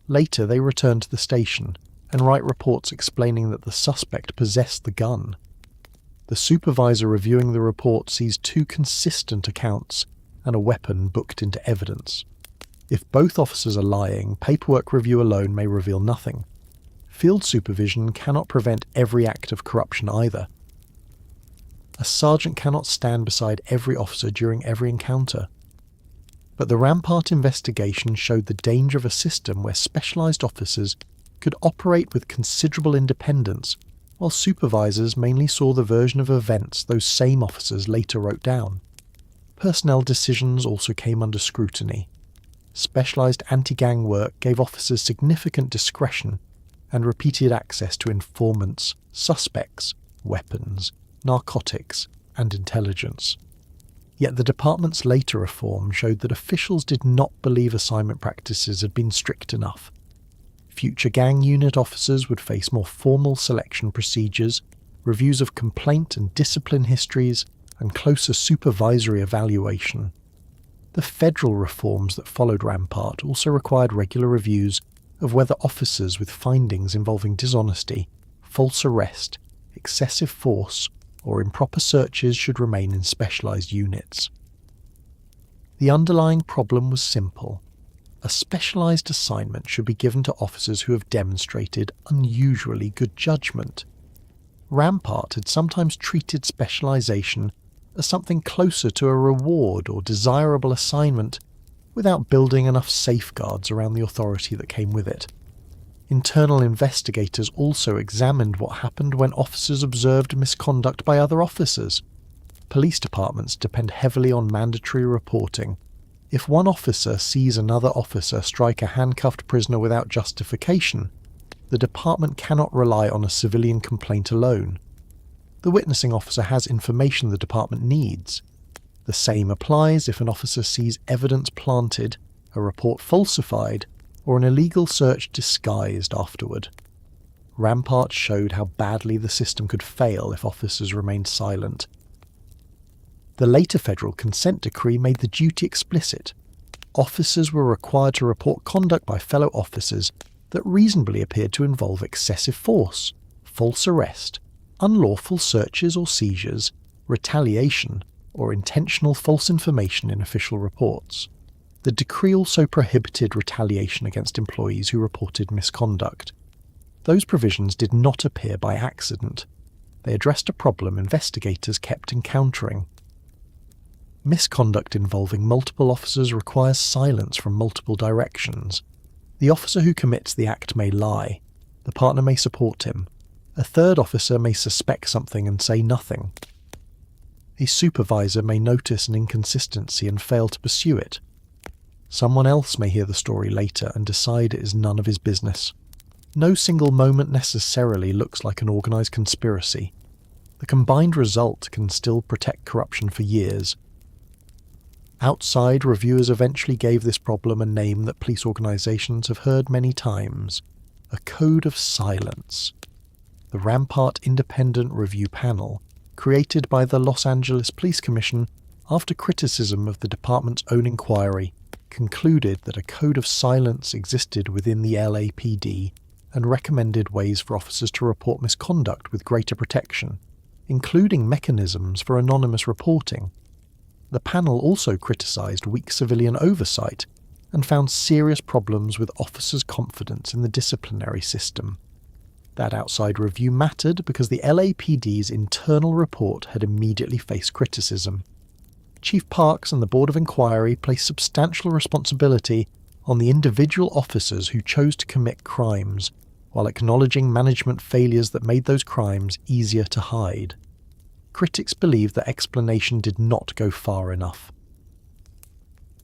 Later they return to the station and write reports explaining that the suspect possessed the gun. The supervisor reviewing the report sees two consistent accounts and a weapon booked into evidence. If both officers are lying, paperwork review alone may reveal nothing. Field supervision cannot prevent every act of corruption either. A sergeant cannot stand beside every officer during every encounter. But the Rampart investigation showed the danger of a system where specialised officers could operate with considerable independence, while supervisors mainly saw the version of events those same officers later wrote down. Personnel decisions also came under scrutiny. Specialised anti-gang work gave officers significant discretion and repeated access to informants, suspects, weapons, narcotics, and intelligence. Yet the department's later reform showed that officials did not believe assignment practices had been strict enough. Future gang unit officers would face more formal selection procedures, reviews of complaint and discipline histories, and closer supervisory evaluation. The federal reforms that followed Rampart also required regular reviews of whether officers with findings involving dishonesty, false arrest, excessive force, or improper searches should remain in specialised units. The underlying problem was simple. A specialised assignment should be given to officers who have demonstrated unusually good judgment. Rampart had sometimes treated specialisation as something closer to a reward or desirable assignment, without building enough safeguards around the authority that came with it. Internal investigators also examined what happened when officers observed misconduct by other officers. Police departments depend heavily on mandatory reporting. If one officer sees another officer strike a handcuffed prisoner without justification, the department cannot rely on a civilian complaint alone. The witnessing officer has information the department needs. The same applies if an officer sees evidence planted, a report falsified, or an illegal search disguised afterward. Rampart showed how badly the system could fail if officers remained silent. The later federal consent decree made the duty explicit. Officers were required to report conduct by fellow officers that reasonably appeared to involve excessive force, false arrest, unlawful searches or seizures, retaliation, or intentional false information in official reports. The decree also prohibited retaliation against employees who reported misconduct. Those provisions did not appear by accident. They addressed a problem investigators kept encountering. Misconduct involving multiple officers requires silence from multiple directions. The officer who commits the act may lie. The partner may support him. A third officer may suspect something and say nothing. A supervisor may notice an inconsistency and fail to pursue it. Someone else may hear the story later and decide it is none of his business. No single moment necessarily looks like an organised conspiracy. The combined result can still protect corruption for years. Outside, reviewers eventually gave this problem a name that police organisations have heard many times: a code of silence. The Rampart Independent Review Panel, created by the Los Angeles Police Commission after criticism of the department's own inquiry, concluded that a code of silence existed within the LAPD and recommended ways for officers to report misconduct with greater protection, including mechanisms for anonymous reporting. The panel also criticised weak civilian oversight and found serious problems with officers' confidence in the disciplinary system. That outside review mattered because the LAPD's internal report had immediately faced criticism. Chief Parks and the Board of Inquiry placed substantial responsibility on the individual officers who chose to commit crimes, while acknowledging management failures that made those crimes easier to hide. Critics believed that explanation did not go far enough.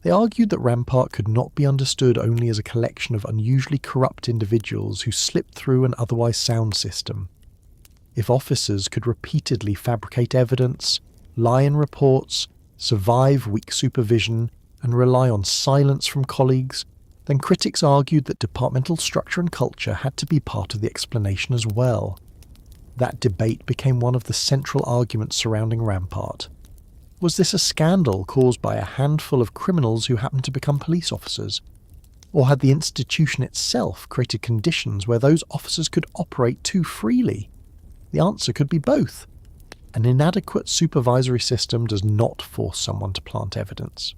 They argued that Rampart could not be understood only as a collection of unusually corrupt individuals who slipped through an otherwise sound system. If officers could repeatedly fabricate evidence, lie in reports, survive weak supervision, and rely on silence from colleagues, Then critics argued that departmental structure and culture had to be part of the explanation as well. That debate became one of the central arguments surrounding Rampart. Was this a scandal caused by a handful of criminals who happened to become police officers? Or had the institution itself created conditions where those officers could operate too freely? The answer could be both. An inadequate supervisory system does not force someone to plant evidence.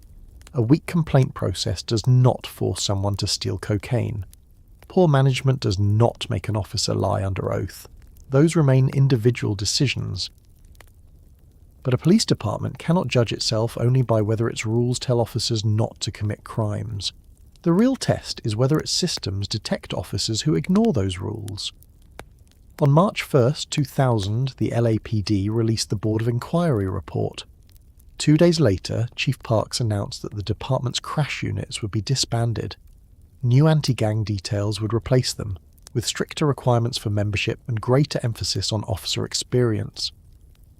A weak complaint process does not force someone to steal cocaine. Poor management does not make an officer lie under oath. Those remain individual decisions. But a police department cannot judge itself only by whether its rules tell officers not to commit crimes. The real test is whether its systems detect officers who ignore those rules. On March 1st, 2000, the LAPD released the Board of Inquiry report. 2 days later, Chief Parks announced that the department's crash units would be disbanded. New anti-gang details would replace them, with stricter requirements for membership and greater emphasis on officer experience.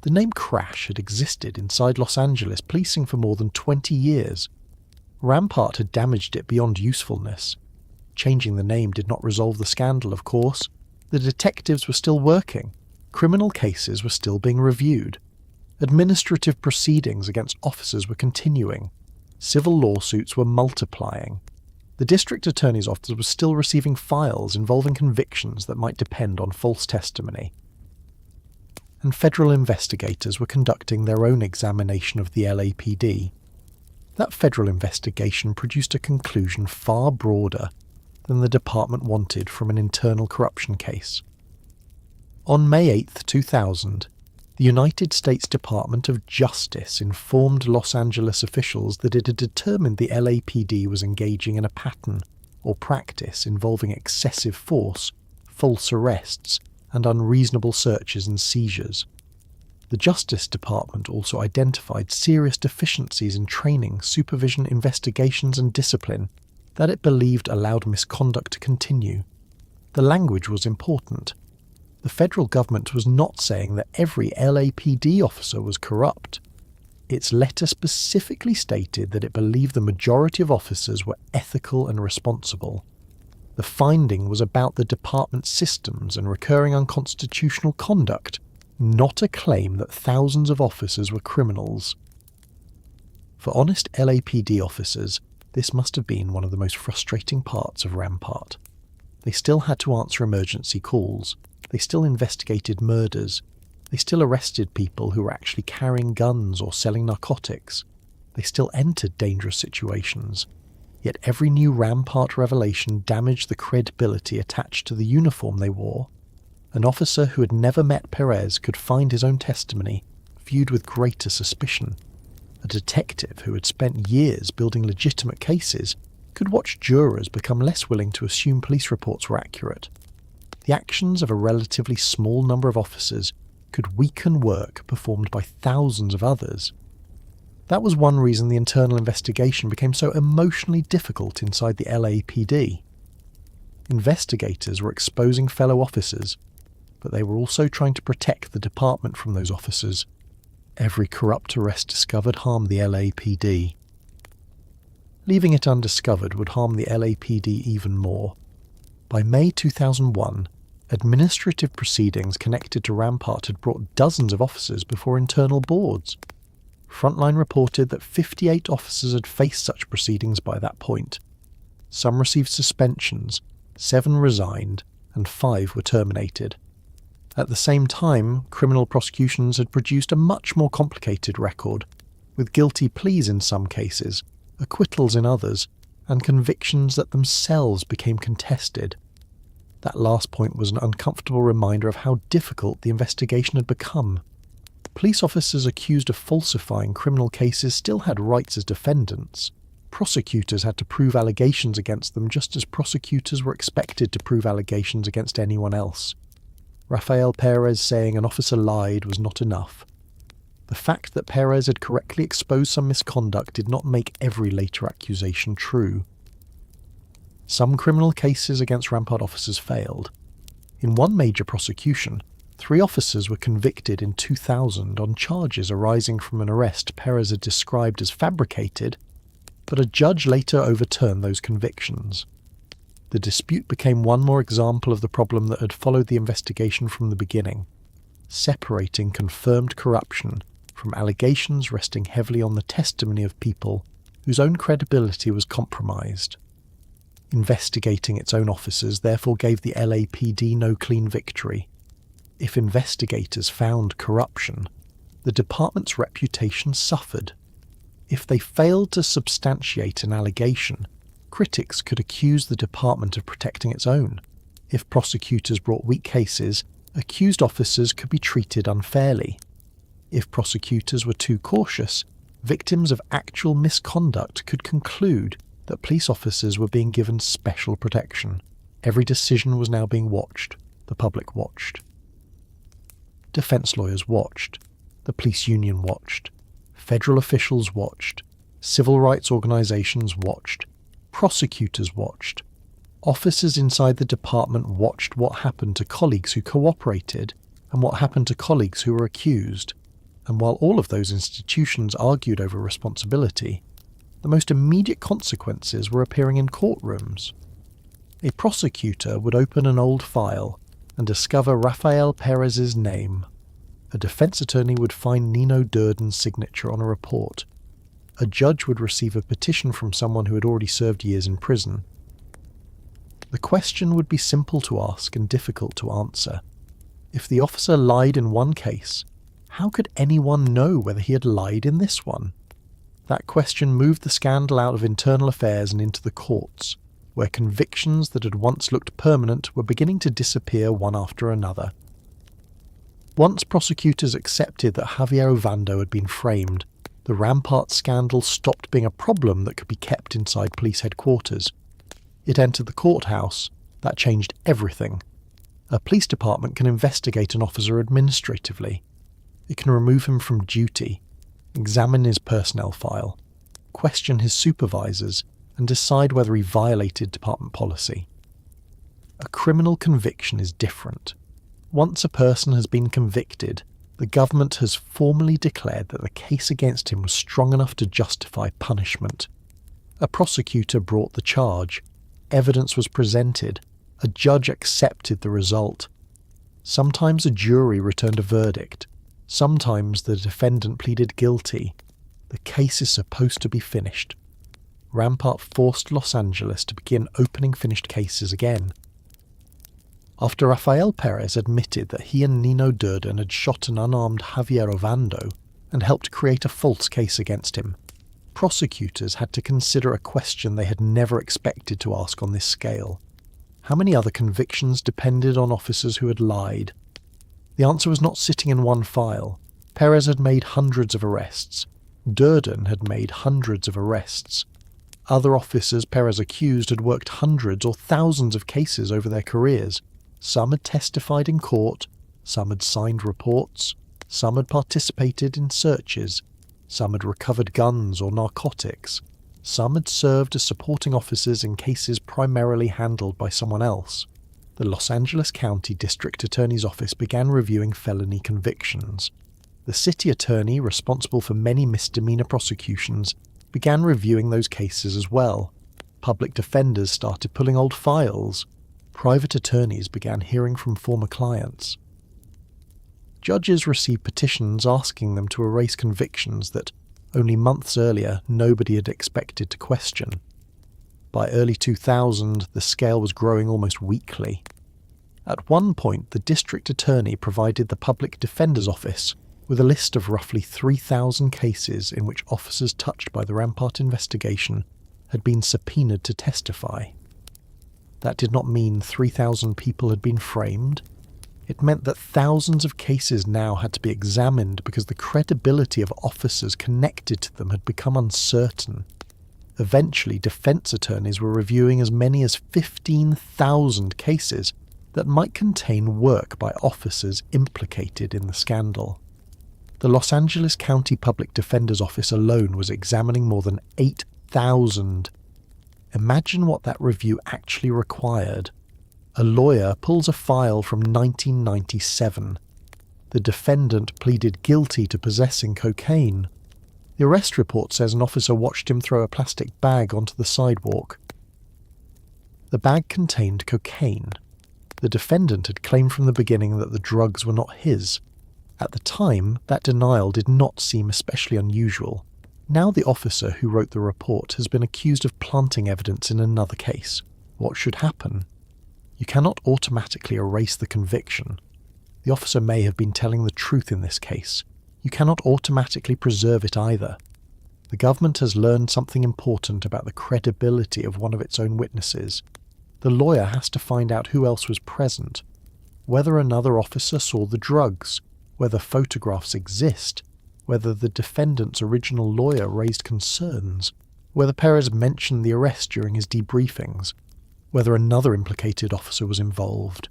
The name Crash had existed inside Los Angeles policing for more than 20 years. Rampart had damaged it beyond usefulness. Changing the name did not resolve the scandal, of course. The detectives were still working. Criminal cases were still being reviewed. Administrative proceedings against officers were continuing. Civil lawsuits were multiplying. The district attorney's office was still receiving files involving convictions that might depend on false testimony. And federal investigators were conducting their own examination of the LAPD. That federal investigation produced a conclusion far broader than the department wanted from an internal corruption case. On May 8, 2000, the United States Department of Justice informed Los Angeles officials that it had determined the LAPD was engaging in a pattern or practice involving excessive force, false arrests, and unreasonable searches and seizures. The Justice Department also identified serious deficiencies in training, supervision, investigations, and discipline that it believed allowed misconduct to continue. The language was important. The federal government was not saying that every LAPD officer was corrupt. Its letter specifically stated that it believed the majority of officers were ethical and responsible. The finding was about the department's systems and recurring unconstitutional conduct, not a claim that thousands of officers were criminals. For honest LAPD officers, this must have been one of the most frustrating parts of Rampart. They still had to answer emergency calls. They still investigated murders. They still arrested people who were actually carrying guns or selling narcotics. They still entered dangerous situations. Yet every new Rampart revelation damaged the credibility attached to the uniform they wore. An officer who had never met Perez could find his own testimony viewed with greater suspicion. A detective who had spent years building legitimate cases could watch jurors become less willing to assume police reports were accurate. The actions of a relatively small number of officers could weaken work performed by thousands of others. That was one reason the internal investigation became so emotionally difficult inside the LAPD. Investigators were exposing fellow officers, but they were also trying to protect the department from those officers. Every corrupt arrest discovered harmed the LAPD. Leaving it undiscovered would harm the LAPD even more. By May 2001, administrative proceedings connected to Rampart had brought dozens of officers before internal boards. Frontline reported that 58 officers had faced such proceedings by that point. Some received suspensions, 7 resigned, and 5 were terminated. At the same time, criminal prosecutions had produced a much more complicated record, with guilty pleas in some cases, acquittals in others, and convictions that themselves became contested. That last point was an uncomfortable reminder of how difficult the investigation had become. Police officers accused of falsifying criminal cases still had rights as defendants. Prosecutors had to prove allegations against them just as prosecutors were expected to prove allegations against anyone else. Rafael Perez saying an officer lied was not enough. The fact that Perez had correctly exposed some misconduct did not make every later accusation true. Some criminal cases against Rampart officers failed. In one major prosecution, 3 officers were convicted in 2000 on charges arising from an arrest Perez had described as fabricated, but a judge later overturned those convictions. The dispute became one more example of the problem that had followed the investigation from the beginning, separating confirmed corruption from allegations resting heavily on the testimony of people whose own credibility was compromised. Investigating its own officers therefore gave the LAPD no clean victory. If investigators found corruption, the department's reputation suffered. If they failed to substantiate an allegation, critics could accuse the department of protecting its own. If prosecutors brought weak cases, accused officers could be treated unfairly. If prosecutors were too cautious, victims of actual misconduct could conclude that police officers were being given special protection. Every decision was now being watched. The public watched. Defence lawyers watched. The police union watched. Federal officials watched. Civil rights organisations watched. Prosecutors watched. Officers inside the department watched what happened to colleagues who cooperated and what happened to colleagues who were accused. And while all of those institutions argued over responsibility, the most immediate consequences were appearing in courtrooms. A prosecutor would open an old file and discover Rafael Perez's name. A defense attorney would find Nino Durden's signature on a report. A judge would receive a petition from someone who had already served years in prison. The question would be simple to ask and difficult to answer. If the officer lied in one case, how could anyone know whether he had lied in this one? That question moved the scandal out of internal affairs and into the courts, where convictions that had once looked permanent were beginning to disappear one after another. Once prosecutors accepted that Javier Ovando had been framed, the Rampart scandal stopped being a problem that could be kept inside police headquarters. It entered the courthouse. That changed everything. A police department can investigate an officer administratively. It can remove him from duty, examine his personnel file, question his supervisors, and decide whether he violated department policy. A criminal conviction is different. Once a person has been convicted, the government has formally declared that the case against him was strong enough to justify punishment. A prosecutor brought the charge. Evidence was presented. A judge accepted the result. Sometimes a jury returned a verdict. Sometimes the defendant pleaded guilty. The case is supposed to be finished. Rampart forced Los Angeles to begin opening finished cases again. After Rafael Perez admitted that he and Nino Durden had shot an unarmed Javier Ovando and helped create a false case against him, prosecutors had to consider a question they had never expected to ask on this scale. How many other convictions depended on officers who had lied? The answer was not sitting in one file. Perez had made hundreds of arrests. Durden had made hundreds of arrests. Other officers Perez accused had worked hundreds or thousands of cases over their careers. Some had testified in court, some had signed reports, some had participated in searches, some had recovered guns or narcotics, some had served as supporting officers in cases primarily handled by someone else. The Los Angeles County District Attorney's Office began reviewing felony convictions. The city attorney, responsible for many misdemeanor prosecutions, began reviewing those cases as well. Public defenders started pulling old files. Private attorneys began hearing from former clients. Judges received petitions asking them to erase convictions that, only months earlier, nobody had expected to question. By early 2000, the scale was growing almost weekly. At one point, the district attorney provided the public defender's office with a list of roughly 3,000 cases in which officers touched by the Rampart investigation had been subpoenaed to testify. That did not mean 3,000 people had been framed. It meant that thousands of cases now had to be examined because the credibility of officers connected to them had become uncertain. Eventually, defense attorneys were reviewing as many as 15,000 cases that might contain work by officers implicated in the scandal. The Los Angeles County Public Defender's Office alone was examining more than 8,000. Imagine what that review actually required. A lawyer pulls a file from 1997. The defendant pleaded guilty to possessing cocaine. The arrest report says an officer watched him throw a plastic bag onto the sidewalk. The bag contained cocaine. The defendant had claimed from the beginning that the drugs were not his. At the time, that denial did not seem especially unusual. Now the officer who wrote the report has been accused of planting evidence in another case. What should happen? You cannot automatically erase the conviction. The officer may have been telling the truth in this case. You cannot automatically preserve it either. The government has learned something important about the credibility of one of its own witnesses. The lawyer has to find out who else was present, whether another officer saw the drugs, whether photographs exist, whether the defendant's original lawyer raised concerns, whether Perez mentioned the arrest during his debriefings, whether another implicated officer was involved,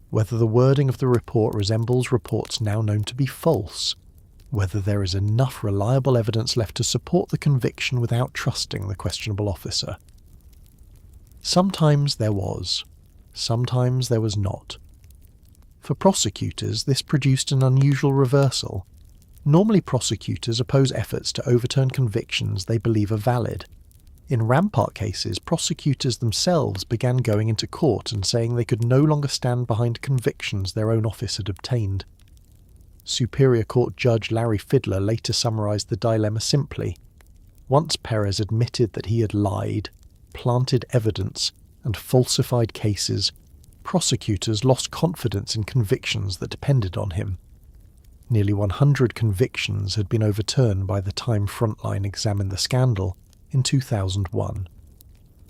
whether the wording of the report resembles reports now known to be false, whether there is enough reliable evidence left to support the conviction without trusting the questionable officer. Sometimes there was, sometimes there was not. For prosecutors, this produced an unusual reversal. Normally prosecutors oppose efforts to overturn convictions they believe are valid. In Rampart cases, prosecutors themselves began going into court and saying they could no longer stand behind convictions their own office had obtained. Superior Court Judge Larry Fidler later summarized the dilemma simply. Once Perez admitted that he had lied, planted evidence, and falsified cases, prosecutors lost confidence in convictions that depended on him. Nearly 100 convictions had been overturned by the time Frontline examined the scandal in 2001.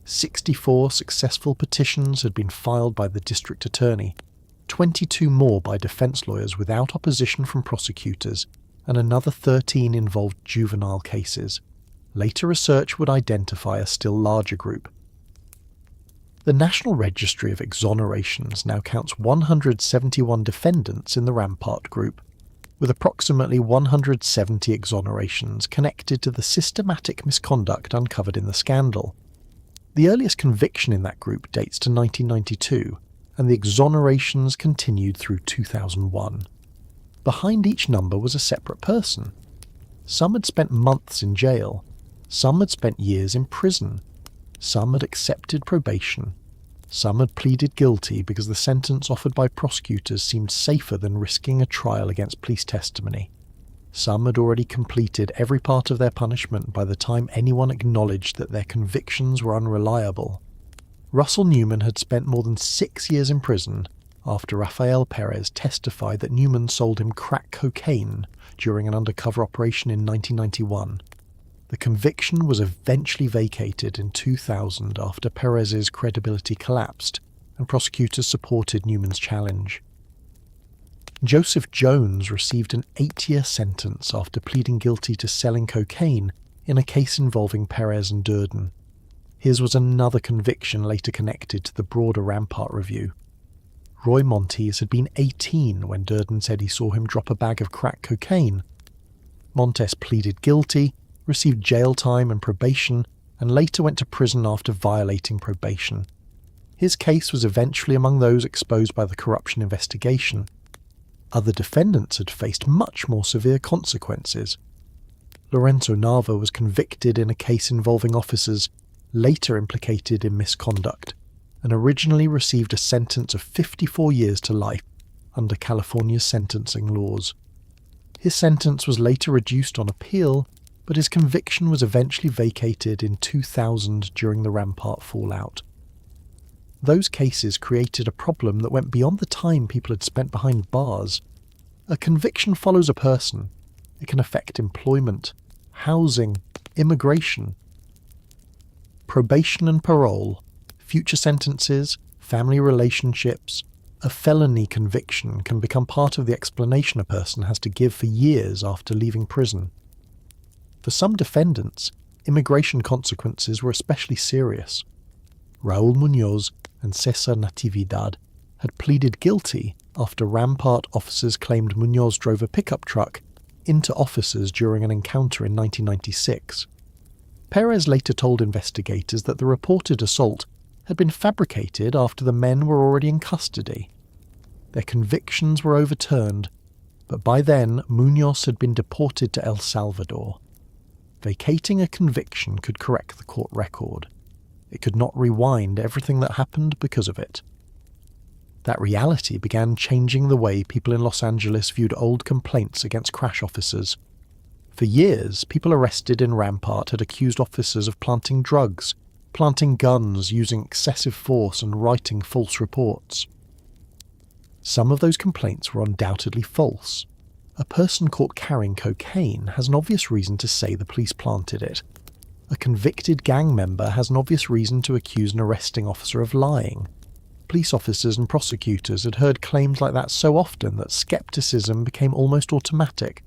64 successful petitions had been filed by the district attorney, 22 more by defense lawyers without opposition from prosecutors, and another 13 involved juvenile cases. Later research would identify a still larger group. The National Registry of Exonerations now counts 171 defendants in the Rampart group, with approximately 170 exonerations connected to the systematic misconduct uncovered in the scandal. The earliest conviction in that group dates to 1992, and the exonerations continued through 2001. Behind each number was a separate person. Some had spent months in jail, some had spent years in prison, some had accepted probation, some had pleaded guilty because the sentence offered by prosecutors seemed safer than risking a trial against police testimony. Some had already completed every part of their punishment by the time anyone acknowledged that their convictions were unreliable. Russell Newman had spent more than 6 years in prison after Rafael Perez testified that Newman sold him crack cocaine during an undercover operation in 1991. The conviction was eventually vacated in 2000 after Perez's credibility collapsed and prosecutors supported Newman's challenge. Joseph Jones received an 8-year sentence after pleading guilty to selling cocaine in a case involving Perez and Durden. His was another conviction later connected to the broader Rampart review. Roy Montes had been 18 when Durden said he saw him drop a bag of crack cocaine. Montes pleaded guilty, received jail time and probation, and later went to prison after violating probation. His case was eventually among those exposed by the corruption investigation. Other defendants had faced much more severe consequences. Lorenzo Nava was convicted in a case involving officers later implicated in misconduct, and originally received a sentence of 54 years to life under California's sentencing laws. His sentence was later reduced on appeal, but his conviction was eventually vacated in 2000 during the Rampart fallout. Those cases created a problem that went beyond the time people had spent behind bars. A conviction follows a person. It can affect employment, housing, immigration, probation and parole, future sentences, family relationships. A felony conviction can become part of the explanation a person has to give for years after leaving prison. For some defendants, immigration consequences were especially serious. Raúl Muñoz and César Natividad had pleaded guilty after Rampart officers claimed Muñoz drove a pickup truck into officers during an encounter in 1996. Perez later told investigators that the reported assault had been fabricated after the men were already in custody. Their convictions were overturned, but by then Muñoz had been deported to El Salvador. Vacating a conviction could correct the court record. It could not rewind everything that happened because of it. That reality began changing the way people in Los Angeles viewed old complaints against crash officers. For years, people arrested in Rampart had accused officers of planting drugs, planting guns, using excessive force, and writing false reports. Some of those complaints were undoubtedly false. A person caught carrying cocaine has an obvious reason to say the police planted it. A convicted gang member has an obvious reason to accuse an arresting officer of lying. Police officers and prosecutors had heard claims like that so often that skepticism became almost automatic.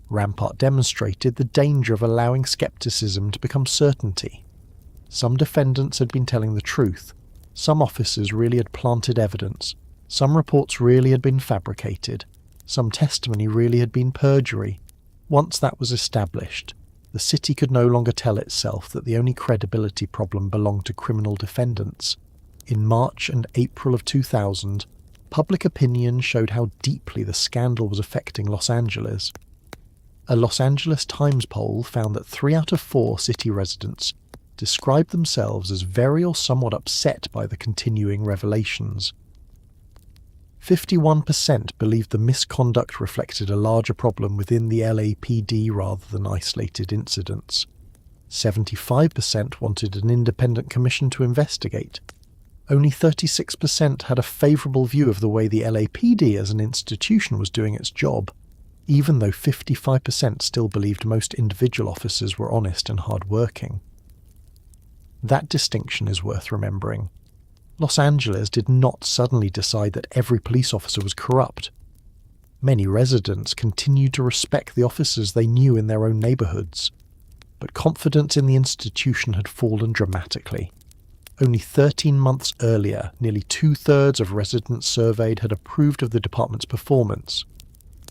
Rampart demonstrated the danger of allowing skepticism to become certainty. Some defendants had been telling the truth. Some officers really had planted evidence. Some reports really had been fabricated. Some testimony really had been perjury. Once that was established, the city could no longer tell itself that the only credibility problem belonged to criminal defendants. In March and April of 2000, public opinion showed how deeply the scandal was affecting Los Angeles. A Los Angeles Times poll found that 3 out of 4 city residents described themselves as very or somewhat upset by the continuing revelations. 51% believed the misconduct reflected a larger problem within the LAPD rather than isolated incidents. 75% wanted an independent commission to investigate. Only 36% had a favourable view of the way the LAPD as an institution was doing its job, even though 55% still believed most individual officers were honest and hard-working. That distinction is worth remembering. Los Angeles did not suddenly decide that every police officer was corrupt. Many residents continued to respect the officers they knew in their own neighbourhoods, but confidence in the institution had fallen dramatically. Only 13 months earlier, nearly 2/3 of residents surveyed had approved of the department's performance.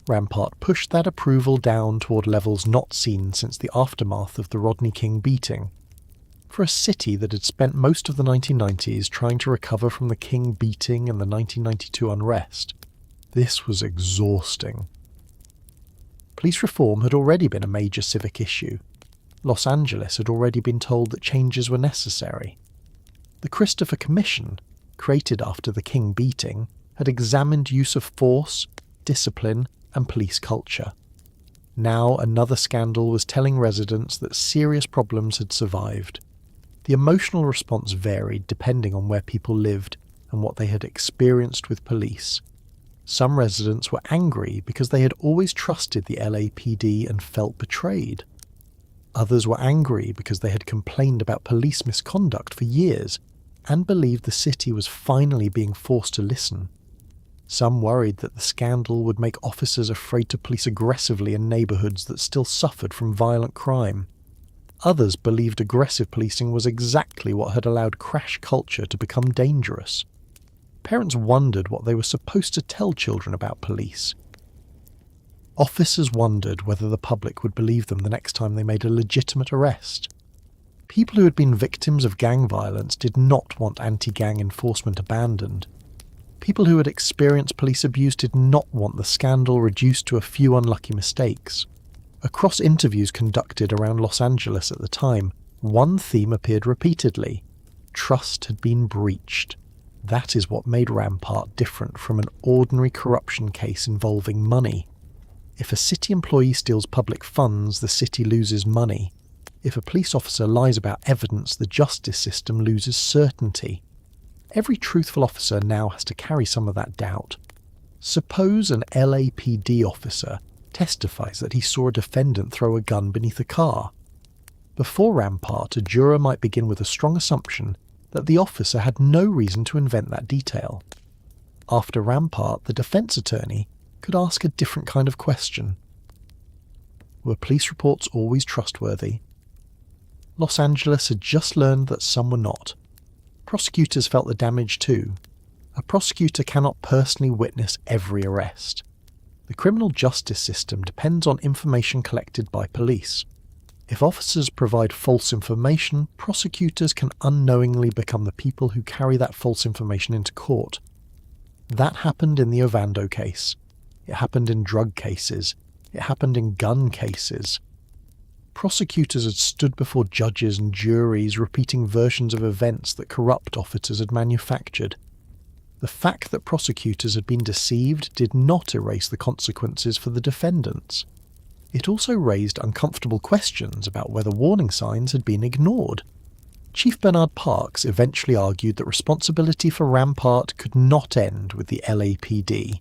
Rampart pushed that approval down toward levels not seen since the aftermath of the Rodney King beating. For a city that had spent most of the 1990s trying to recover from the King beating and the 1992 unrest, this was exhausting. Police reform had already been a major civic issue. Los Angeles had already been told that changes were necessary. The Christopher Commission, created after the King beating, had examined use of force, discipline, and police culture. Now another scandal was telling residents that serious problems had survived. The emotional response varied depending on where people lived and what they had experienced with police. Some residents were angry because they had always trusted the LAPD and felt betrayed. Others were angry because they had complained about police misconduct for years and believed the city was finally being forced to listen. Some worried that the scandal would make officers afraid to police aggressively in neighbourhoods that still suffered from violent crime. Others believed aggressive policing was exactly what had allowed crash culture to become dangerous. Parents wondered what they were supposed to tell children about police. Officers wondered whether the public would believe them the next time they made a legitimate arrest. People who had been victims of gang violence did not want anti-gang enforcement abandoned. People who had experienced police abuse did not want the scandal reduced to a few unlucky mistakes. Across interviews conducted around Los Angeles at the time, one theme appeared repeatedly. Trust had been breached. That is what made Rampart different from an ordinary corruption case involving money. If a city employee steals public funds, the city loses money. If a police officer lies about evidence, the justice system loses certainty. Every truthful officer now has to carry some of that doubt. Suppose an LAPD officer testifies that he saw a defendant throw a gun beneath a car. Before Rampart, a juror might begin with a strong assumption that the officer had no reason to invent that detail. After Rampart, the defense attorney could ask a different kind of question. Were police reports always trustworthy? Los Angeles had just learned that some were not. Prosecutors felt the damage too. A prosecutor cannot personally witness every arrest. The criminal justice system depends on information collected by police. If officers provide false information, prosecutors can unknowingly become the people who carry that false information into court. That happened in the Ovando case. It happened in drug cases. It happened in gun cases. Prosecutors had stood before judges and juries repeating versions of events that corrupt officers had manufactured. The fact that prosecutors had been deceived did not erase the consequences for the defendants. It also raised uncomfortable questions about whether warning signs had been ignored. Chief Bernard Parks eventually argued that responsibility for Rampart could not end with the LAPD.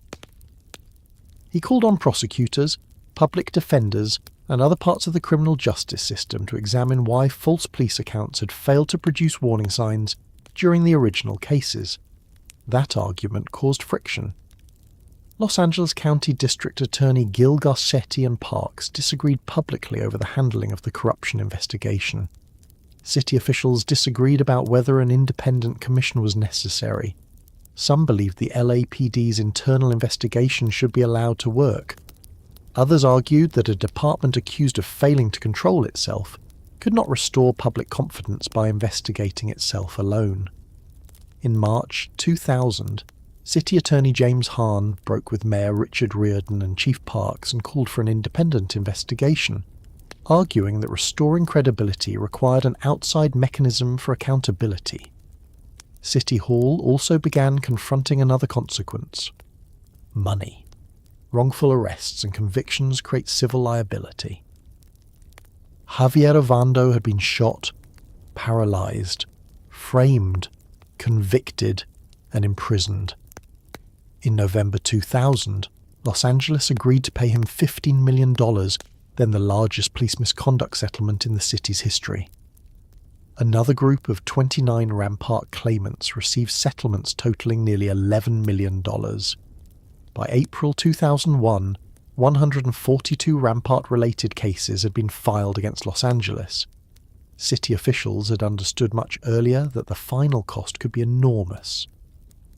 He called on prosecutors, public defenders, and other parts of the criminal justice system to examine why false police accounts had failed to produce warning signs during the original cases. That argument caused friction. Los Angeles County District Attorney Gil Garcetti and Parks disagreed publicly over the handling of the corruption investigation. City officials disagreed about whether an independent commission was necessary. Some believed the LAPD's internal investigation should be allowed to work. Others argued that a department accused of failing to control itself could not restore public confidence by investigating itself alone. In March 2000, City Attorney James Hahn broke with Mayor Richard Riordan and Chief Parks and called for an independent investigation, arguing that restoring credibility required an outside mechanism for accountability. City Hall also began confronting another consequence: money. Wrongful arrests and convictions create civil liability. Javier Ovando had been shot, paralyzed, framed, convicted, and imprisoned. In November 2000, Los Angeles agreed to pay him $15 million, then the largest police misconduct settlement in the city's history. Another group of 29 Rampart claimants received settlements totaling nearly $11 million. By April 2001, 142 Rampart-related cases had been filed against Los Angeles. City officials had understood much earlier that the final cost could be enormous.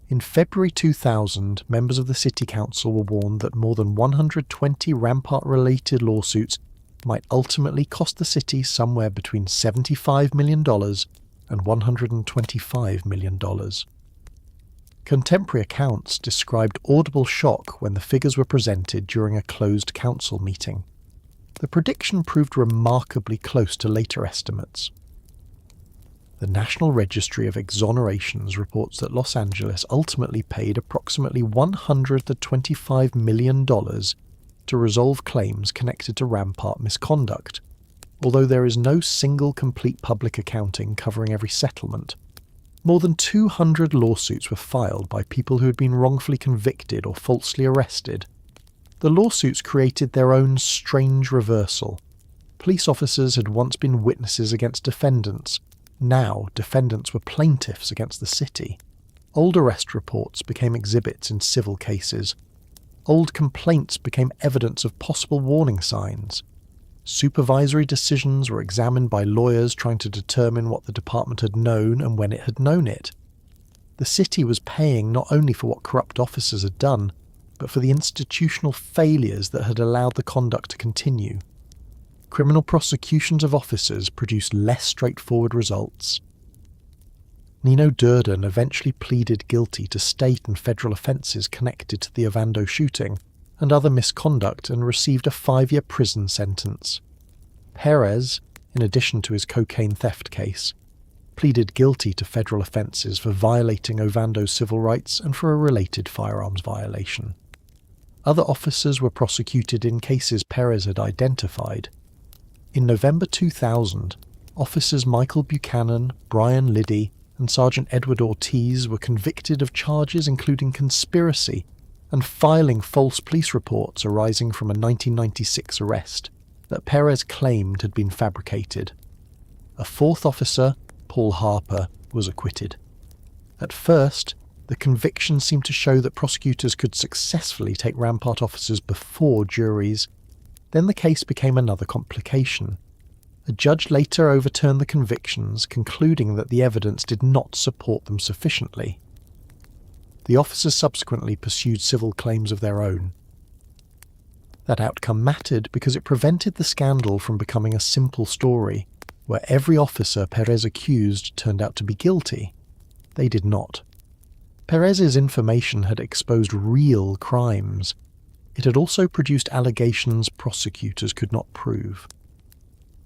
In February 2000, members of the City Council were warned that more than 120 Rampart-related lawsuits might ultimately cost the city somewhere between $75 million and $125 million. Contemporary accounts described audible shock when the figures were presented during a closed council meeting. The prediction proved remarkably close to later estimates. The National Registry of Exonerations reports that Los Angeles ultimately paid approximately $125 million to resolve claims connected to Rampart misconduct, although there is no single complete public accounting covering every settlement. More than 200 lawsuits were filed by people who had been wrongfully convicted or falsely arrested. The lawsuits created their own strange reversal. Police officers had once been witnesses against defendants. Now, defendants were plaintiffs against the city. Old arrest reports became exhibits in civil cases. Old complaints became evidence of possible warning signs. Supervisory decisions were examined by lawyers trying to determine what the department had known and when it had known it. The city was paying not only for what corrupt officers had done, but for the institutional failures that had allowed the conduct to continue. Criminal prosecutions of officers produced less straightforward results. Nino Durden eventually pleaded guilty to state and federal offences connected to the Ovando shooting and other misconduct and received a 5-year prison sentence. Perez, in addition to his cocaine theft case, pleaded guilty to federal offences for violating Ovando's civil rights and for a related firearms violation. Other officers were prosecuted in cases Perez had identified. In November 2000, officers Michael Buchanan, Brian Liddy, and Sergeant Edward Ortiz were convicted of charges including conspiracy and filing false police reports arising from a 1996 arrest that Perez claimed had been fabricated. A fourth officer, Paul Harper, was acquitted. At first, the conviction seemed to show that prosecutors could successfully take Rampart officers before juries. Then the case became another complication. A judge later overturned the convictions, concluding that the evidence did not support them sufficiently. The officers subsequently pursued civil claims of their own. That outcome mattered because it prevented the scandal from becoming a simple story, where every officer Perez accused turned out to be guilty. They did not. Perez's information had exposed real crimes. It had also produced allegations prosecutors could not prove.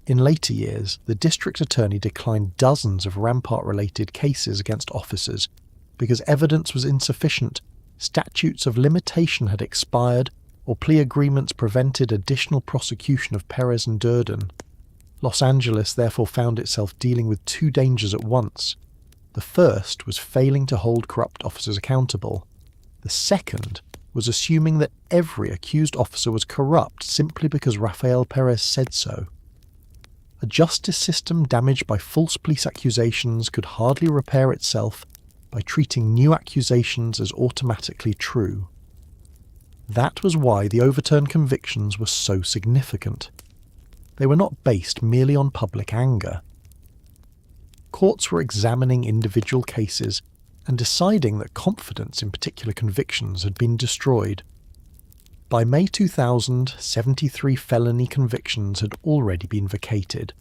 In later years, the district attorney declined dozens of Rampart-related cases against officers because evidence was insufficient, statutes of limitation had expired, or plea agreements prevented additional prosecution of Perez and Durden. Los Angeles therefore found itself dealing with two dangers at once. The first was failing to hold corrupt officers accountable. The second was assuming that every accused officer was corrupt simply because Rafael Perez said so. A justice system damaged by false police accusations could hardly repair itself by treating new accusations as automatically true. That was why the overturned convictions were so significant. They were not based merely on public anger. Courts were examining individual cases and deciding that confidence in particular convictions had been destroyed. By May 2000, 73 felony convictions had already been vacated.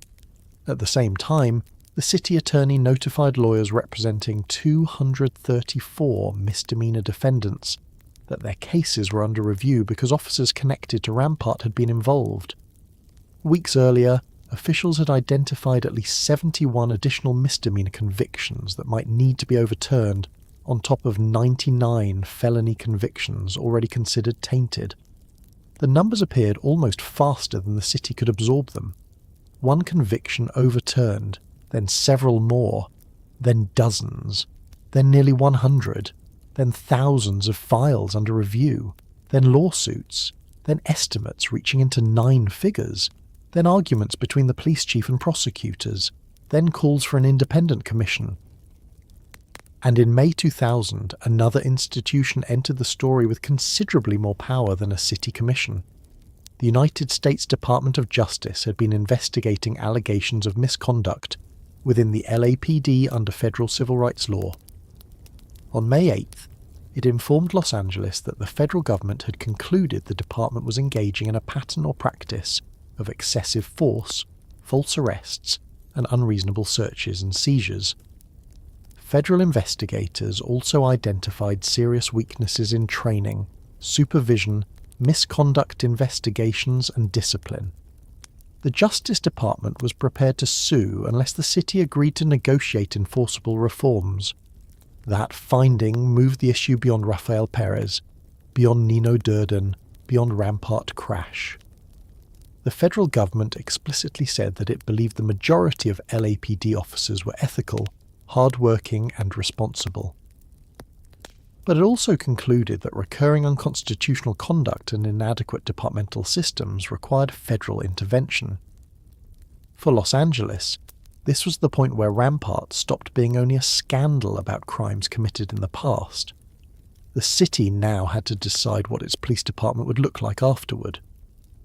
At the same time, the city attorney notified lawyers representing 234 misdemeanor defendants that their cases were under review because officers connected to Rampart had been involved. Weeks earlier, officials had identified at least 71 additional misdemeanor convictions that might need to be overturned on top of 99 felony convictions already considered tainted. The numbers appeared almost faster than the city could absorb them. One conviction overturned, then several more, then dozens, then nearly 100, then thousands of files under review, then lawsuits, then estimates reaching into 9 figures, then arguments between the police chief and prosecutors, then calls for an independent commission. And in May 2000, another institution entered the story with considerably more power than a city commission. The United States Department of Justice had been investigating allegations of misconduct within the LAPD under federal civil rights law. On May 8th, it informed Los Angeles that the federal government had concluded the department was engaging in a pattern or practice of excessive force, false arrests, and unreasonable searches and seizures. Federal investigators also identified serious weaknesses in training, supervision, misconduct investigations, and discipline. The Justice Department was prepared to sue unless the city agreed to negotiate enforceable reforms. That finding moved the issue beyond Rafael Perez, beyond Nino Durden, beyond Rampart crash. The federal government explicitly said that it believed the majority of LAPD officers were ethical, hard-working, and responsible. But it also concluded that recurring unconstitutional conduct and inadequate departmental systems required federal intervention. For Los Angeles, this was the point where Rampart stopped being only a scandal about crimes committed in the past. The city now had to decide what its police department would look like afterward.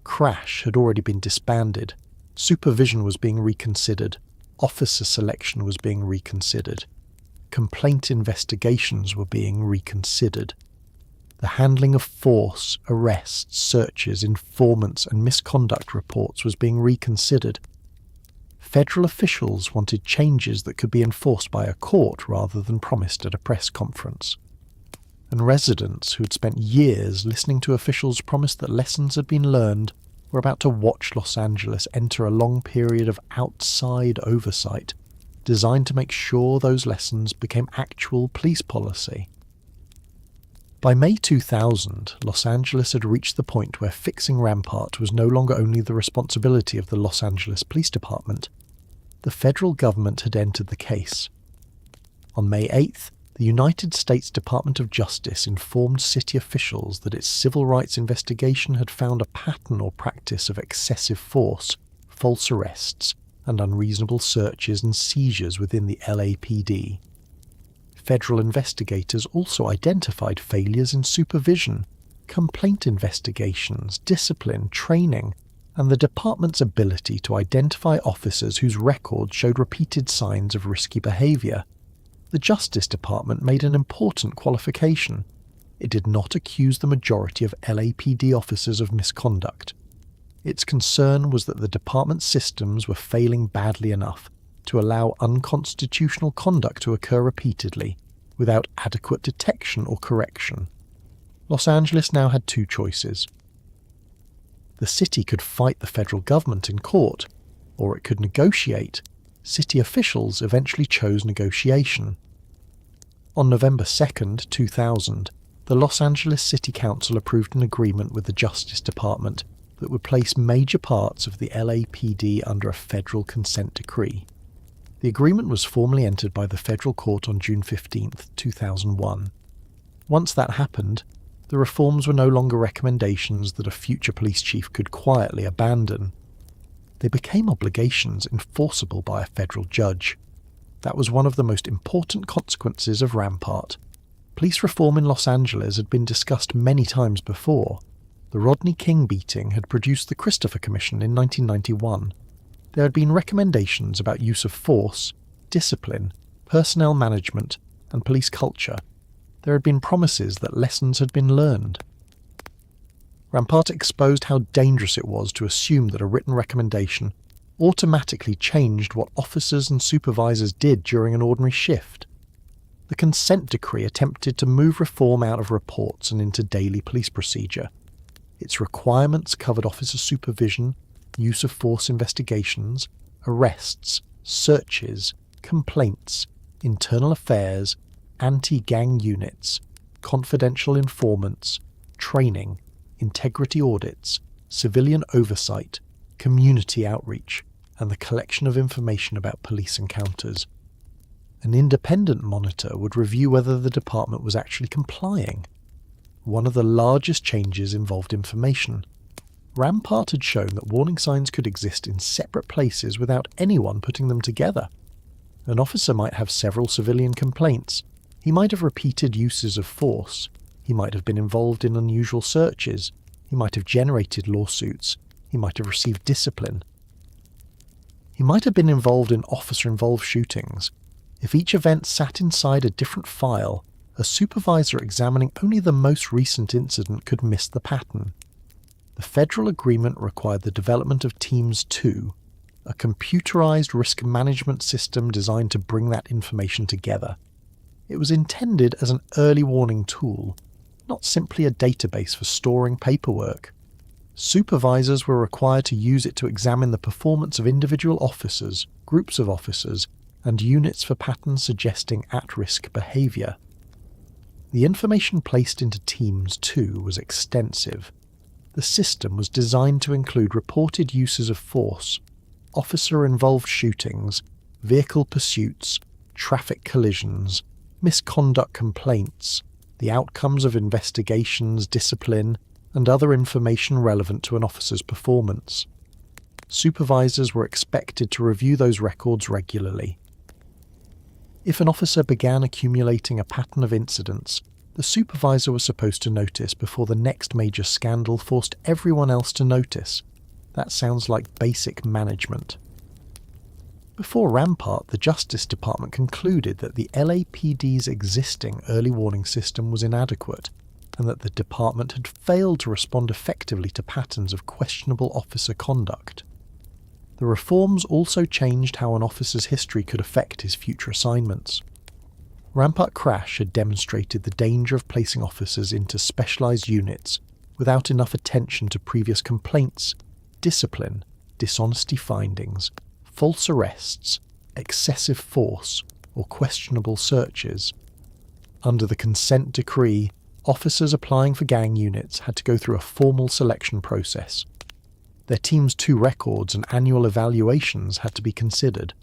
Crash had already been disbanded, supervision was being reconsidered, officer selection was being reconsidered, complaint investigations were being reconsidered. The handling of force, arrests, searches, informants, and misconduct reports was being reconsidered. Federal officials wanted changes that could be enforced by a court rather than promised at a press conference. And residents who had spent years listening to officials promise that lessons had been learned were about to watch Los Angeles enter a long period of outside oversight, designed to make sure those lessons became actual police policy. By May 2000, Los Angeles had reached the point where fixing Rampart was no longer only the responsibility of the Los Angeles Police Department. The federal government had entered the case. On May 8th, the United States Department of Justice informed city officials that its civil rights investigation had found a pattern or practice of excessive force, false arrests, and unreasonable searches and seizures within the LAPD. Federal investigators also identified failures in supervision, complaint investigations, discipline, training, and the department's ability to identify officers whose records showed repeated signs of risky behavior. The Justice Department made an important qualification. It did not accuse the majority of LAPD officers of misconduct. Its concern was that the department's systems were failing badly enough to allow unconstitutional conduct to occur repeatedly, without adequate detection or correction. Los Angeles now had two choices. The city could fight the federal government in court, or it could negotiate, city officials eventually chose negotiation. On November 2nd, 2000, the Los Angeles City Council approved an agreement with the Justice Department that would place major parts of the LAPD under a federal consent decree. The agreement was formally entered by the federal court on June 15, 2001. Once that happened, the reforms were no longer recommendations that a future police chief could quietly abandon. They became obligations enforceable by a federal judge. That was one of the most important consequences of Rampart. Police reform in Los Angeles had been discussed many times before. The Rodney King beating had produced the Christopher Commission in 1991. There had been recommendations about use of force, discipline, personnel management, and police culture. There had been promises that lessons had been learned. Rampart exposed how dangerous it was to assume that a written recommendation automatically changed what officers and supervisors did during an ordinary shift. The consent decree attempted to move reform out of reports and into daily police procedure. Its requirements covered officer supervision, use of force investigations, arrests, searches, complaints, internal affairs, anti-gang units, confidential informants, training, integrity audits, civilian oversight, community outreach, and the collection of information about police encounters. An independent monitor would review whether the department was actually complying. One of the largest changes involved information. Rampart had shown that warning signs could exist in separate places without anyone putting them together. An officer might have several civilian complaints. He might have repeated uses of force. He might have been involved in unusual searches. He might have generated lawsuits. He might have received discipline. He might have been involved in officer-involved shootings. If each event sat inside a different file, a supervisor examining only the most recent incident could miss the pattern. The federal agreement required the development of Teams 2, a computerized risk management system designed to bring that information together. It was intended as an early warning tool, not simply a database for storing paperwork. Supervisors were required to use it to examine the performance of individual officers, groups of officers, and units for patterns suggesting at-risk behaviour. The information placed into Teams 2 was extensive. The system was designed to include reported uses of force, officer-involved shootings, vehicle pursuits, traffic collisions, misconduct complaints, the outcomes of investigations, discipline, and other information relevant to an officer's performance. Supervisors were expected to review those records regularly. If an officer began accumulating a pattern of incidents, the supervisor was supposed to notice before the next major scandal forced everyone else to notice. That sounds like basic management. Before Rampart, the Justice Department concluded that the LAPD's existing early warning system was inadequate, and that the department had failed to respond effectively to patterns of questionable officer conduct. The reforms also changed how an officer's history could affect his future assignments. Rampart Crash had demonstrated the danger of placing officers into specialized units without enough attention to previous complaints, discipline, dishonesty findings, false arrests, excessive force, or questionable searches. Under the consent decree, officers applying for gang units had to go through a formal selection process. Their Teams 2 records and annual evaluations had to be considered.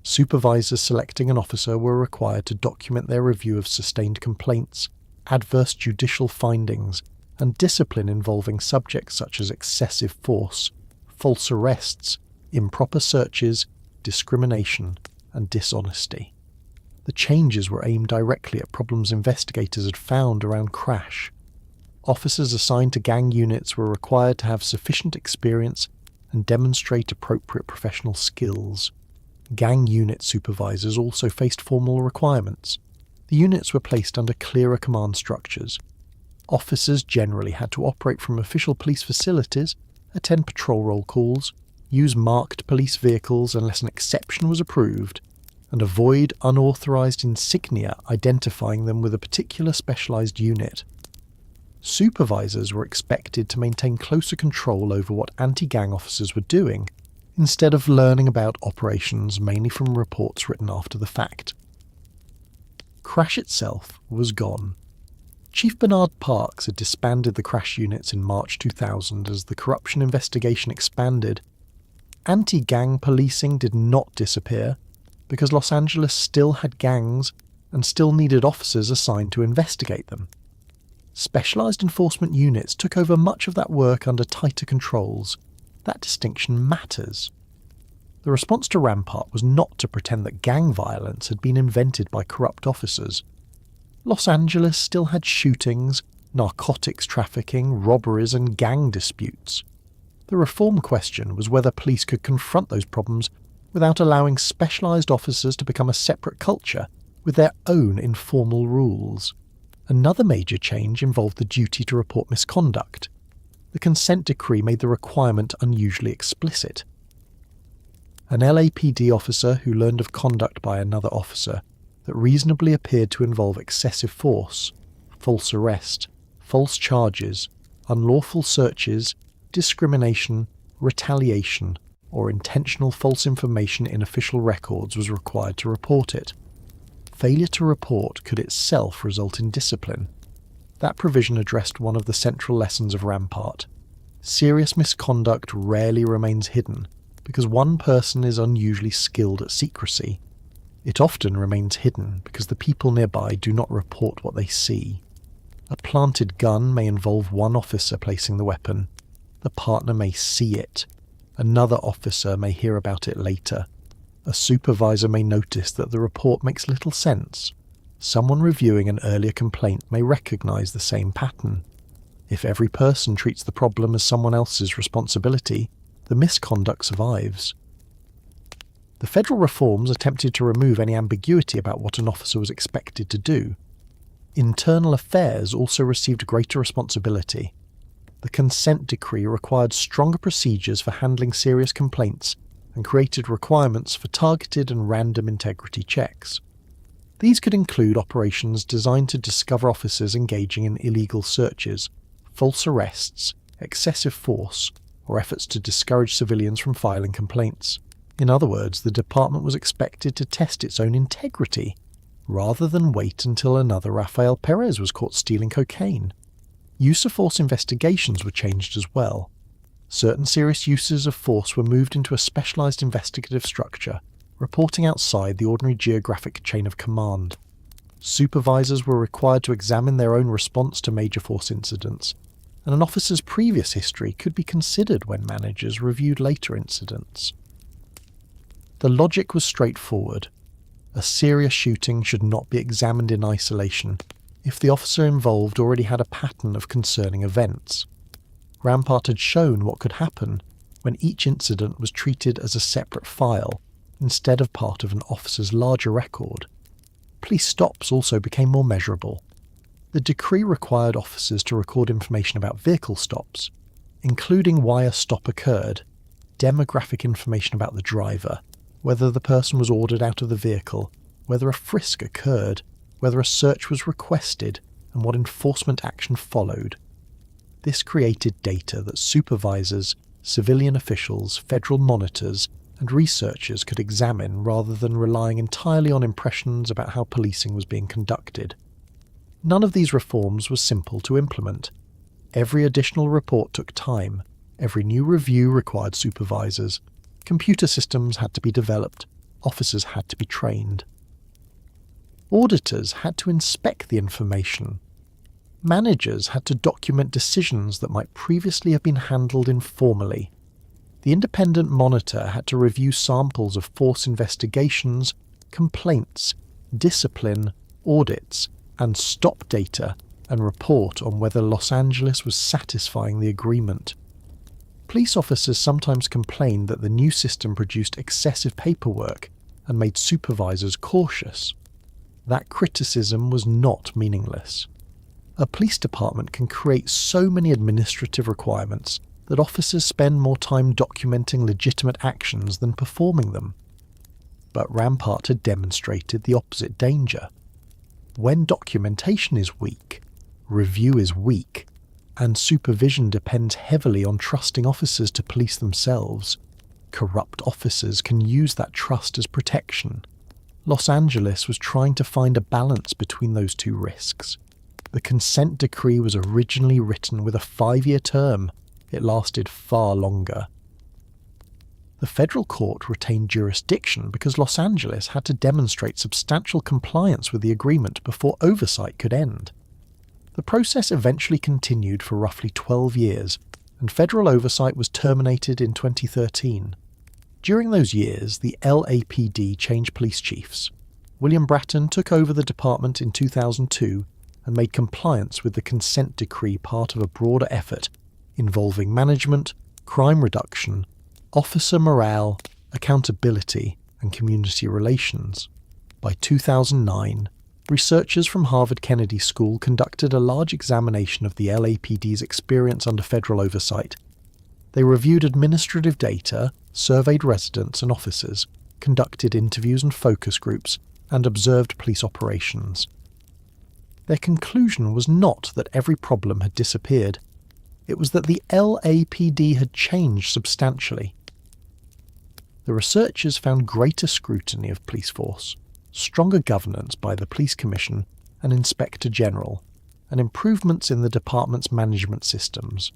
Supervisors selecting an officer were required to document their review of sustained complaints, adverse judicial findings, and discipline involving subjects such as excessive force, false arrests, improper searches, discrimination, and dishonesty. The changes were aimed directly at problems investigators had found around Crash. Officers assigned to gang units were required to have sufficient experience and demonstrate appropriate professional skills. Gang unit supervisors also faced formal requirements. The units were placed under clearer command structures. Officers generally had to operate from official police facilities, attend patrol roll calls, use marked police vehicles unless an exception was approved, and avoid unauthorized insignia identifying them with a particular specialized unit. Supervisors were expected to maintain closer control over what anti-gang officers were doing, instead of learning about operations mainly from reports written after the fact. Crash itself was gone. Chief Bernard Parks had disbanded the crash units in March 2000 as the corruption investigation expanded. Anti-gang policing did not disappear, because Los Angeles still had gangs and still needed officers assigned to investigate them. Specialised enforcement units took over much of that work under tighter controls. That distinction matters. The response to Rampart was not to pretend that gang violence had been invented by corrupt officers. Los Angeles still had shootings, narcotics trafficking, robberies and gang disputes. The reform question was whether police could confront those problems without allowing specialised officers to become a separate culture with their own informal rules. Another major change involved the duty to report misconduct. The consent decree made the requirement unusually explicit. An LAPD officer who learned of conduct by another officer that reasonably appeared to involve excessive force, false arrest, false charges, unlawful searches, discrimination, retaliation, or intentional false information in official records was required to report it. Failure to report could itself result in discipline. That provision addressed one of the central lessons of Rampart. Serious misconduct rarely remains hidden because one person is unusually skilled at secrecy. It often remains hidden because the people nearby do not report what they see. A planted gun may involve one officer placing the weapon. The partner may see it. Another officer may hear about it later. A supervisor may notice that the report makes little sense. Someone reviewing an earlier complaint may recognise the same pattern. If every person treats the problem as someone else's responsibility, the misconduct survives. The federal reforms attempted to remove any ambiguity about what an officer was expected to do. Internal affairs also received greater responsibility. The consent decree required stronger procedures for handling serious complaints and created requirements for targeted and random integrity checks. These could include operations designed to discover officers engaging in illegal searches, false arrests, excessive force, or efforts to discourage civilians from filing complaints. In other words, the department was expected to test its own integrity, rather than wait until another Rafael Perez was caught stealing cocaine. Use of force investigations were changed as well. Certain serious uses of force were moved into a specialised investigative structure, reporting outside the ordinary geographic chain of command. Supervisors were required to examine their own response to major force incidents, and an officer's previous history could be considered when managers reviewed later incidents. The logic was straightforward. A serious shooting should not be examined in isolation if the officer involved already had a pattern of concerning events. Rampart had shown what could happen when each incident was treated as a separate file instead of part of an officer's larger record. Police stops also became more measurable. The decree required officers to record information about vehicle stops, including why a stop occurred, demographic information about the driver, whether the person was ordered out of the vehicle, whether a frisk occurred, whether a search was requested, and what enforcement action followed. This created data that supervisors, civilian officials, federal monitors, and researchers could examine rather than relying entirely on impressions about how policing was being conducted. None of these reforms was simple to implement. Every additional report took time. Every new review required supervisors. Computer systems had to be developed. Officers had to be trained. Auditors had to inspect the information. Managers had to document decisions that might previously have been handled informally. The independent monitor had to review samples of force investigations, complaints, discipline, audits, and stop data and report on whether Los Angeles was satisfying the agreement. Police officers sometimes complained that the new system produced excessive paperwork and made supervisors cautious. That criticism was not meaningless. A police department can create so many administrative requirements that officers spend more time documenting legitimate actions than performing them. But Rampart had demonstrated the opposite danger. When documentation is weak, review is weak, and supervision depends heavily on trusting officers to police themselves, Corrupt officers can use that trust as protection. Los Angeles was trying to find a balance between those two risks. The consent decree was originally written with a 5-year term. It lasted far longer. The federal court retained jurisdiction because Los Angeles had to demonstrate substantial compliance with the agreement before oversight could end. The process eventually continued for roughly 12 years, and federal oversight was terminated in 2013. During those years, the LAPD changed police chiefs. William Bratton took over the department in 2002 and made compliance with the consent decree part of a broader effort involving management, crime reduction, officer morale, accountability, and community relations. By 2009, researchers from Harvard Kennedy School conducted a large examination of the LAPD's experience under federal oversight. They reviewed administrative data, surveyed residents and officers, conducted interviews and focus groups, and observed police operations. Their conclusion was not that every problem had disappeared. It was that the LAPD had changed substantially. The researchers found greater scrutiny of police force, stronger governance by the Police Commission and Inspector General, and improvements in the department's management systems.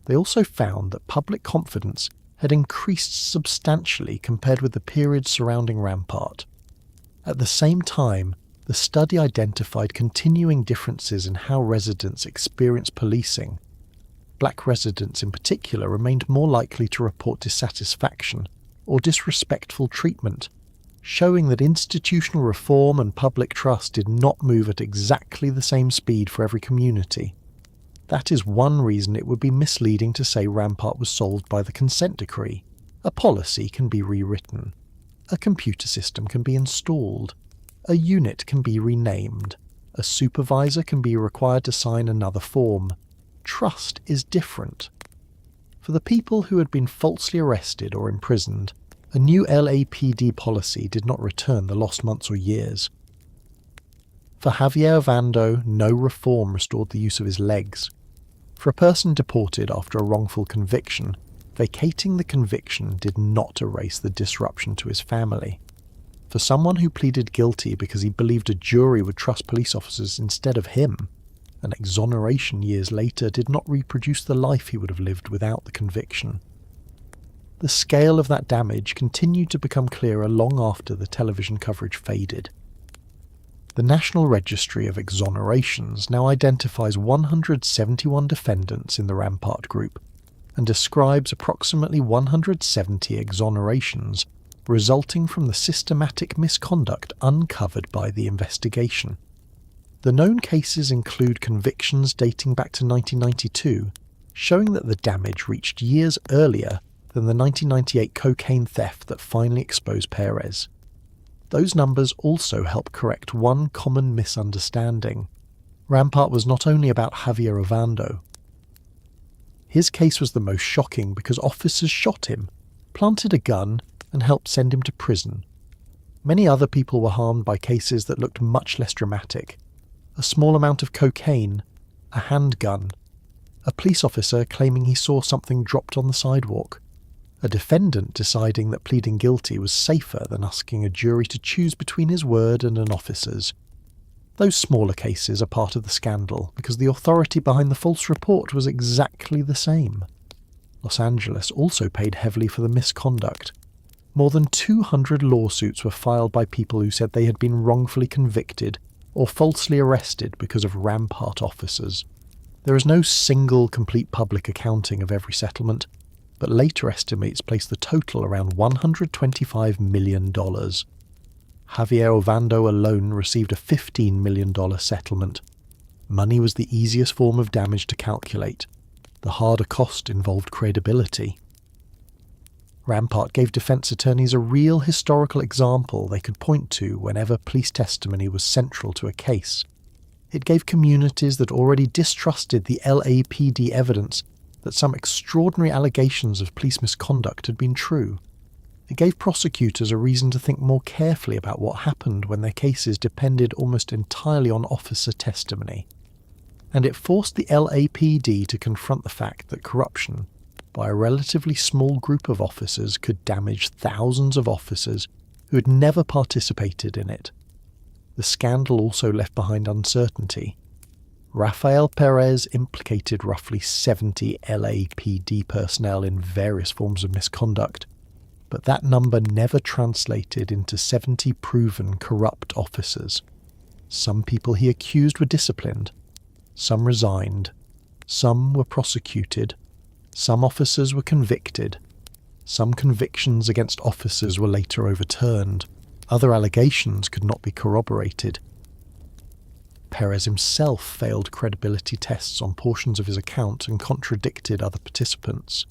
They also found that public confidence had increased substantially compared with the period surrounding Rampart. At the same time, the study identified continuing differences in how residents experience policing. Black residents in particular remained more likely to report dissatisfaction or disrespectful treatment, showing that institutional reform and public trust did not move at exactly the same speed for every community. That is one reason it would be misleading to say Rampart was solved by the consent decree. A policy can be rewritten. A computer system can be installed. A unit can be renamed. A supervisor can be required to sign another form. Trust is different. For the people who had been falsely arrested or imprisoned, a new LAPD policy did not return the lost months or years. For Javier Ovando, no reform restored the use of his legs. For a person deported after a wrongful conviction, vacating the conviction did not erase the disruption to his family. For someone who pleaded guilty because he believed a jury would trust police officers instead of him, an exoneration years later did not reproduce the life he would have lived without the conviction. The scale of that damage continued to become clearer long after the television coverage faded. The National Registry of Exonerations now identifies 171 defendants in the Rampart group and describes approximately 170 exonerations resulting from the systematic misconduct uncovered by the investigation. The known cases include convictions dating back to 1992, showing that the damage reached years earlier than the 1998 cocaine theft that finally exposed Perez. Those numbers also help correct one common misunderstanding. Rampart was not only about Javier Ovando. His case was the most shocking because officers shot him, planted a gun, and helped send him to prison. Many other people were harmed by cases that looked much less dramatic. A small amount of cocaine, a handgun, a police officer claiming he saw something dropped on the sidewalk, a defendant deciding that pleading guilty was safer than asking a jury to choose between his word and an officer's. Those smaller cases are part of the scandal because the authority behind the false report was exactly the same. Los Angeles also paid heavily for the misconduct. More than 200 lawsuits were filed by people who said they had been wrongfully convicted or falsely arrested because of Rampart officers. There is no single complete public accounting of every settlement, but later estimates place the total around $125 million. Javier Ovando alone received a $15 million settlement. Money was the easiest form of damage to calculate. The harder cost involved credibility. Rampart gave defense attorneys a real historical example they could point to whenever police testimony was central to a case. It gave communities that already distrusted the LAPD evidence that some extraordinary allegations of police misconduct had been true. It gave prosecutors a reason to think more carefully about what happened when their cases depended almost entirely on officer testimony. And it forced the LAPD to confront the fact that corruption, by a relatively small group of officers could damage thousands of officers who had never participated in it. The scandal also left behind uncertainty. Rafael Perez implicated roughly 70 LAPD personnel in various forms of misconduct, but that number never translated into 70 proven corrupt officers. Some people he accused were disciplined, some resigned, some were prosecuted, some officers were convicted, some convictions against officers were later overturned, other allegations could not be corroborated. Perez himself failed credibility tests on portions of his account and contradicted other participants.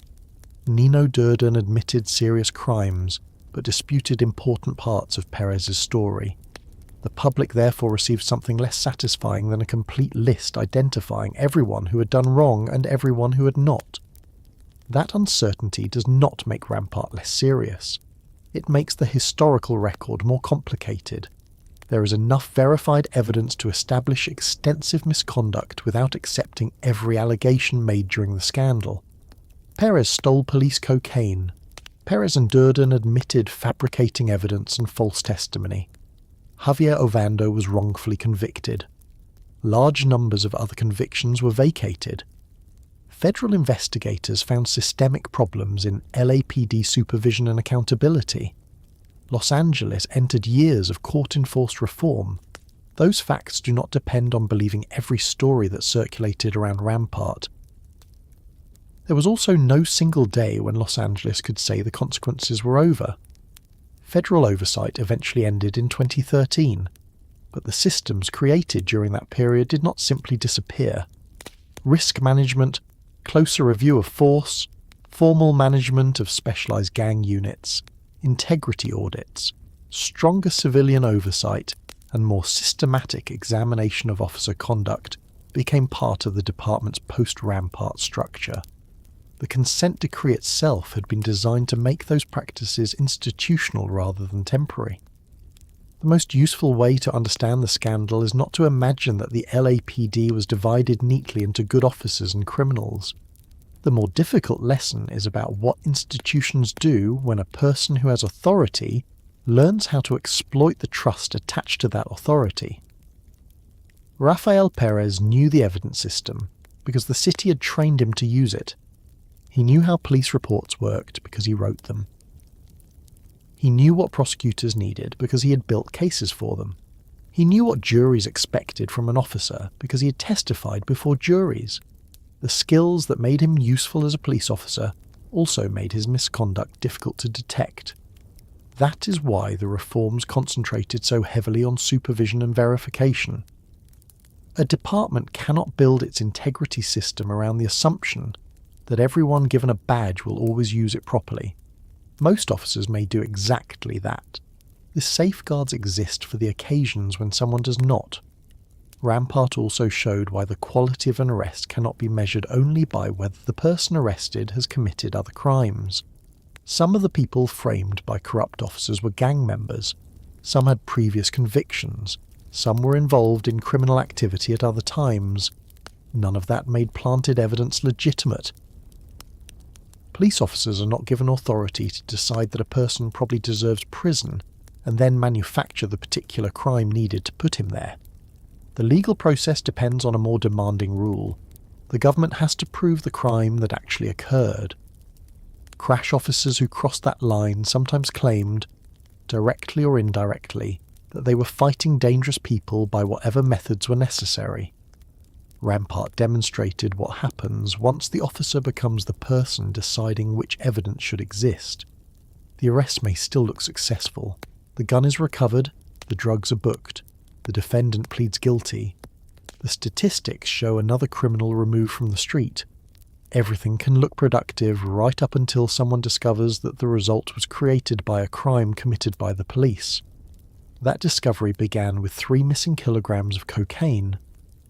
Nino Durden admitted serious crimes, but disputed important parts of Perez's story. The public therefore received something less satisfying than a complete list identifying everyone who had done wrong and everyone who had not. That uncertainty does not make Rampart less serious. It makes the historical record more complicated. There is enough verified evidence to establish extensive misconduct without accepting every allegation made during the scandal. Perez stole police cocaine. Perez and Durden admitted fabricating evidence and false testimony. Javier Ovando was wrongfully convicted. Large numbers of other convictions were vacated. Federal investigators found systemic problems in LAPD supervision and accountability. Los Angeles entered years of court-enforced reform. Those facts do not depend on believing every story that circulated around Rampart. There was also no single day when Los Angeles could say the consequences were over. Federal oversight eventually ended in 2013, but the systems created during that period did not simply disappear. Risk management, closer review of force, formal management of specialized gang units, integrity audits, stronger civilian oversight, and more systematic examination of officer conduct became part of the department's post-Rampart structure. The consent decree itself had been designed to make those practices institutional rather than temporary. The most useful way to understand the scandal is not to imagine that the LAPD was divided neatly into good officers and criminals. The more difficult lesson is about what institutions do when a person who has authority learns how to exploit the trust attached to that authority. Rafael Perez knew the evidence system because the city had trained him to use it. He knew how police reports worked because he wrote them. He knew what prosecutors needed because he had built cases for them. He knew what juries expected from an officer because he had testified before juries. The skills that made him useful as a police officer also made his misconduct difficult to detect. That is why the reforms concentrated so heavily on supervision and verification. A department cannot build its integrity system around the assumption that everyone given a badge will always use it properly. Most officers may do exactly that. The safeguards exist for the occasions when someone does not. Rampart also showed why the quality of an arrest cannot be measured only by whether the person arrested has committed other crimes. Some of the people framed by corrupt officers were gang members. Some had previous convictions. Some were involved in criminal activity at other times. None of that made planted evidence legitimate. Police officers are not given authority to decide that a person probably deserves prison and then manufacture the particular crime needed to put him there. The legal process depends on a more demanding rule. The government has to prove the crime that actually occurred. Crash officers who crossed that line sometimes claimed, directly or indirectly, that they were fighting dangerous people by whatever methods were necessary. Rampart demonstrated what happens once the officer becomes the person deciding which evidence should exist. The arrest may still look successful. The gun is recovered, the drugs are booked, the defendant pleads guilty. The statistics show another criminal removed from the street. Everything can look productive right up until someone discovers that the result was created by a crime committed by the police. That discovery began with 3 missing kilograms of cocaine.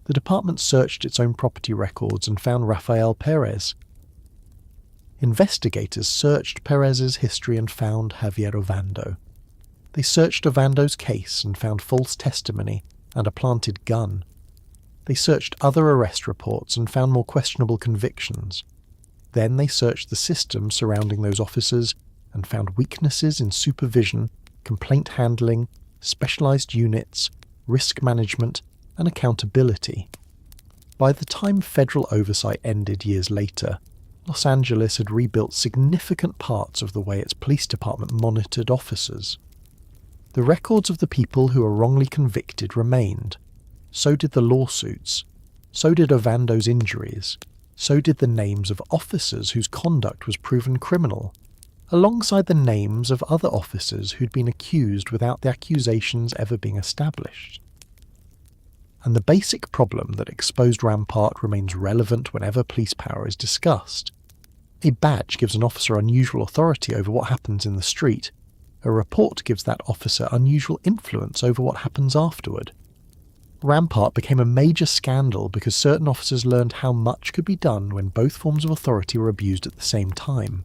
The department searched its own property records and found Rafael Perez. Investigators searched Perez's history and found Javier Ovando. They searched Ovando's case and found false testimony and a planted gun. They searched other arrest reports and found more questionable convictions. Then they searched the system surrounding those officers and found weaknesses in supervision, complaint handling, specialized units, risk management, and accountability. By the time federal oversight ended years later, Los Angeles had rebuilt significant parts of the way its police department monitored officers. The records of the people who were wrongly convicted remained. So did the lawsuits. So did Ovando's injuries. So did the names of officers whose conduct was proven criminal, alongside the names of other officers who'd been accused without the accusations ever being established. And the basic problem that exposed Rampart remains relevant whenever police power is discussed. A badge gives an officer unusual authority over what happens in the street. A report gives that officer unusual influence over what happens afterward. Rampart became a major scandal because certain officers learned how much could be done when both forms of authority were abused at the same time.